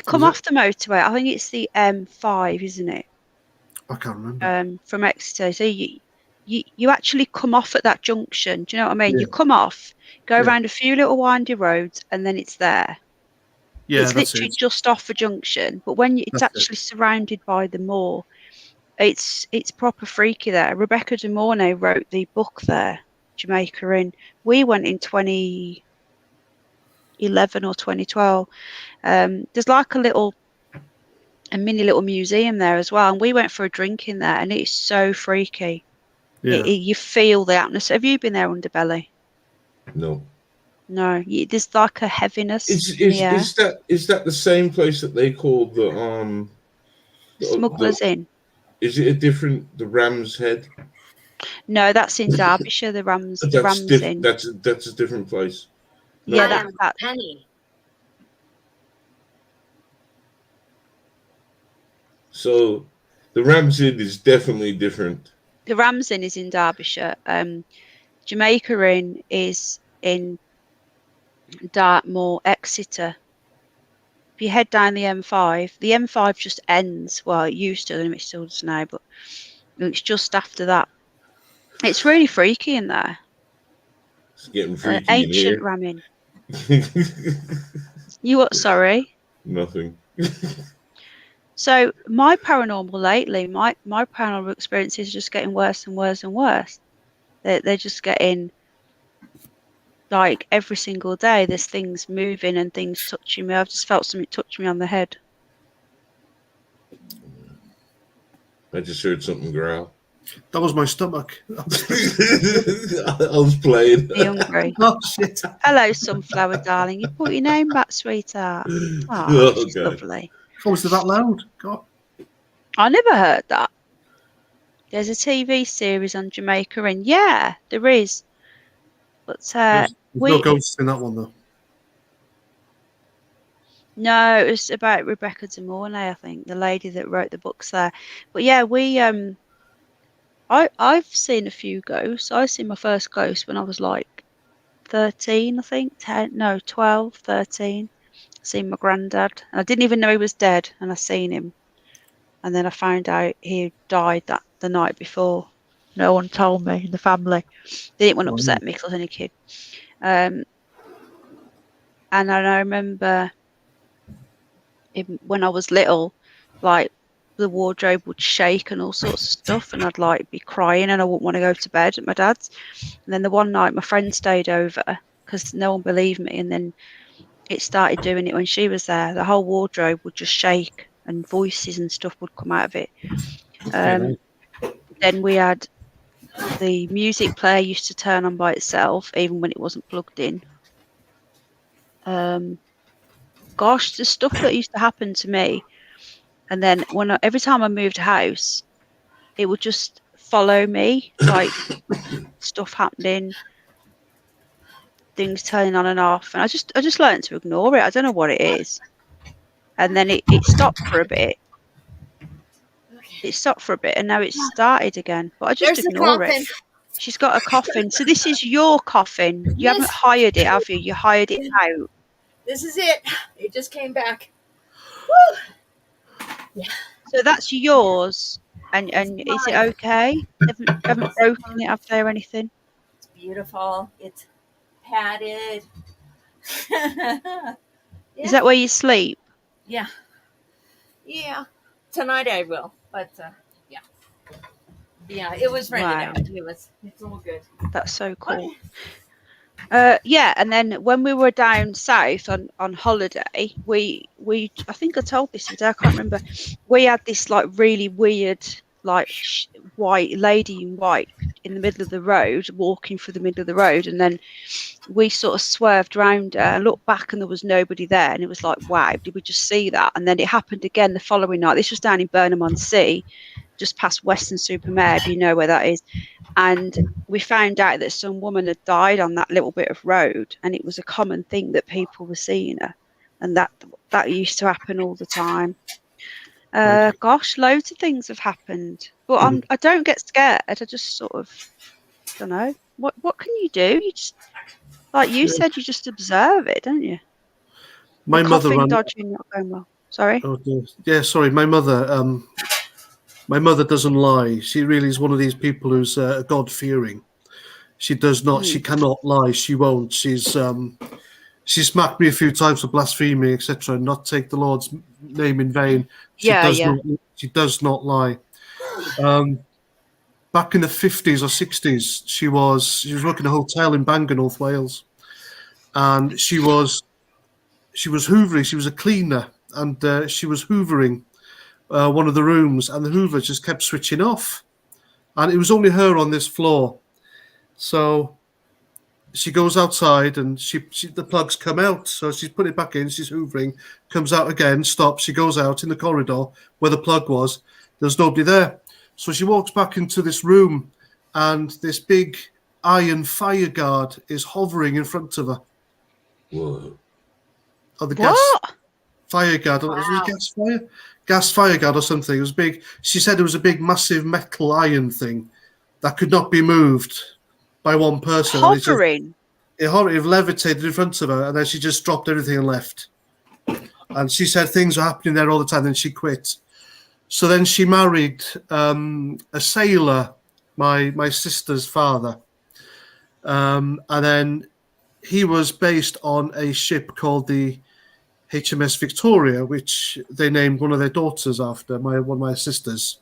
come off the motorway. I think it's the M5, isn't it? I can't remember. From Exeter. So you actually come off at that junction. Do you know what I mean? Yeah. You come off, go Yeah. around a few little windy roads, and then it's there. Yeah, It's that's literally it. just off a junction, but when it's That's it. actually surrounded by the moor, it's proper freaky there. Rebecca De Mornay wrote the book there, Jamaica Inn. We went in 2011 or 2012. There's like a mini little museum there as well, and we went for a drink in there, and it's so freaky. Yeah. You feel the atmosphere. Have you been there, Underbelly? No. No, there's like a heaviness Is in the air. is that the same place that they call the Smugglers Inn. Is it a different the Ram's Head? No, that's in Derbyshire. The Rams Inn. That's a different place. No. Yeah, I am that. Penny. So the Ram's Inn is definitely different. The Rams Inn is in Derbyshire. Jamaica Inn is in Dartmoor, Exeter. If you head down the M5, the M5 just ends. Well, it used to, and it still does now, but it's just after that. It's really freaky in there. It's getting freaky Ancient in ramming. here. You what? Sorry. Nothing. So my paranormal lately, my paranormal experiences are just getting worse and worse and worse. They're just getting, like, every single day there's things moving and things touching me. I've just felt something touch me on the head. I just heard something growl. That was my stomach. I was playing. Are you hungry? Oh, shit. Hello, Sunflower darling. You put your name back, sweetheart. Oh, She's God. lovely. Oh, was it that loud? God. I never heard that. There's a TV series on Jamaica Inn. Yeah, there is. But There's no ghosts in that one, though. no, it was about Rebecca De Mornay, I think, the lady that wrote the books there. But yeah, I've seen a few ghosts. I seen my first ghost when I was like 13, I think. 12, 13. Seen my granddad, and I didn't even know he was dead, and I seen him, and then I found out he died the night before. No one told me in the family. They didn't want to upset me because I was only a kid. And I remember when I was little, like, the wardrobe would shake and all sorts of stuff, and I'd like be crying and I wouldn't want to go to bed at my dad's. And then the one night my friend stayed over because no one believed me, and then it started doing it when she was there. The whole wardrobe would just shake and voices and stuff would come out of it. Then we had the music player used to turn on by itself even when it wasn't plugged in. Gosh, the stuff that used to happen to me. And then every time I moved house, it would just follow me, like stuff happening, things turning on and off, and I just learned to ignore it. I don't know what it is. And then it stopped for a bit. It stopped for a bit, and now it's started again. But I just ignore it. She's got a coffin. So this is your coffin. You haven't hired it, have you? You hired it out. This is it. It just came back. Woo! Yeah. So that's yours. And is it okay? Haven't broken it, have they, or anything? It's beautiful. It's padded. Yeah. Is that where you sleep? Yeah. Yeah. Tonight I will. But yeah. Yeah, it was rented out. It's all good. That's so cool. Yeah, and then when we were down south on holiday, we I think I told this today, I can't remember. We had this like really weird like white lady in white in the middle of the road, walking through the middle of the road, and then we sort of swerved round her and looked back, and there was nobody there, and it was like, wow, did we just see that? And then it happened again the following night. This was down in Burnham-on-Sea, just past Weston-super-Mare, if you know where that is. And we found out that some woman had died on that little bit of road, and it was a common thing that people were seeing her, and that used to happen all the time. Gosh, loads of things have happened, but I don't get scared. I just sort of don't know. What can you do? You just, like you said, you just observe it, don't you? My mother ran. Dodging not going well. Sorry. Oh, dear. Yeah, sorry. My mother my mother doesn't lie. She really is one of these people who's God-fearing. She does not. She cannot lie. She won't. She smacked me a few times for blaspheming, etc., and not take the Lord's name in vain. She does not. She does not lie. Back in the 50s or 60s, she was working in a hotel in Bangor, North Wales, and she was hoovering. She was a cleaner, and she was hoovering one of the rooms, and the hoover just kept switching off, and it was only her on this floor. So she goes outside, and the plugs come out. So she's put it back in. She's hoovering, comes out again, stops. She goes out in the corridor where the plug was. There's nobody there. So she walks back into this room, and this big iron fire guard is hovering in front of her. Whoa. Oh, the gas fire guard. Wow. Was it gas fire guard or something? It was big. She said it was a big, massive metal iron thing that could not be moved by one person. Hovering. It levitated in front of her, and then she just dropped everything and left. And she said things were happening there all the time, and she quit. So then she married a sailor, my sister's father. And then he was based on a ship called the HMS Victoria, which they named one of their daughters after, one of my sisters.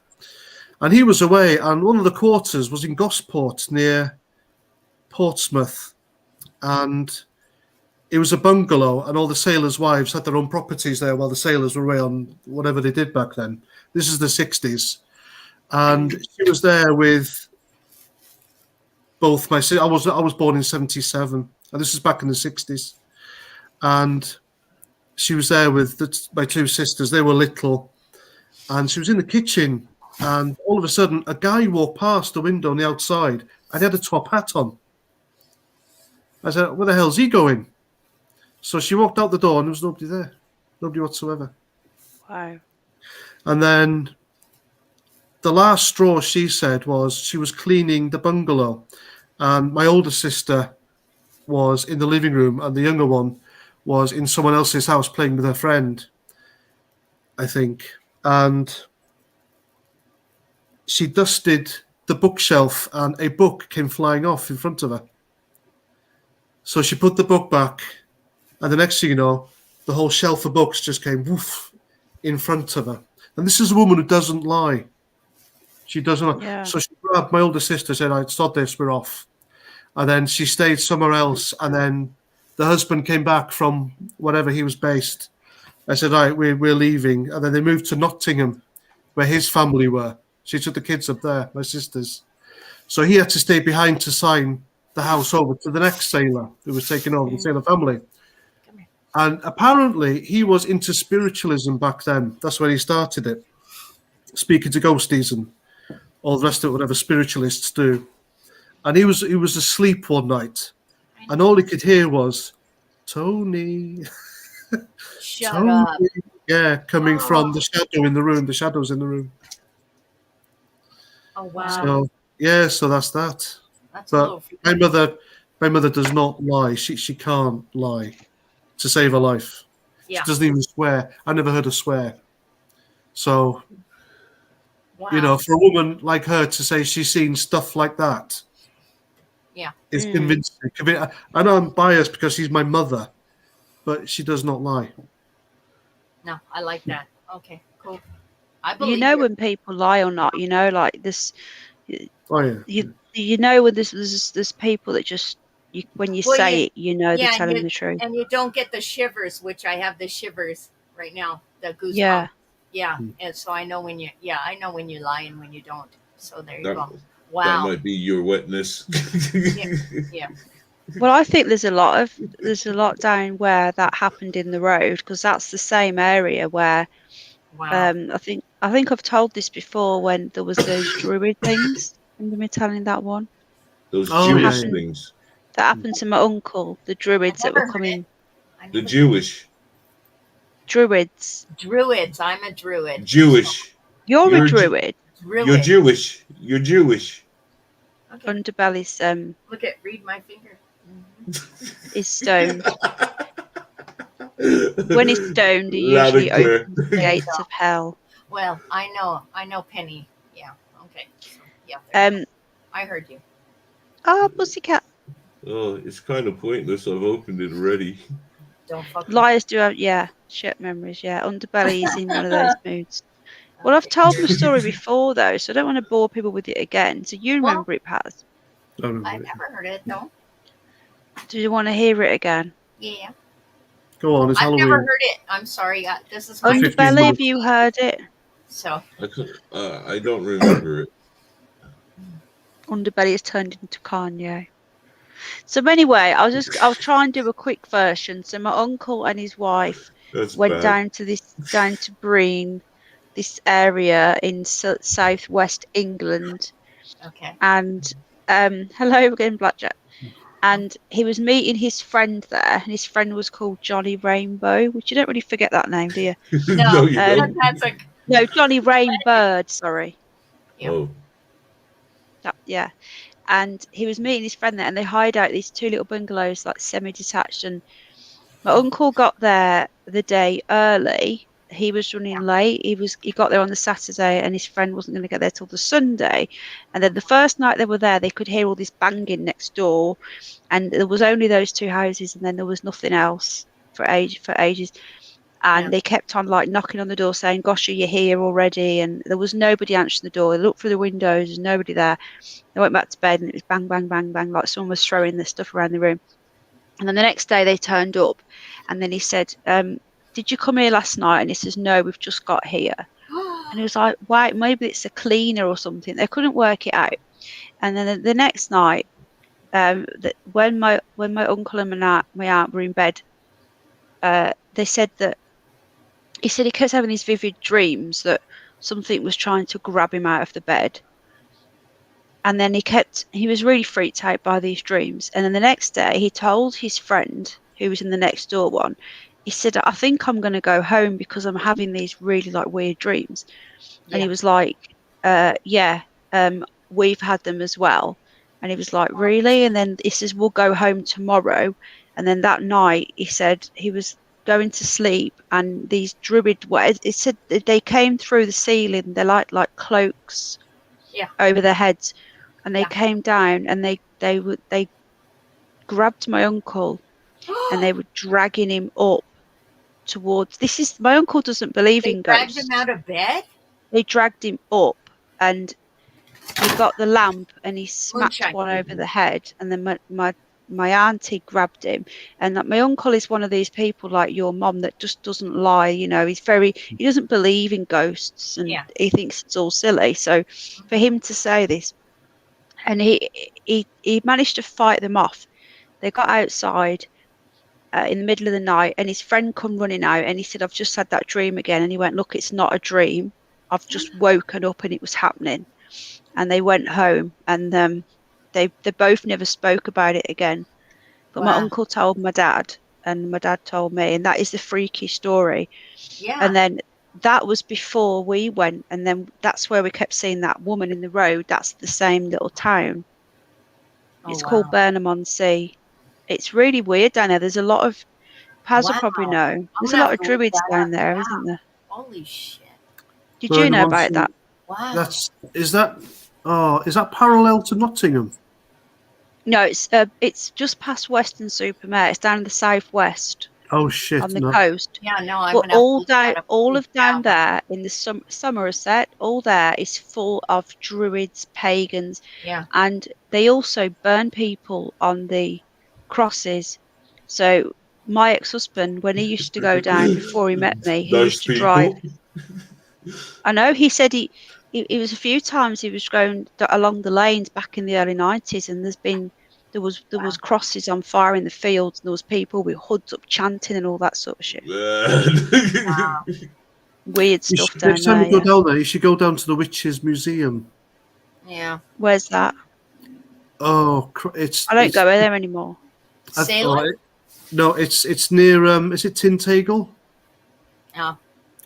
And he was away, and one of the quarters was in Gosport near Portsmouth. And it was a bungalow, and all the sailors' wives had their own properties there while the sailors were away on whatever they did back then. This is the 60s. And she was there with both my sisters. I was born in 77, and this is back in the 60s. And she was there with my two sisters. They were little. And she was in the kitchen, and all of a sudden, a guy walked past the window on the outside, and he had a top hat on. I said, where the hell's he going? So she walked out the door, and there was nobody there. Nobody whatsoever. Wow. And then the last straw, she said, was she was cleaning the bungalow, and my older sister was in the living room, and the younger one was in someone else's house playing with her friend, I think. And she dusted the bookshelf, and a book came flying off in front of her. So she put the book back, and the next thing you know, the whole shelf of books just came woof in front of her. And this is a woman who doesn't lie. She doesn't lie. Yeah. So she grabbed my older sister, said, "I stop this, we're off." And then she stayed somewhere else. And then the husband came back from wherever he was based. I said, "All right, we're leaving." And then they moved to Nottingham, where his family were. She took the kids up there, my sisters. So he had to stay behind to sign the house over to the next sailor who was taking over, the sailor family. And apparently he was into spiritualism back then. That's when he started it. Speaking to ghosties and all the rest of it, whatever spiritualists do. And he was asleep one night, and all he could hear was, "Tony." Shut Tony. up. Yeah, coming from the shadow in the room, the shadows in the room. Oh, wow. So yeah, so that's that. That's But my mother does not lie. She can't lie to save her life. Yeah. She doesn't even swear. I never heard her swear. So, you know, for a woman like her to say she's seen stuff like that, it's convincing. I know I'm biased because she's my mother, but she does not lie. No, I like that. Okay, cool. I believe you know when people lie or not. You know, like this. Oh yeah. You know when there's people that just when you say it, you know they're telling the truth. And you don't get the shivers, which I have the shivers right now, the goosebumps. Yeah. Yeah, and so I know when you lie and when you don't. So there you go. That Wow. might be your witness. Yeah. Well, I think there's a lot down where that happened in the road, because that's the same area where I think I've told this before, when there was those druid things. Remember me telling that one? Those Jewish things. That happened to my uncle, the druids that were coming. The Jewish. Druids. Druids. I'm a druid. Jewish. You're a druid. You're Jewish. You're Jewish. Okay. Underbelly's read my finger. is stoned. When he's stoned, he usually opens the gates of hell. Well, I know Penny. Yeah. Okay. So, yeah. there you Um. go. I heard you. Oh, pussycat. Oh, it's kind of pointless. I've opened it already. Don't fucking. Liars do have, yeah, shit memories. Yeah, Underbelly is in one of those moods. Well, I've Okay. told my story before though, so I don't want to bore people with it again. So you Well, remember it, Paz? I don't know. I've never heard it though. Do you want to hear it again? Yeah. Go on, it's I've never Halloween. heard it. I'm sorry. This is For my 15 Underbelly, have minutes. you heard it? so. I don't remember it. Underbelly has turned into Kanye. So anyway, I'll try and do a quick version. So my uncle and his wife That's went bad. down to Breen, this area in southwest England, Okay. and hello again, Blackjack. And he was meeting his friend there, and his friend was called Johnny Rainbow, which you don't really forget that name, do you? No, you don't. That's a. No, Johnny Rainbird, sorry. Yeah. Oh, Yeah. And he was meeting his friend there, and they hide out these two little bungalows, like semi-detached. And my uncle got there the day early. He was running late. He got there on the Saturday, and his friend wasn't going to get there till the Sunday. And then the first night they were there, they could hear all this banging next door, and there was only those two houses, and then there was nothing else for ages. And Yeah. they kept on like knocking on the door, saying, "Gosh, are you here already?" And there was nobody answering the door. They looked through the windows, there's nobody there. They went back to bed, and it was bang, bang, bang, bang, like someone was throwing the stuff around the room. And then the next day they turned up, and then he said, "Did you come here last night?" And he says, "No, we've just got here." And he was like, "Why? Maybe it's a cleaner or something." They couldn't work it out. And then the next night, when my uncle and my aunt were in bed, they said that he kept having these vivid dreams that something was trying to grab him out of the bed. And then he was really freaked out by these dreams. And then the next day he told his friend who was in the next door one, he said, "I think I'm going to go home because I'm having these really like weird dreams." And he was like, yeah, we've had them as well. And he was like, "Really?" And then he says, "We'll go home tomorrow." And then that night he said he was going to sleep, and these it said they came through the ceiling. They're like cloaks over their heads, and they came down, and they grabbed my uncle, and they were dragging him up towards. My uncle doesn't believe in dragged ghosts. him out of bed. They dragged him up, and he got the lamp, and he smacked Moonshine. one over the head, and then my auntie grabbed him. And my uncle is one of these people like your mom that just doesn't lie. You know, he doesn't believe in ghosts, and he thinks it's all silly. So for him to say this, and he managed to fight them off. They got outside in the middle of the night, and his friend come running out, and he said, "I've just had that dream again." And he went, "Look, it's not a dream. I've just woken up and it was happening." And they went home, and they both never spoke about it again. But my uncle told my dad, and my dad told me, and that is the freaky story. Yeah. And then that was before we went, and then that's where we kept seeing that woman in the road. That's the same little town. It's called Burnham-on-Sea. It's really weird down there. There's a lot of, Paz will probably know. There's a lot of druids down there, isn't there? Holy shit! Did you know about that? Wow. Is that parallel to Nottingham? No, it's just past Weston-super-Mare. It's down in the southwest. Oh shit! On the coast. Yeah, no, I'm but gonna all of down there in the Somerset, all there is full of druids, pagans, and they also burn people on the crosses. So my ex-husband, when he used to go down before he met me, he used to drive. I know, he said he was a few times he was going along the lanes back in the early 90s, and there was crosses on fire in the fields, and there was people with hoods up chanting and all that sort of shit. Weird stuff down Next time there. you go down there, you should go down to the Witches Museum. Yeah. Where's that? Oh, I don't go there anymore. Salem? No, it's near. Is it Tintagel? Yeah.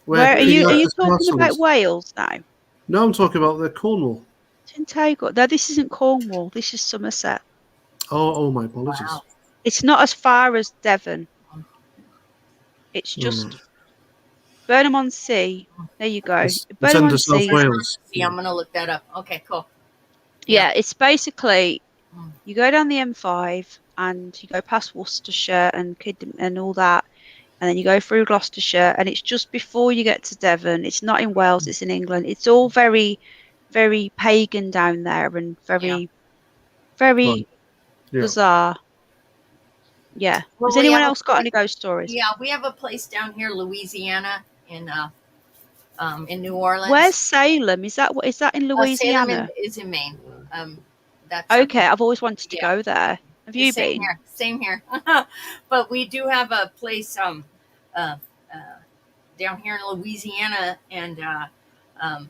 Where are you talking about Wales now? No, I'm talking about the Cornwall. Tintagel. No, this isn't Cornwall. This is Somerset. Oh, my apologies. Wow. It's not as far as Devon. It's just Burnham-on-Sea. There you go. It's under Burnham-on-Sea. South Wales. See, I'm gonna look that up. Okay, cool. Yeah, it's basically Mm. you go down the M5 and you go past Worcestershire and and all that, and then you go through Gloucestershire, and it's just before you get to Devon. It's not in Wales, it's in England. It's all very, very pagan down there and very, very Right. Yeah. bizarre. Yeah. Well, Has we anyone have a else got any ghost stories? Yeah, we have a place down here, Louisiana, in New Orleans. Where's Salem? Is that what is that in Salem Louisiana? is in Maine. That's Okay, I've always wanted to yeah. go there. Have you Same been? here. Same here. But we do have a place uh, down here in Louisiana and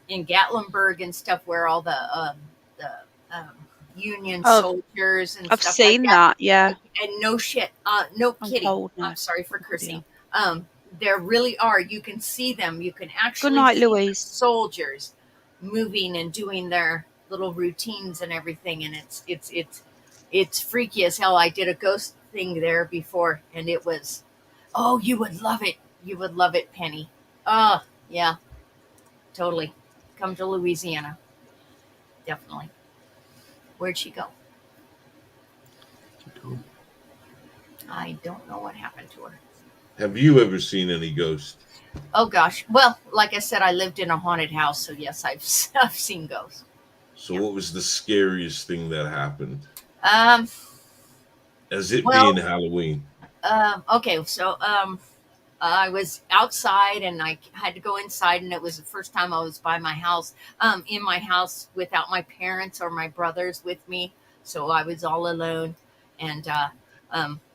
in Gatlinburg and stuff where all the um, Union Oh, soldiers and I've stuff seen like that. that. Yeah. And no shit, no I'm kidding. cold now. I'm sorry for Yeah. cursing. There really are. You can see them. You can actually Good night, see the Louise. soldiers moving and doing their little routines and everything, and it's freaky as hell. I did a ghost thing there before, and it was, oh, you would love it. You would love it, Penny. Oh, yeah, totally. Come to Louisiana, definitely. Where'd she go? I don't know what happened to her. Have you ever seen any ghosts? Oh gosh. Well, like I said, I lived in a haunted house, so yes, I've seen ghosts. So what was the scariest thing that happened? Um. As it Well, being Halloween. Okay. So I was outside and I had to go inside, and it was the first time I was by my house. In my house without my parents or my brothers with me, so I was all alone, and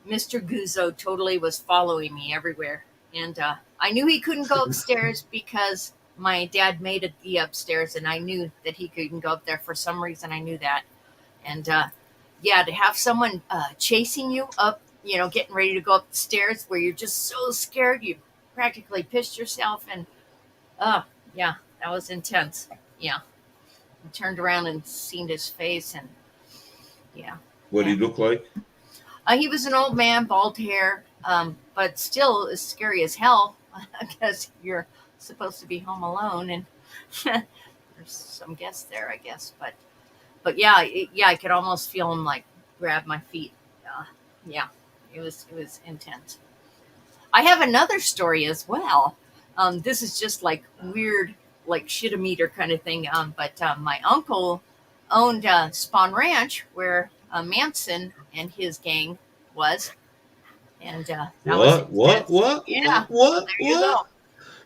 Mr. Guzzo totally was following me everywhere, and I knew he couldn't go upstairs because my dad made it the upstairs, and I knew that he couldn't go up there for some reason. I knew that, and yeah, to have someone chasing you up, getting ready to go up the stairs where you're just so scared you practically pissed yourself, and yeah, that was intense. Yeah, I turned around and seen his face, and yeah. What did he look like? He was an old man, bald hair, but still as scary as hell because you're supposed to be home alone, and there's some guests there, I guess. But yeah, I could almost feel him like grab my feet. Yeah, it was intense. I have another story as well. This is just like weird, like shit-a-meter kind of thing. But my uncle owned Spawn Ranch where Manson and his gang was, and that was intense. What? Yeah, What? there you go.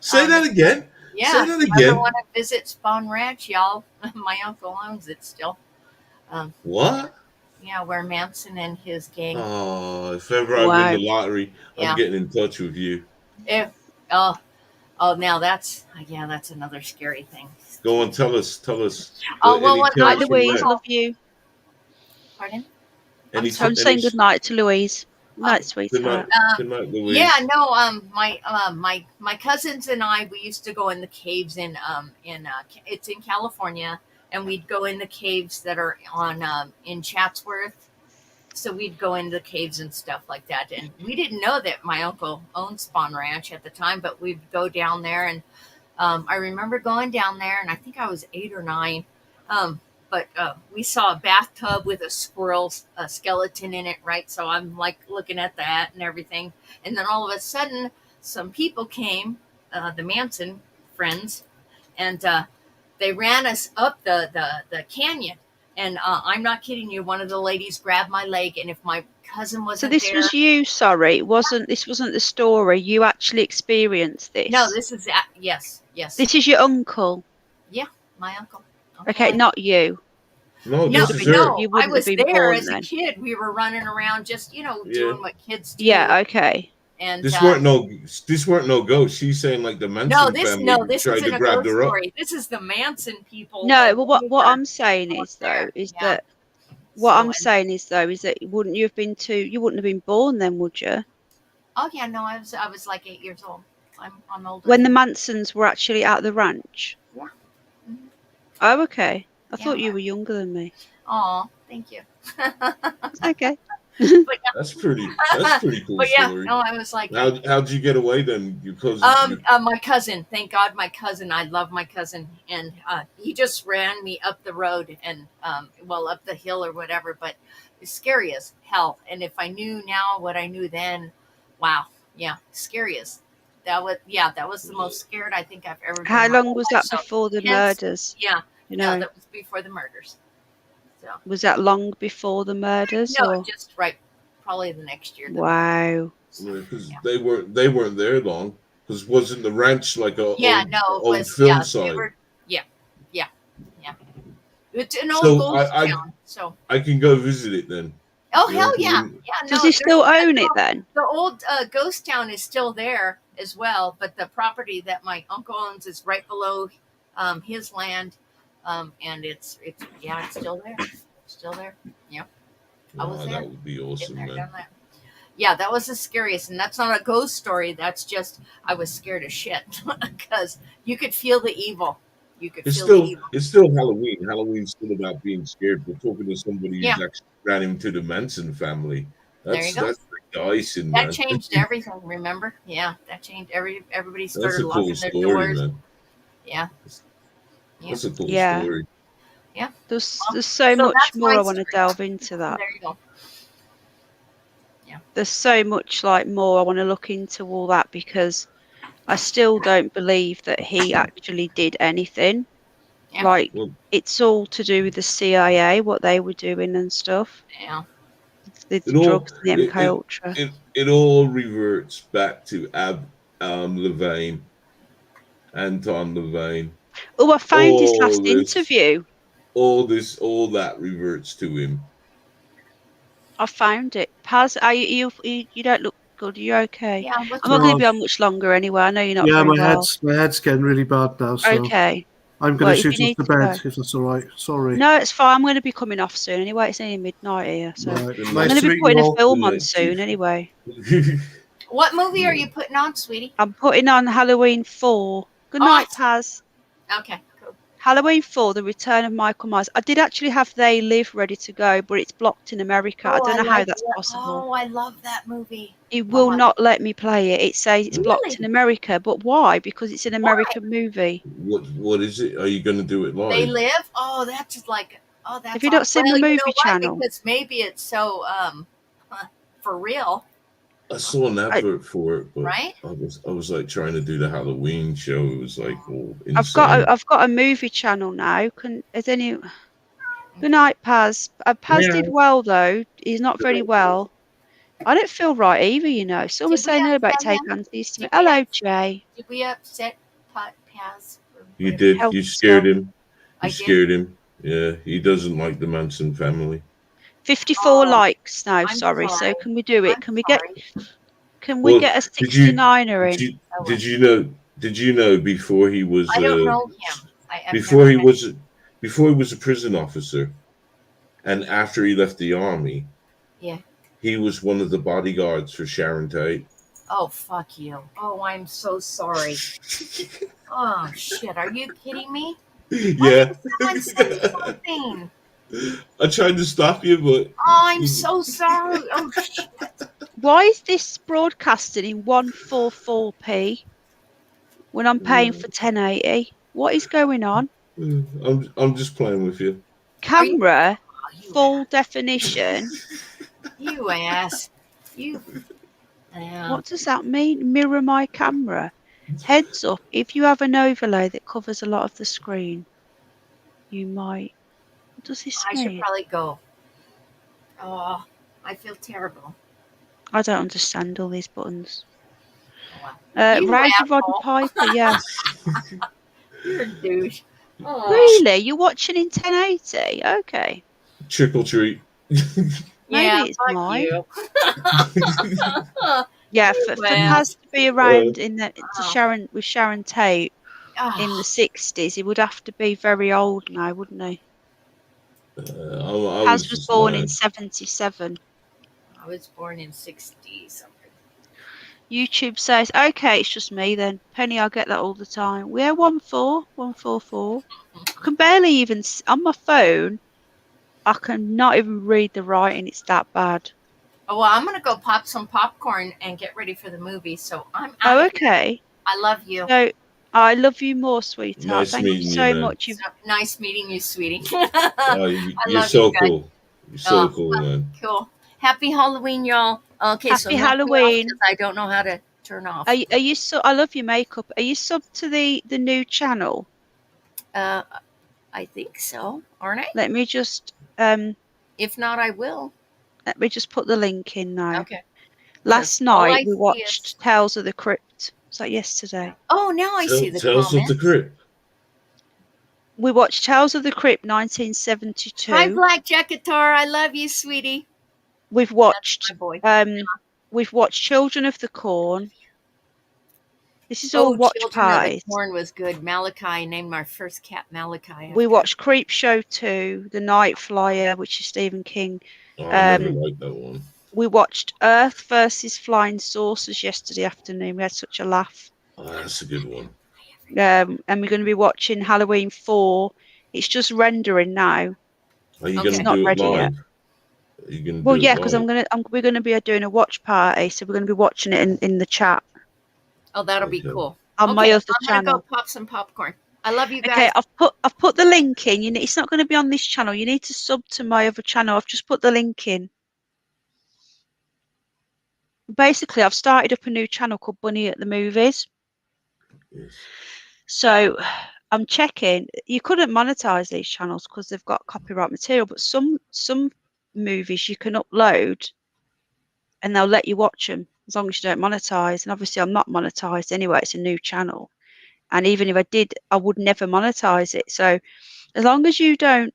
Say that again. Yeah, Say that if you ever again. want to visit Spawn Ranch, y'all, my uncle owns it still. What? Yeah, where Manson and his gang. Oh, if ever I Wow. win the lottery, Yeah. I'm getting in touch with you. If now that's another scary thing. Go on, tell us. Oh, well, any what Night, tales from Louise. there? Love you. Pardon? Any I'm saying good night to Louise. Night, Good sweetheart. night. Good night, Louise. Yeah, no. My cousins and I, we used to go in the caves it's in California, and we'd go in the caves that are on in Chatsworth. So we'd go into the caves and stuff like that, and we didn't know that my uncle owned Spawn Ranch at the time, but we'd go down there, and I remember going down there, and I think I was 8 or 9. But we saw a bathtub with a skeleton in it, right? So I'm like looking at that and everything. And then all of a sudden, some people came, the Manson friends, and they ran us up the canyon. And I'm not kidding you. One of the ladies grabbed my leg, and if my cousin wasn't So this there, was you, sorry. This wasn't the story. You actually experienced this. no, this is yes. This is your uncle. Yeah, my uncle. Okay, not you. No, No, this is been- her. no, You I wouldn't was have been there born as then. a kid. We were running around, just Yeah. doing what kids do. Yeah, okay. And This weren't no ghosts. She's saying like the Manson this family tried isn't to a grab ghost her up. story. This is the Manson people. No, that well, moved what her I'm saying up is there. though, is Yeah. that what So, I'm saying is though, is that wouldn't you have been you wouldn't have been born then, would you? Oh yeah, no, I was like 8 years old. I'm older. When the than Mansons were actually at the ranch? Yeah. Mhm. Oh, okay. I Yeah. thought you were younger than me. Oh, thank you. Okay. But That's pretty cool but yeah, story. no, I was like, How'd you get away then? Because my cousin, thank God, my cousin. I love my cousin, and he just ran me up the road and well, up the hill or whatever. But it's scary as hell. And if I knew now what I knew then, wow, yeah, scary as that was the most scared I think I've ever been. How in my long whole was life. that So, before the hence, murders? Yeah, You no, know, that was before the murders. So was that long before the murders? no, Or just right, probably the next year. wow. because they weren't there long. Because wasn't the ranch like a Yeah, no, it old was film They site? were, yeah. It's an old So ghost town. So I can go visit it then. oh You know, hell 'cause yeah, I'm- yeah. Does No, he still own it then? the old ghost town is still there as well, but the property that my uncle owns is right below his land, and it's still there, still there. Yep, I was Wow, there. that would be Been awesome, there, man. done that. Yeah, that was the scariest, and that's not a ghost story. That's just I was scared as shit because you could feel the evil. You could feel the evil. It's still Halloween. Halloween's still about being scared. We're talking to somebody Yeah. who's actually ran into the Manson family. There you go. That's pretty icing, That man. changed everything. Remember? Yeah, that changed everybody That's started a cool locking their story, doors. man. Yeah, That's a cool Yeah. story. yeah. There's so so much that's more my I want to story. delve into that. There you go. There's so much like more I want to look into all that because I still don't believe that he actually did anything. Yeah. Like Well, it's all to do with the CIA, what they were doing and stuff. Yeah. The it all drugs and the MK Ultra. it all reverts back to Levine, Anton Levine. Oh, I found his All last this, interview. all that reverts to him. I found it. Paz, you don't look good. Are you okay? Yeah. What's I'm not going to wrong? be on much longer anyway. I know you're not Yeah, very well. my head's getting really bad now, so Okay. I'm Well, going to if you shoot need off to to bed go. if that's all right. Sorry. No, it's fine. I'm going to be coming off soon anyway. It's only midnight here, so Right. Good I'm Nice going to to be meet putting you a all. film Good on night, soon Chief. anyway. What movie are you putting on, sweetie? I'm putting on Halloween 4. Good night, Paz. Okay. Cool. Halloween 4, The Return of Michael Myers. I did actually have They Live ready to go, but it's blocked in America. I don't know how that's possible. Oh, I love that movie. It will not let me play it. It says it's blocked Really? in America, but why? Because it's an American movie. What is it? Are you going to do it live? They Live. Oh, that's just like that's. Have you not seen the you movie know what? channel? Because maybe it's so for real, I saw an advert for it, but right? I was like trying to do the Halloween show. It was like all insane. I've got a movie channel now. Good night, Paz. Paz did well though. He's not very well. I don't feel right either, you know. Someone Did we saying about upset take him? aunties to me. Did we Hello, upset- Jay. Did we upset Paz? You did. Help You scared yourself. him. I You did? scared him. Yeah, he doesn't like the Manson family. 54 Oh, likes now, I'm sorry. So sorry. can we do it? I'm Can we Well, get a did you 69er in? did you know before he was I don't know him. I've before never he met was before he was a prison officer, and after he left the army, Yeah. he was one of the bodyguards for Sharon Tate. Oh, fuck you. Oh, I'm so sorry. Oh, shit. Are you kidding me? Yeah. Someone say something. I tried to stop you, but Oh, I'm so sorry. Oh, shit. Why is this broadcasting in 144p when I'm paying for 1080? What is going on? I'm just playing with you. Camera, You full ass. definition. You ass. You. Yeah. What does that mean? Mirror my camera. Heads up, if you have an overlay that covers a lot of the screen, you might. What does this I should mean? probably go. Oh, I feel terrible. I don't understand all these buttons. Oh, wow. You Rowdy Roddy asshole. Piper, yeah. You're a douche. Oh. Really? You're watching in 1080? Okay. Trick or treat. Maybe Yeah, it's fuck mine. you. Yeah, for Paz to be around in the with Sharon Tate in the 60s, he would have to be very old now, wouldn't he? I Paz was just born in lying. 77. I was born in 60 something. YouTube says, okay, it's just me then. Penny, I get that all the time. We're 144. I can barely even, on my phone, I cannot even read the writing. It's that bad. Oh, well, I'm gonna go pop some popcorn and get ready for the movie. So I'm out. Oh, of here. okay. I love you. So I love you more, sweetheart. Nice Thank you meeting you, so man. much. So nice meeting you, sweetie. Oh, I you're love so you guys. cool. You're so cool, man. Cool. Happy Halloween, y'all. Okay, so Happy knock me off Halloween. 'cause I don't know how to turn off. Are you so? I love your makeup. Are you sub to the new channel? I think so, aren't I? Let me just If not, I will. let me just put the link in now. Okay. Last All I night we see watched is- Tales of the Crypt. Was that yesterday? Oh, now I see the Tales of comments. the Crypt. We watched Tales of the Crypt, Hi, 1972. Black Jacketar. I love you, sweetie. We've That's watched my boy. we've watched Children of the Corn. This is Oh, all watch Children of the parties. Corn was good. Malachi named our first cat Malachi. We after- watched Creep Show 2, The Night Flyer, which is Stephen King. Oh, I never liked that one. We watched Earth versus Flying Saucers yesterday afternoon. We had such a laugh. Oh, that's a good one. And we're going to be watching Halloween 4. It's just rendering now. Are you Okay. going It's to not do it ready yet. live? Are you going to Well, do yeah, it because live? we're going to be doing a watch party, so we're going to be watching it in the chat Oh, that'll be Okay. cool. on my Okay, other I'm gonna channel. go pop some popcorn. I love you guys. Okay, I've put the link in. It's not going to be on this channel. You need to sub to my other channel. I've just put the link in. Basically, I've started up a new channel called Bunny at the Movies. Yes. So I'm checking. You couldn't monetize these channels because they've got copyright material, but some movies you can upload and they'll let you watch them as long as you don't monetize. And obviously, I'm not monetized anyway. It's a new channel, and even if I did, I would never monetize it. So as long as you don't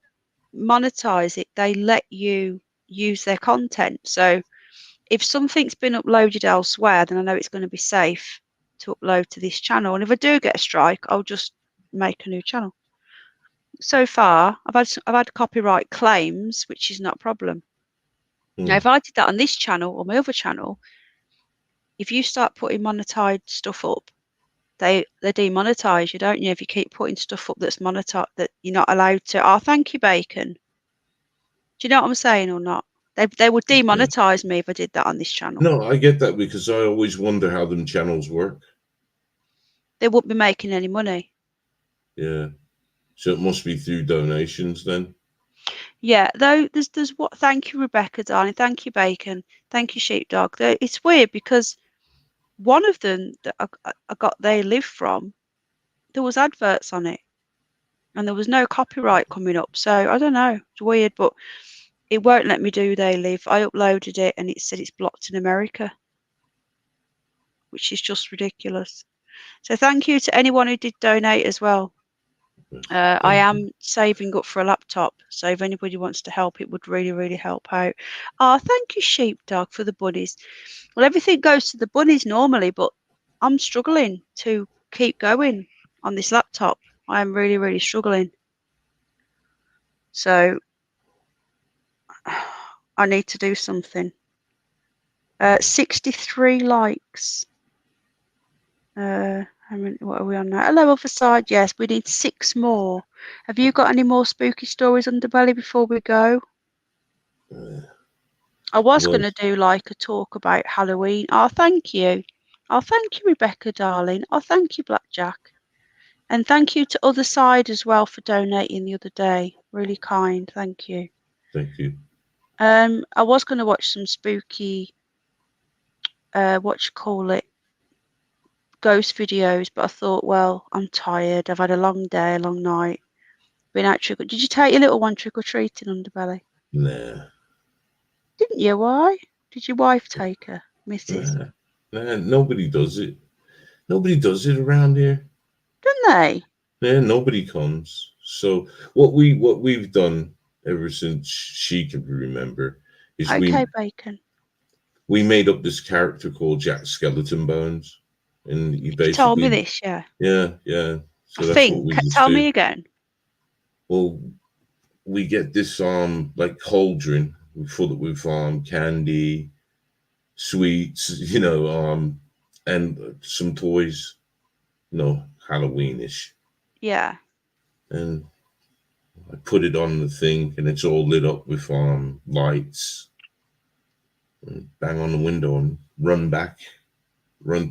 monetize it, they let you use their content. So if something's been uploaded elsewhere, then I know it's going to be safe to upload to this channel. And if I do get a strike, I'll just make a new channel. So far, I've had copyright claims, which is not a problem. Now, if I did that on this channel or my other channel, if you start putting monetized stuff up, they demonetize you, don't you? If you keep putting stuff up that's monetized, that you're not allowed to. Oh, thank you, Bacon. Do you know what I'm saying or not? They would demonetize me if I did that on this channel. No, I get that because I always wonder how them channels work. They wouldn't be making any money. Yeah. So it must be through donations then. Yeah, though there's what. Thank you, Rebecca, darling. Thank you, Bacon. Thank you, Sheepdog. It's weird because one of them that I got They Live from, there was adverts on it, and there was no copyright coming up. So I don't know. It's weird, but it won't let me do They Live. I uploaded it, and it said it's blocked in America, which is just ridiculous. So thank you to anyone who did donate as well. I am saving up for a laptop, so if anybody wants to help, it would really, really help out. Oh, thank you, Sheepdog, for the bunnies. Well, everything goes to the bunnies normally, but I'm struggling to keep going on this laptop. I am really, really struggling. So I need to do something. 63 likes. What are we on now? Hello, other side. Yes, we need 6 more. Have you got any more spooky stories, Underbelly, before we go? I was going to do like a talk about Halloween. Oh, thank you. Oh, thank you, Rebecca, darling. Oh, thank you, Blackjack. And thank you to Other Side as well for donating the other day. Really kind. Thank you. Thank you. I was going to watch some spooky, ghost videos, but I thought, well, I'm tired. I've had a long day, a long night. Been out Did you take your little one trick or treating, Underbelly? Nah. Didn't you? Why? Did your wife take her, Mrs.? Nah, nobody does it. Nobody does it around here. Don't they? Yeah, nobody comes. So what we've done ever since she can remember is Bacon. We made up this character called Jack Skeleton Bones, and he basically You told me this, yeah. Yeah. So that's think. what we just Tell do. me again. Well, we get this like cauldron full with candy, sweets, and some toys, Halloweenish. Yeah. And I put it on the thing, and it's all lit up with lights. and bang on the window and run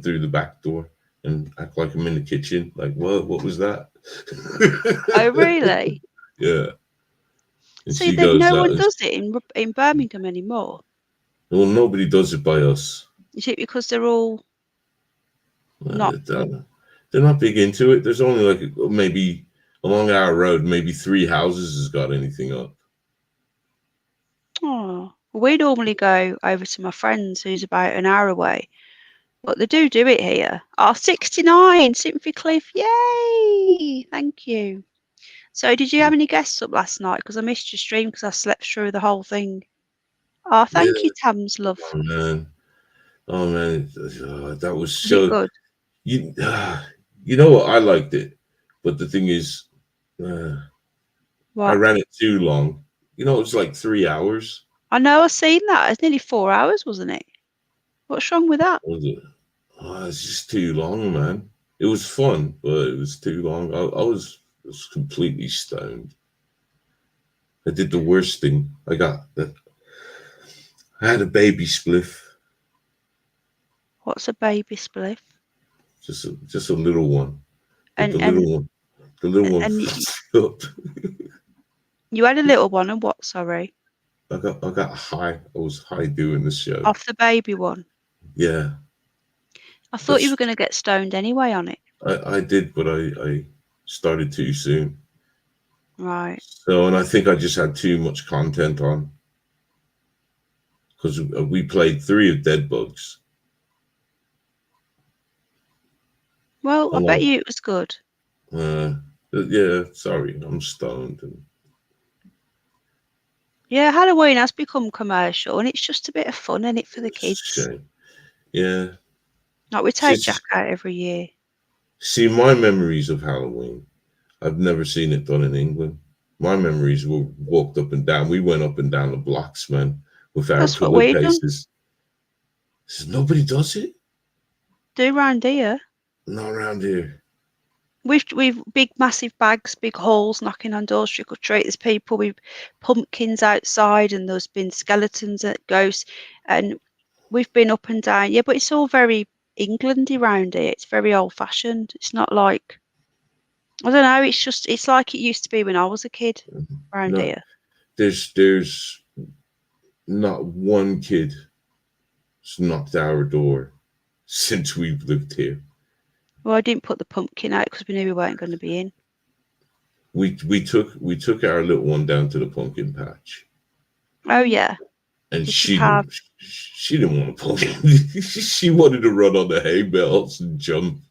through the back door and act like I'm in the kitchen. Like, what was that? Oh, really? Yeah. And See, she that goes, no one does it in Birmingham anymore. well, nobody does it by us. Is it because they're all not? They're not big into it. There's only like maybe along our road, maybe 3 houses has got anything up. Oh, we normally go over to my friend's who's about an hour away, but they do it here. 69 Symphony Cliff, yay! Thank you. So, did you have any guests up last night? Because I missed your stream because I slept through the whole thing. Oh, thank you, Tam's love. Oh man, that was Was so it good? You know what? I liked it, but the thing is, I What? ran it too long. You know, it was like 3 hours. I know, I've seen that. It's nearly 4 hours, wasn't it? What's wrong with that? Was it? Oh, it's just too long, man. It was fun, but it was too long. I was completely stoned. I did the worst thing. I had a baby spliff. What's a baby spliff? Just a little one. And the little one and up. You had a little one, and what? Sorry. I got high. I was high doing the show. Off the baby one. Yeah. I thought you were going to get stoned anyway on it. I did, but I started too soon. Right. So, and I think I just had too much content on. Because we played 3 of Dead Bugs. Well, I bet you it was good. Yeah, sorry, I'm stoned. Yeah, Halloween has become commercial, and it's just a bit of fun, isn't it, for the kids? Shame. Yeah. Like we take Jack out every year. See, my memories of Halloween, I've never seen it done in England. My memories were walked up and down. We went up and down the blocks, man, with our pillowcases. Nobody does it. Do round here? Not around here. We've big massive bags, big hauls knocking on doors, trick or treat. There's people with pumpkins outside, and there's been skeletons and ghosts, and we've been up and down. Yeah, but it's all very Englandy round here. It's very old fashioned. It's not like, I don't know. It's like it used to be when I was a kid around here. There's not one kid who's knocked our door since we've lived here. Well, I didn't put the pumpkin out because we knew we weren't going to be in. We took our little one down to the pumpkin patch. Oh yeah. And she didn't want to pumpkin. She wanted to run on the hay bales and jump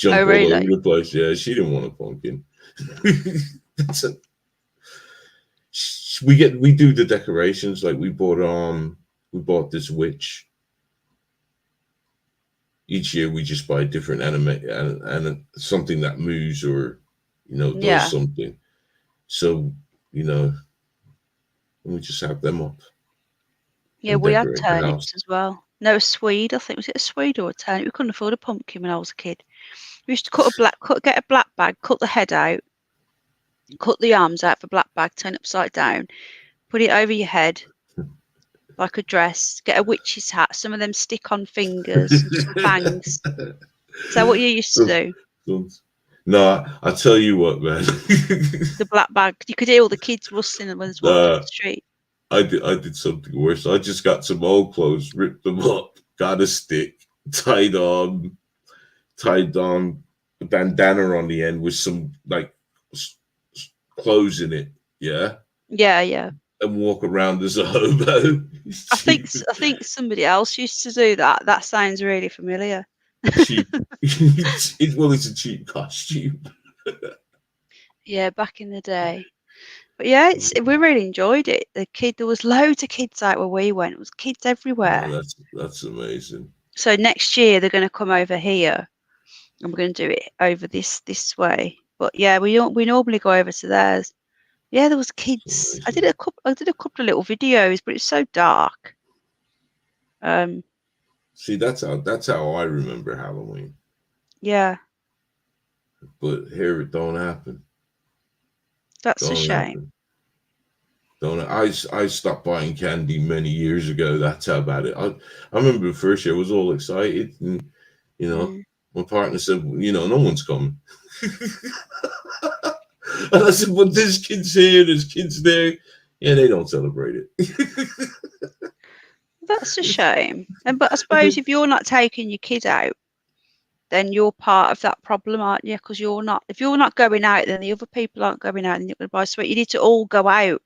all over the place. Yeah, she didn't want a pumpkin. We do the decorations. Like we bought this witch. Each year we just buy a different and something that moves or does something. So we just have them up. Yeah, we had turnips as well. No, a Swede. I think, was it a Swede or a turnip? We couldn't afford a pumpkin when I was a kid. We used to get a black bag, cut the head out, cut the arms out of a black bag, turn it upside down, put it over your head like a dress, get a witch's hat. Some of them stick on fingers and some fangs. Is that what you used to do? No, I tell you what, man. The black bag. You could hear all the kids rustling when they walking down the street. I did something worse. I just got some old clothes, ripped them up, got a stick, tied on a bandana on the end with some like clothes in it. Yeah. Yeah. And walk around as a hobo. I think somebody else used to do that. That sounds really familiar. Cheap. It's a cheap costume. Yeah, back in the day. But yeah, we really enjoyed it. There was loads of kids out where we went. It was kids everywhere. Oh, that's amazing. So next year they're going to come over here, and we're going to do it over this way. But yeah, we normally go over to theirs. Yeah, there was kids. I did a couple of little videos, but it's so dark. See, that's how I remember Halloween. Yeah. But here it don't happen. That's a shame. Don't I stopped buying candy many years ago. That's how bad it. I remember the first year I was all excited, and my partner said, no one's coming. And I said, but there's kids here, there's kids there. Yeah, they don't celebrate it. That's a shame. But I suppose if you're not taking your kid out, then you're part of that problem, aren't you? Because if you're not going out, then the other people aren't going out, and you're going to buy sweet. You need to all go out.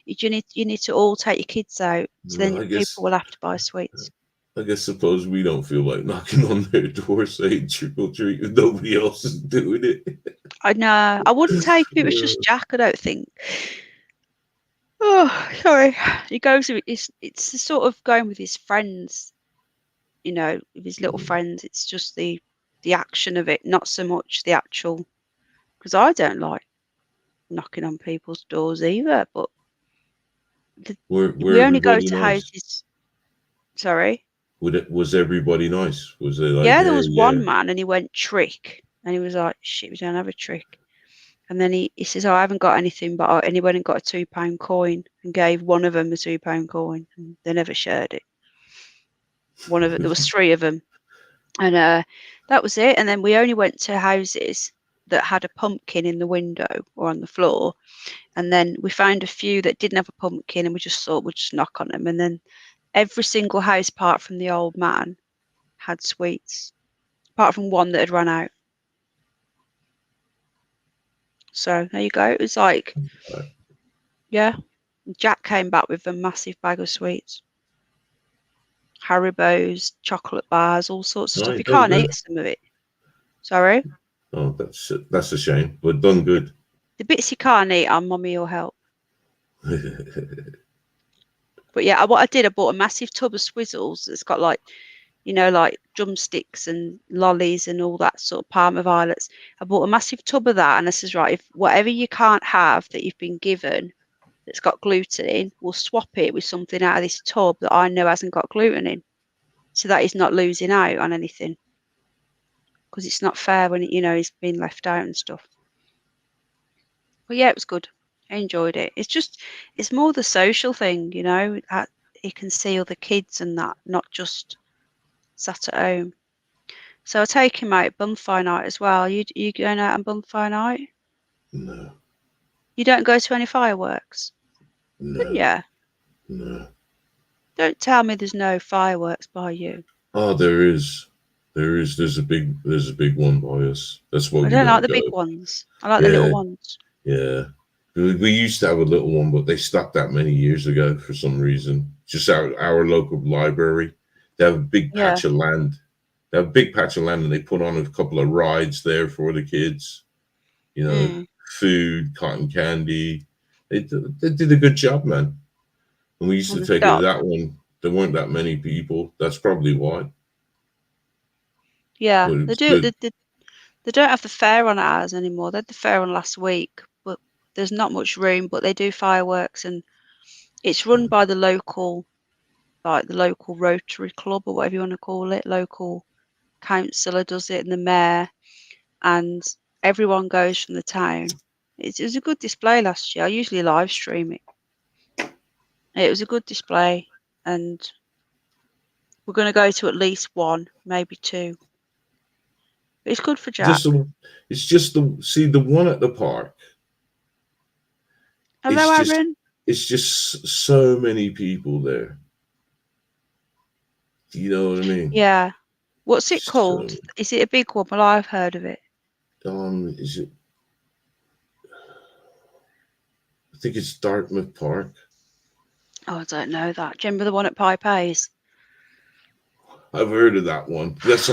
You need to all take your kids out. So then people will have to buy sweets. I suppose we don't feel like knocking on their door saying trick or treat if nobody else is doing it. I know. I wouldn't take if it was just Jack, I don't think. Oh, sorry. He goes with it's sort of going with his friends, with his little friends. It's just the action of it, not so much the actual, because I don't like knocking on people's doors either, but we only go to houses. Sorry? Was everybody nice? Was it like, yeah, there was one man and he went trick and he was like, shit, we don't have a trick. And then he says, I haven't got anything, and he went and got a £2 coin and gave one of them a £2 coin, and they never shared it. There was 3 of them, and that was it. And then we only went to houses that had a pumpkin in the window or on the floor, and then we found a few that didn't have a pumpkin, and we just thought we'd just knock on them. And then every single house, apart from the old man, had sweets, apart from one that had run out. So there you go. It was like, yeah. Jack came back with a massive bag of sweets, Haribo's, chocolate bars, all sorts of stuff. You can't eat some of it. Sorry. Oh, that's a shame, but done good. The bits you can't eat, our mummy will help. But yeah, what I did, I bought a massive tub of Swizzles that's got like drumsticks and lollies and all that sort of Parma violets. I bought a massive tub of that, and I says, right, if whatever you can't have that you've been given that's got gluten in, we'll swap it with something out of this tub that I know hasn't got gluten in, so that he's not losing out on anything. Because it's not fair when he's been left out and stuff. But yeah, it was good. I enjoyed it. It's more the social thing, that you can see other kids and that, not just sat at home. So I take him out bonfire night as well. You going out on bonfire night? No. You don't go to any fireworks? No. Yeah. No. Don't tell me there's no fireworks by you. Oh, there is. There's a big one by us. That's what I don't like the big ones. I like the little ones. Yeah. We used to have a little one, but they stopped that many years ago for some reason. Just our local library. They have a big patch of land. And they put on a couple of rides there for the kids. Food, cotton candy. They did a good job, man. And we used to take it to that one. There weren't that many people. That's probably why. Yeah, they do. They don't have the fair on ours anymore. They had the fair on last week, but there's not much room. But they do fireworks, and it's run by the local Rotary Club or whatever you want to call it. Local councillor does it, and the mayor, and everyone goes from the town. It was a good display last year. I usually live stream it. It was a good display, and we're going to go to at least one, maybe 2. But it's good for Jack. It's just the one at the park. Hello, Aaron. It's just so many people there. Do you know what I mean? Yeah. What's it called? Is it a big one? Well, I've heard of it. Is it? I think it's Dartmouth Park. Oh, I don't know that. Do you remember the one at Pie Pays? I've heard of that one. That's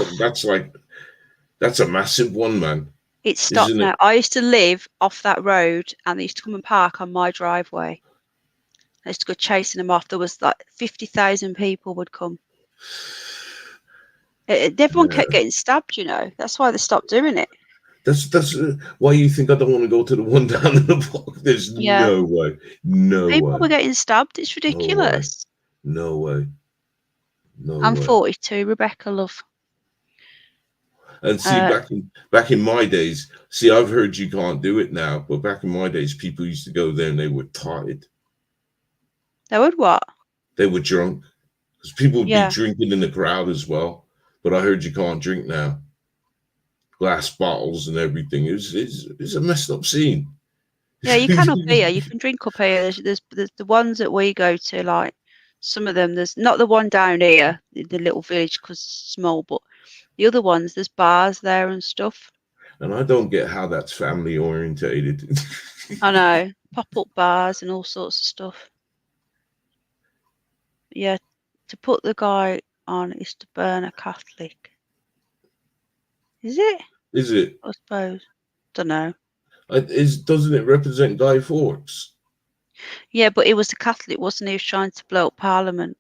a massive one, man. It's stopped now. I used to live off that road, and they used to come and park on my driveway. I used to go chasing them off. There was like 50,000 people would come. Everyone kept getting stabbed, That's why they stopped doing it. That's why you think I don't want to go to the one down in the block. There's no way. No way. People were getting stabbed. It's ridiculous. No way. I'm 42, Rebecca, love. And see, back in my days, I've heard you can't do it now, but back in my days, people used to go there and they were tired. They would what? They were drunk. Because people would Yeah. be drinking in the crowd as well. But I heard you can't drink now. Glass bottles and everything. It's a messed up scene. Yeah, you can up here. You can drink up here. There's the ones that we go to, like some of them. There's not the one down here, the little village, because it's small, but the other ones, there's bars there and stuff. And I don't get how that's family orientated. I know, pop-up bars and all sorts of stuff. Yeah, to put the guy on is to burn a Catholic. Is it? Is it? I suppose. Don't know. Doesn't it represent Guy Fawkes? Yeah, but he was a Catholic, wasn't he? He was trying to blow up Parliament.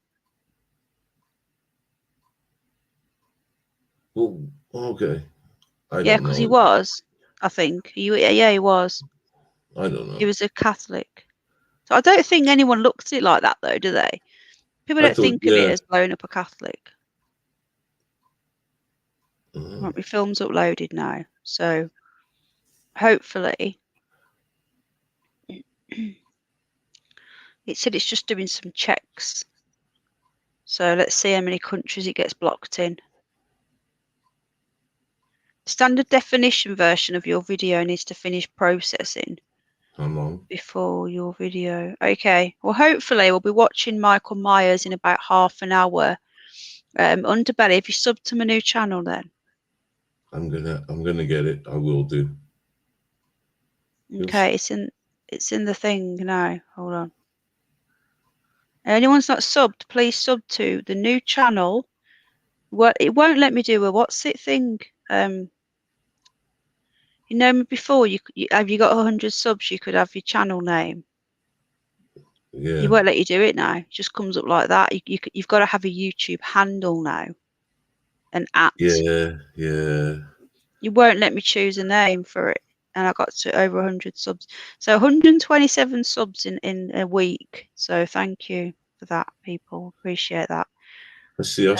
Well, okay. Yeah, because he was, I think. Yeah, he was. I don't know. He was a Catholic. So I don't think anyone looks at it like that, though, do they? People don't think of it as blowing up a Catholic. Right, my film's uploaded now, so hopefully it said it's just doing some checks. So let's see how many countries it gets blocked in. Standard definition version of your video needs to finish processing. How long? Before your video. Okay. Well, hopefully we'll be watching Michael Myers in about half an hour. Underbelly, if you sub to my new channel then. I'm gonna get it. I will do. Okay, it's in the thing now. Hold on. Anyone's not subbed, please sub to the new channel. Well, it won't let me do a what's it thing. You know, before have you got 100 subs, you could have your channel name. Yeah. He won't let you do it now. It just comes up like that. You've got to have a YouTube handle now. An @ Yeah. You won't let me choose a name for it, and I got to over 100 subs. So 127 subs in a week. So thank you for that, people. Appreciate that. I see. I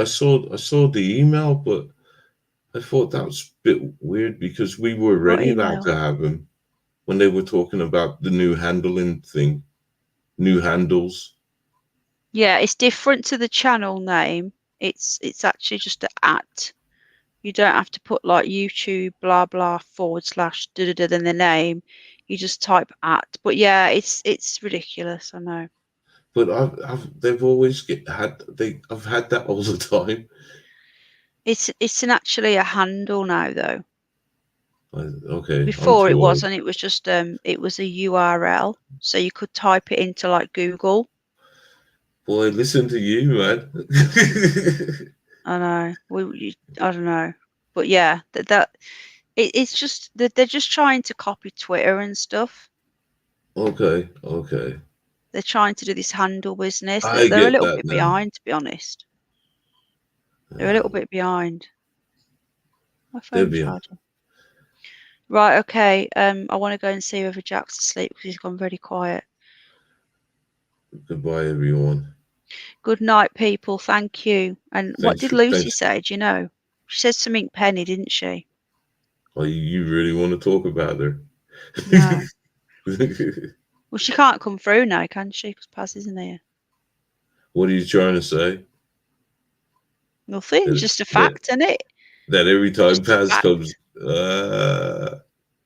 saw the email, but I thought that was a bit weird because we were already about to have them when they were talking about the new handling thing, new handles. Yeah, it's different to the channel name. It's actually just an @ You don't have to put like YouTube blah blah / then the name. You just type @. But yeah, it's ridiculous. I know. But they've always I've had that all the time. It's actually a handle now though. Okay. Before it wasn't. It was just it was a URL, so you could type it into like Google. Boy, listen to you, man. I know. I don't know, but yeah, it's just that they're just trying to copy Twitter and stuff. Okay. They're trying to do this handle business. I They're a get little that bit now. behind, to be honest. They're a little bit behind. My phone's charging. Right, okay. I want to go and see whether Jack's asleep because he's gone very quiet. Goodbye, everyone. Good night, people. Thank you. And what did Lucy say? Do you know? She said something Penny, didn't she? Oh, you really want to talk about her? No. Well, she can't come through now, can she? Because Paz isn't here. What are you trying to say? Nothing. It's just a fact, isn't it? That every time Paz comes,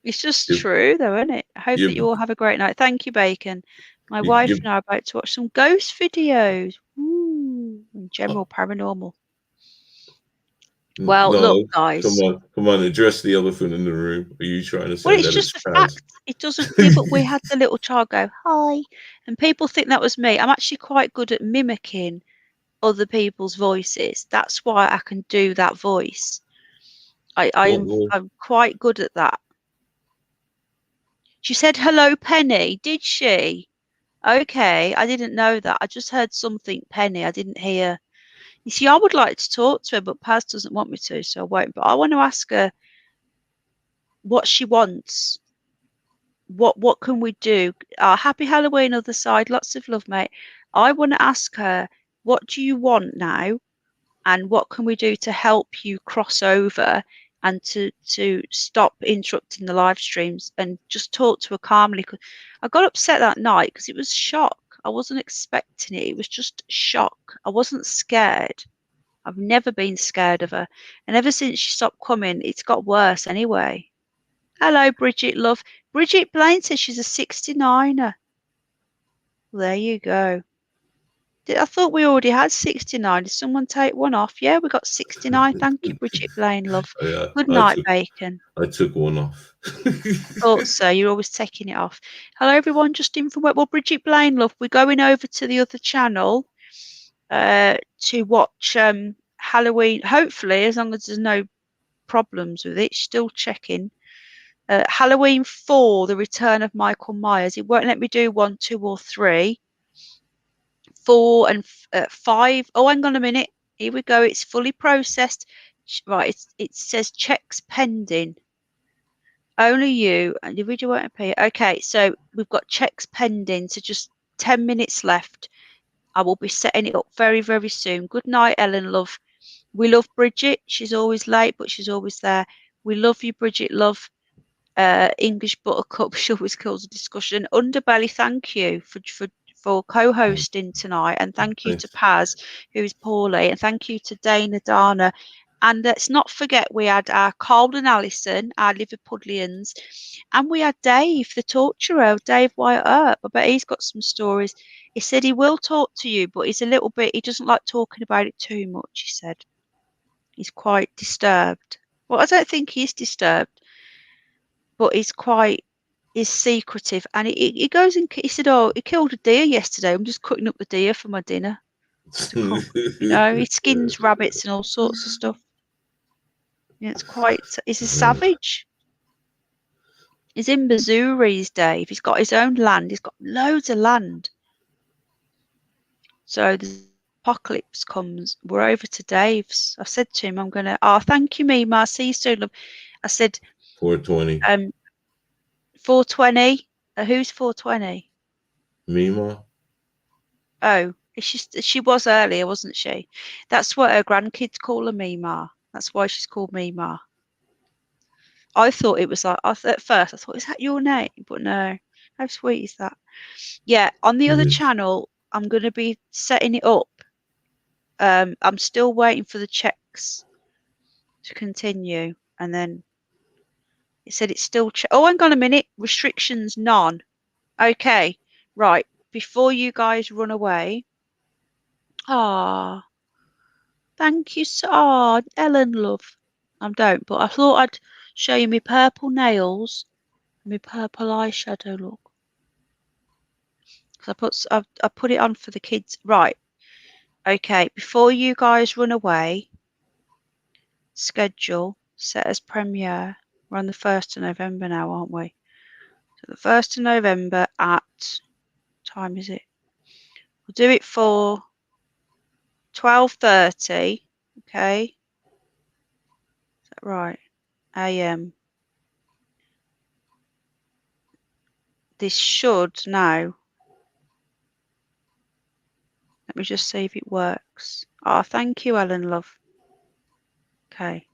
it's just true, though, isn't it? I hope that you all have a great night. Thank you, Bacon. My wife and I are about to watch some ghost videos. Ooh, in general paranormal. Well, no, look, guys. Come on. Address the elephant in the room. Are you trying to say well, it's just a fact. It doesn't. Yeah, but we had the little child go hi, and people think that was me. I'm actually quite good at mimicking other people's voices. That's why I can do that voice. I'm quite good at that. She said hello, Penny. Did she? Okay, I didn't know that. I just heard something, Penny. I didn't hear. You see, I would like to talk to her, but Paz doesn't want me to, so I won't. But I want to ask her what she wants. What can we do? Happy Halloween, other side. Lots of love, mate. I want to ask her, what do you want now? And what can we do to help you cross over and to stop interrupting the live streams and just talk to her calmly? I got upset that night because it was shock. I wasn't expecting it. It was just shock. I wasn't scared. I've never been scared of her. And ever since she stopped coming, it's got worse anyway. Hello, Bridget, love. Bridget Blaine says she's a 69er. Well, there you go. I thought we already had 69. Did someone take one off? Yeah, we got 69. Thank you, Bridget Blaine, love. Yeah, Good night, Bacon. I took one off. Thought so. You're always taking it off. Hello, everyone. Just in from work. Well, Bridget Blaine, love, we're going over to the other channel to watch Halloween. Hopefully, as long as there's no problems with it. Still checking. Halloween 4, The Return of Michael Myers. It won't let me do 1, 2, or 3. 4 and 5. Oh, hang on a minute. Here we go. It's fully processed. Right. It says checks pending. Only you and the video won't appear. Okay, so we've got checks pending. So just 10 minutes left. I will be setting it up very, very soon. Good night, Ellen, love. We love Bridget. She's always late, but she's always there. We love you, Bridget, love. English Buttercup, she always kills a discussion. Underbelly, thank you for co-hosting tonight, and thank you to Paz, who's poorly, and thank you to Dana Dana. And let's not forget we had our Carl and Alison, our Liverpudlians, and we had Dave, the torturer, Dave Wyatt Earp. I bet he's got some stories. He said he will talk to you, but he's a little bit, he doesn't like talking about it too much, he said. He's quite disturbed. Well, I don't think he's disturbed, but he's secretive, and he goes and he said, "Oh, he killed a deer yesterday. I'm just cutting up the deer for my dinner." You know, he skins rabbits and all sorts of stuff. Yeah, he's a savage. He's in Missouri, Dave. He's got his own land. He's got loads of land. So the apocalypse comes. We're over to Dave's. I said to him, "I'm gonna." Oh, thank you, Mima. I'll see you soon, love. I said, 420. 420. Who's 420? Mima. Oh, she was earlier, wasn't she? That's what her grandkids call her, Mima. That's why she's called Mima. I thought it was like, at first I thought, is that your name? But no. How sweet is that? Yeah, on the other channel, I'm going to be setting it up. I'm still waiting for the checks to continue. And then it said it's still... Oh, hang on a minute. Restrictions, none. Okay, right. Before you guys run away... Thank you so Ellen, love. I don't, but I thought I'd show you my purple nails and my purple eyeshadow look. Because I put it on for the kids. Right. Okay, before you guys run away, schedule, set as premiere. We're on the 1st of November now, aren't we? So the 1st of November at... What time is it? We'll do it for 12:30. Okay. Is that right? AM. This should now. Let me just see if it works. Oh, thank you, Ellen, love. Okay.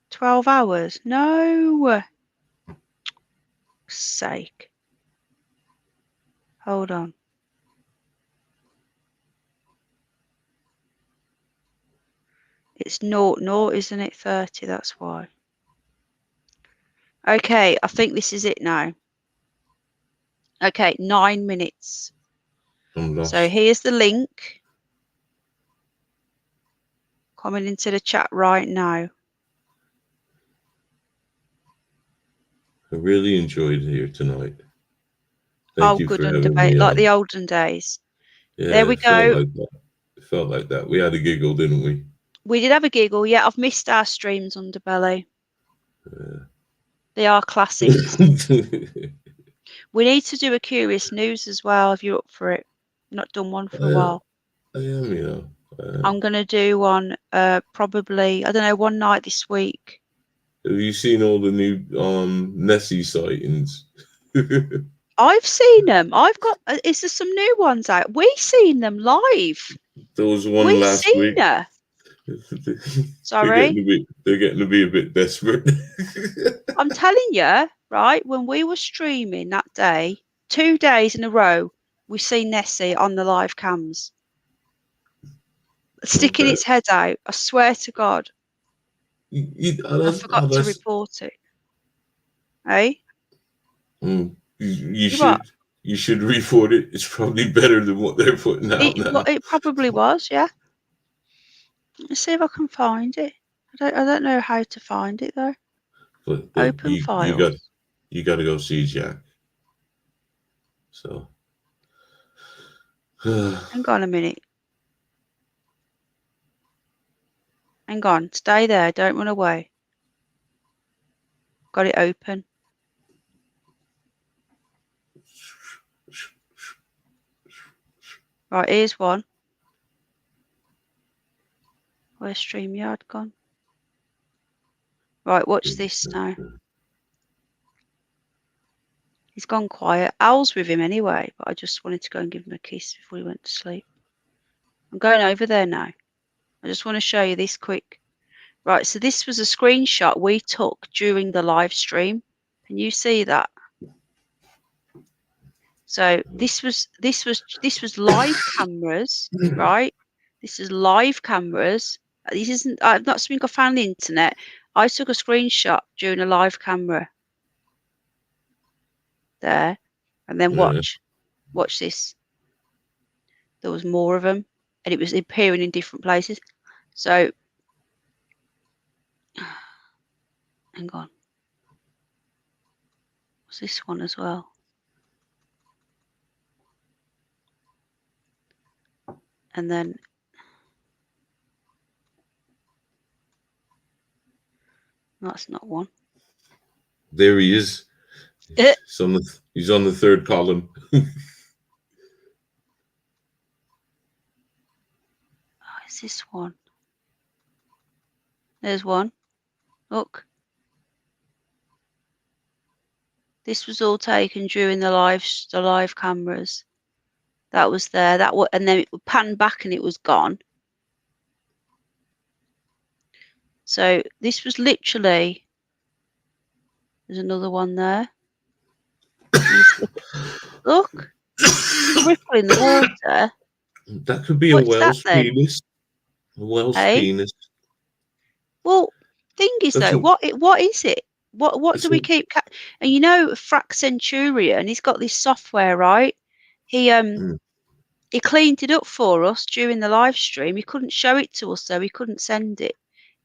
12 hours. No. Sake. Hold on. It's 0, isn't it? 30, that's why. Okay, I think this is it now. Okay, 9 minutes. So here's the link. Coming into the chat right now. I really enjoyed it here tonight. Thank you good for having debate, me like on. the olden days. Yeah, there we go. It felt like that. We had a giggle, didn't we? We did have a giggle. Yeah, I've missed our streams, Underbelly. They are classics. We need to do a Curious News as well, if you're up for it. Not done one for a while. I am, you know. I'm going to do one probably, I don't know, one night this week. Have you seen all the new Nessie sightings? I've seen them. I've got, is there some new ones out? We've seen them live. There was one last week. Her. Sorry? They're getting to be a bit desperate. I'm telling you, right, when we were streaming that day, 2 days in a row, we see Nessie on the live cams sticking Okay. its head out. I swear to God, I That's, forgot to report it. Hey, you what? should report it. It's probably better than what they're putting out now. It probably was, yeah. Let's see if I can find it. I don't know how to find it though. But Open files. you got to go see Jack. So Hang on a minute. Hang on. Stay there. Don't run away. Got it open. Right, here's one. Where's StreamYard gone? Right, watch this now. He's gone quiet. Al's with him anyway, but I just wanted to go and give him a kiss before he went to sleep. I'm going over there now. I just want to show you this quick. Right, so this was a screenshot we took during the live stream. Can you see that? So this was live cameras, right? This is live cameras. This isn't. I've not something I found on the internet. I took a screenshot during a live camera. There, and then watch this. There was more of them, and it was appearing in different places. So, hang on. What's this one as well? And then that's not one. there he is. He's on the third column. Is this one? There's one. Look. This was all taken during the live cameras. That was there. And then it would pan back and it was gone. So this was literally. There's another one there. Look, the ripple in the water. That could be a whale's penis. A whale's penis. Well, thing is though, what is it? What do we keep? And you know, Frack Centurion, he's got this software, right? He cleaned it up for us during the live stream. He couldn't show it to us, though. He couldn't send it.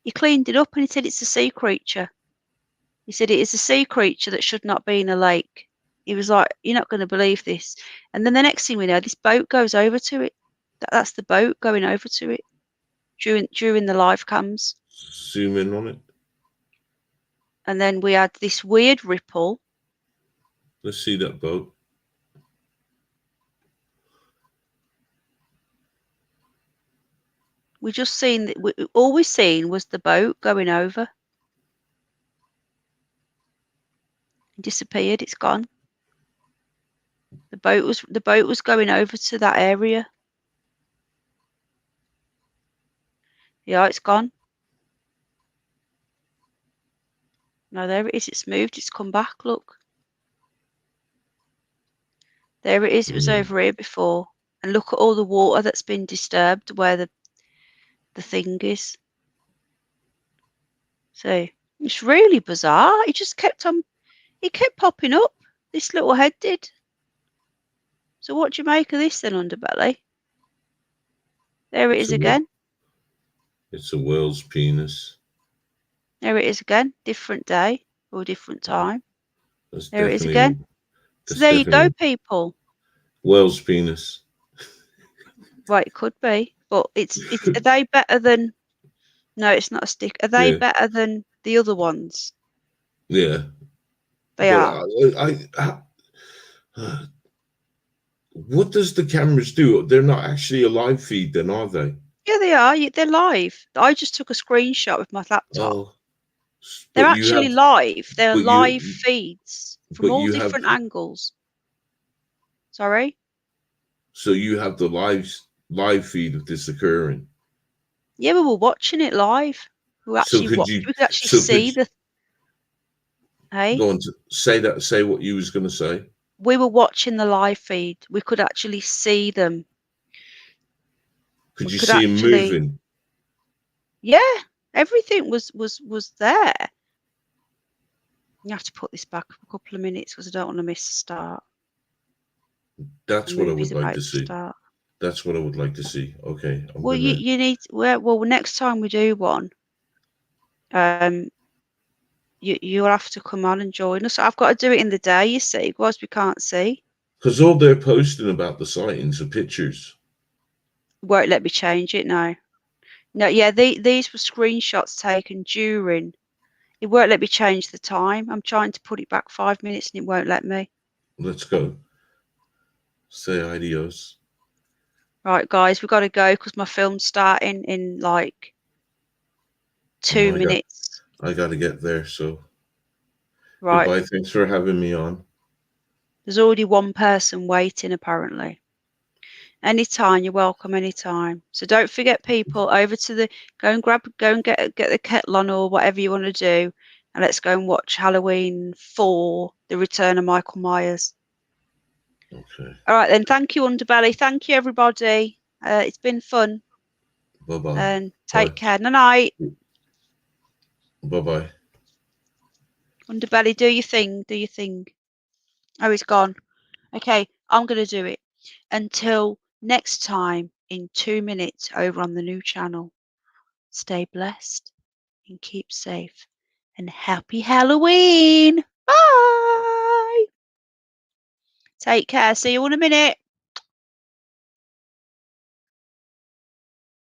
He cleaned it up and he said it's a sea creature. He said it is a sea creature that should not be in a lake. He was like, "You're not going to believe this." And then the next thing we know, this boat goes over to it. That's the boat going over to it during the live cams. Zoom in on it. And then we had this weird ripple. Let's see that boat. We just seen that. All we seen was the boat going over. It disappeared. It's gone. The boat was going over to that area. Yeah, it's gone. No, there it is. It's moved. It's come back. Look. There it is. It was over here before. And look at all the water that's been disturbed where the thing is. So it's really bizarre. It just kept popping up. This little head did. So what do you make of this then, Underbelly? There it is again. It's a whale's penis. There it is again. Different day or different time. That's there it is again. So there you go, people. Whale's penis. Right, it could be. But it's are they better than? No, it's not a stick. Are they better than the other ones? Yeah, they are. What does the cameras do? They're not actually a live feed, then, are they? Yeah, they are. They're live. I just took a screenshot with my laptop. Oh, they're actually live. They're live feeds from all different angles. Sorry. So you have the live feed of this occurring. Yeah, we were watching it live. We actually see the. Hey. Go on, say what you was going to say. we were watching the live feed. We could actually see them. Could We you could see him actually- moving? Yeah, everything was there. You have to put this back a couple of minutes because I don't want to miss the start. That's The what I movie's would like about to see. start. That's what I would like to see. Okay. Well, you need. Well, next time we do one, you'll have to come on and join us. I've got to do it in the day, you see, otherwise we can't see. Because all they're posting about the sightings are pictures. Won't let me change it now. No, yeah, these were screenshots taken during. It won't let me change the time. I'm trying to put it back 5 minutes and it won't let me. Let's go. Say adios. Right, guys, we've got to go because my film's starting in like 2 minutes. I got to get there, so. Right. Goodbye. Thanks for having me on. There's already one person waiting, apparently. Anytime, you're welcome anytime. So don't forget, people, over to the go and get the kettle on or whatever you want to do, and let's go and watch Halloween 4: The Return of Michael Myers. Okay. All right then. Thank you, Underbelly. Thank you, everybody. It's been fun. Bye-bye. And take care. Night night. Bye-bye. Underbelly, do your thing. Do your thing. Oh, he's gone. Okay, I'm gonna do it. Until next time in 2 minutes over on the new channel. Stay blessed and keep safe. And happy Halloween. Bye. Take care. See you in a minute.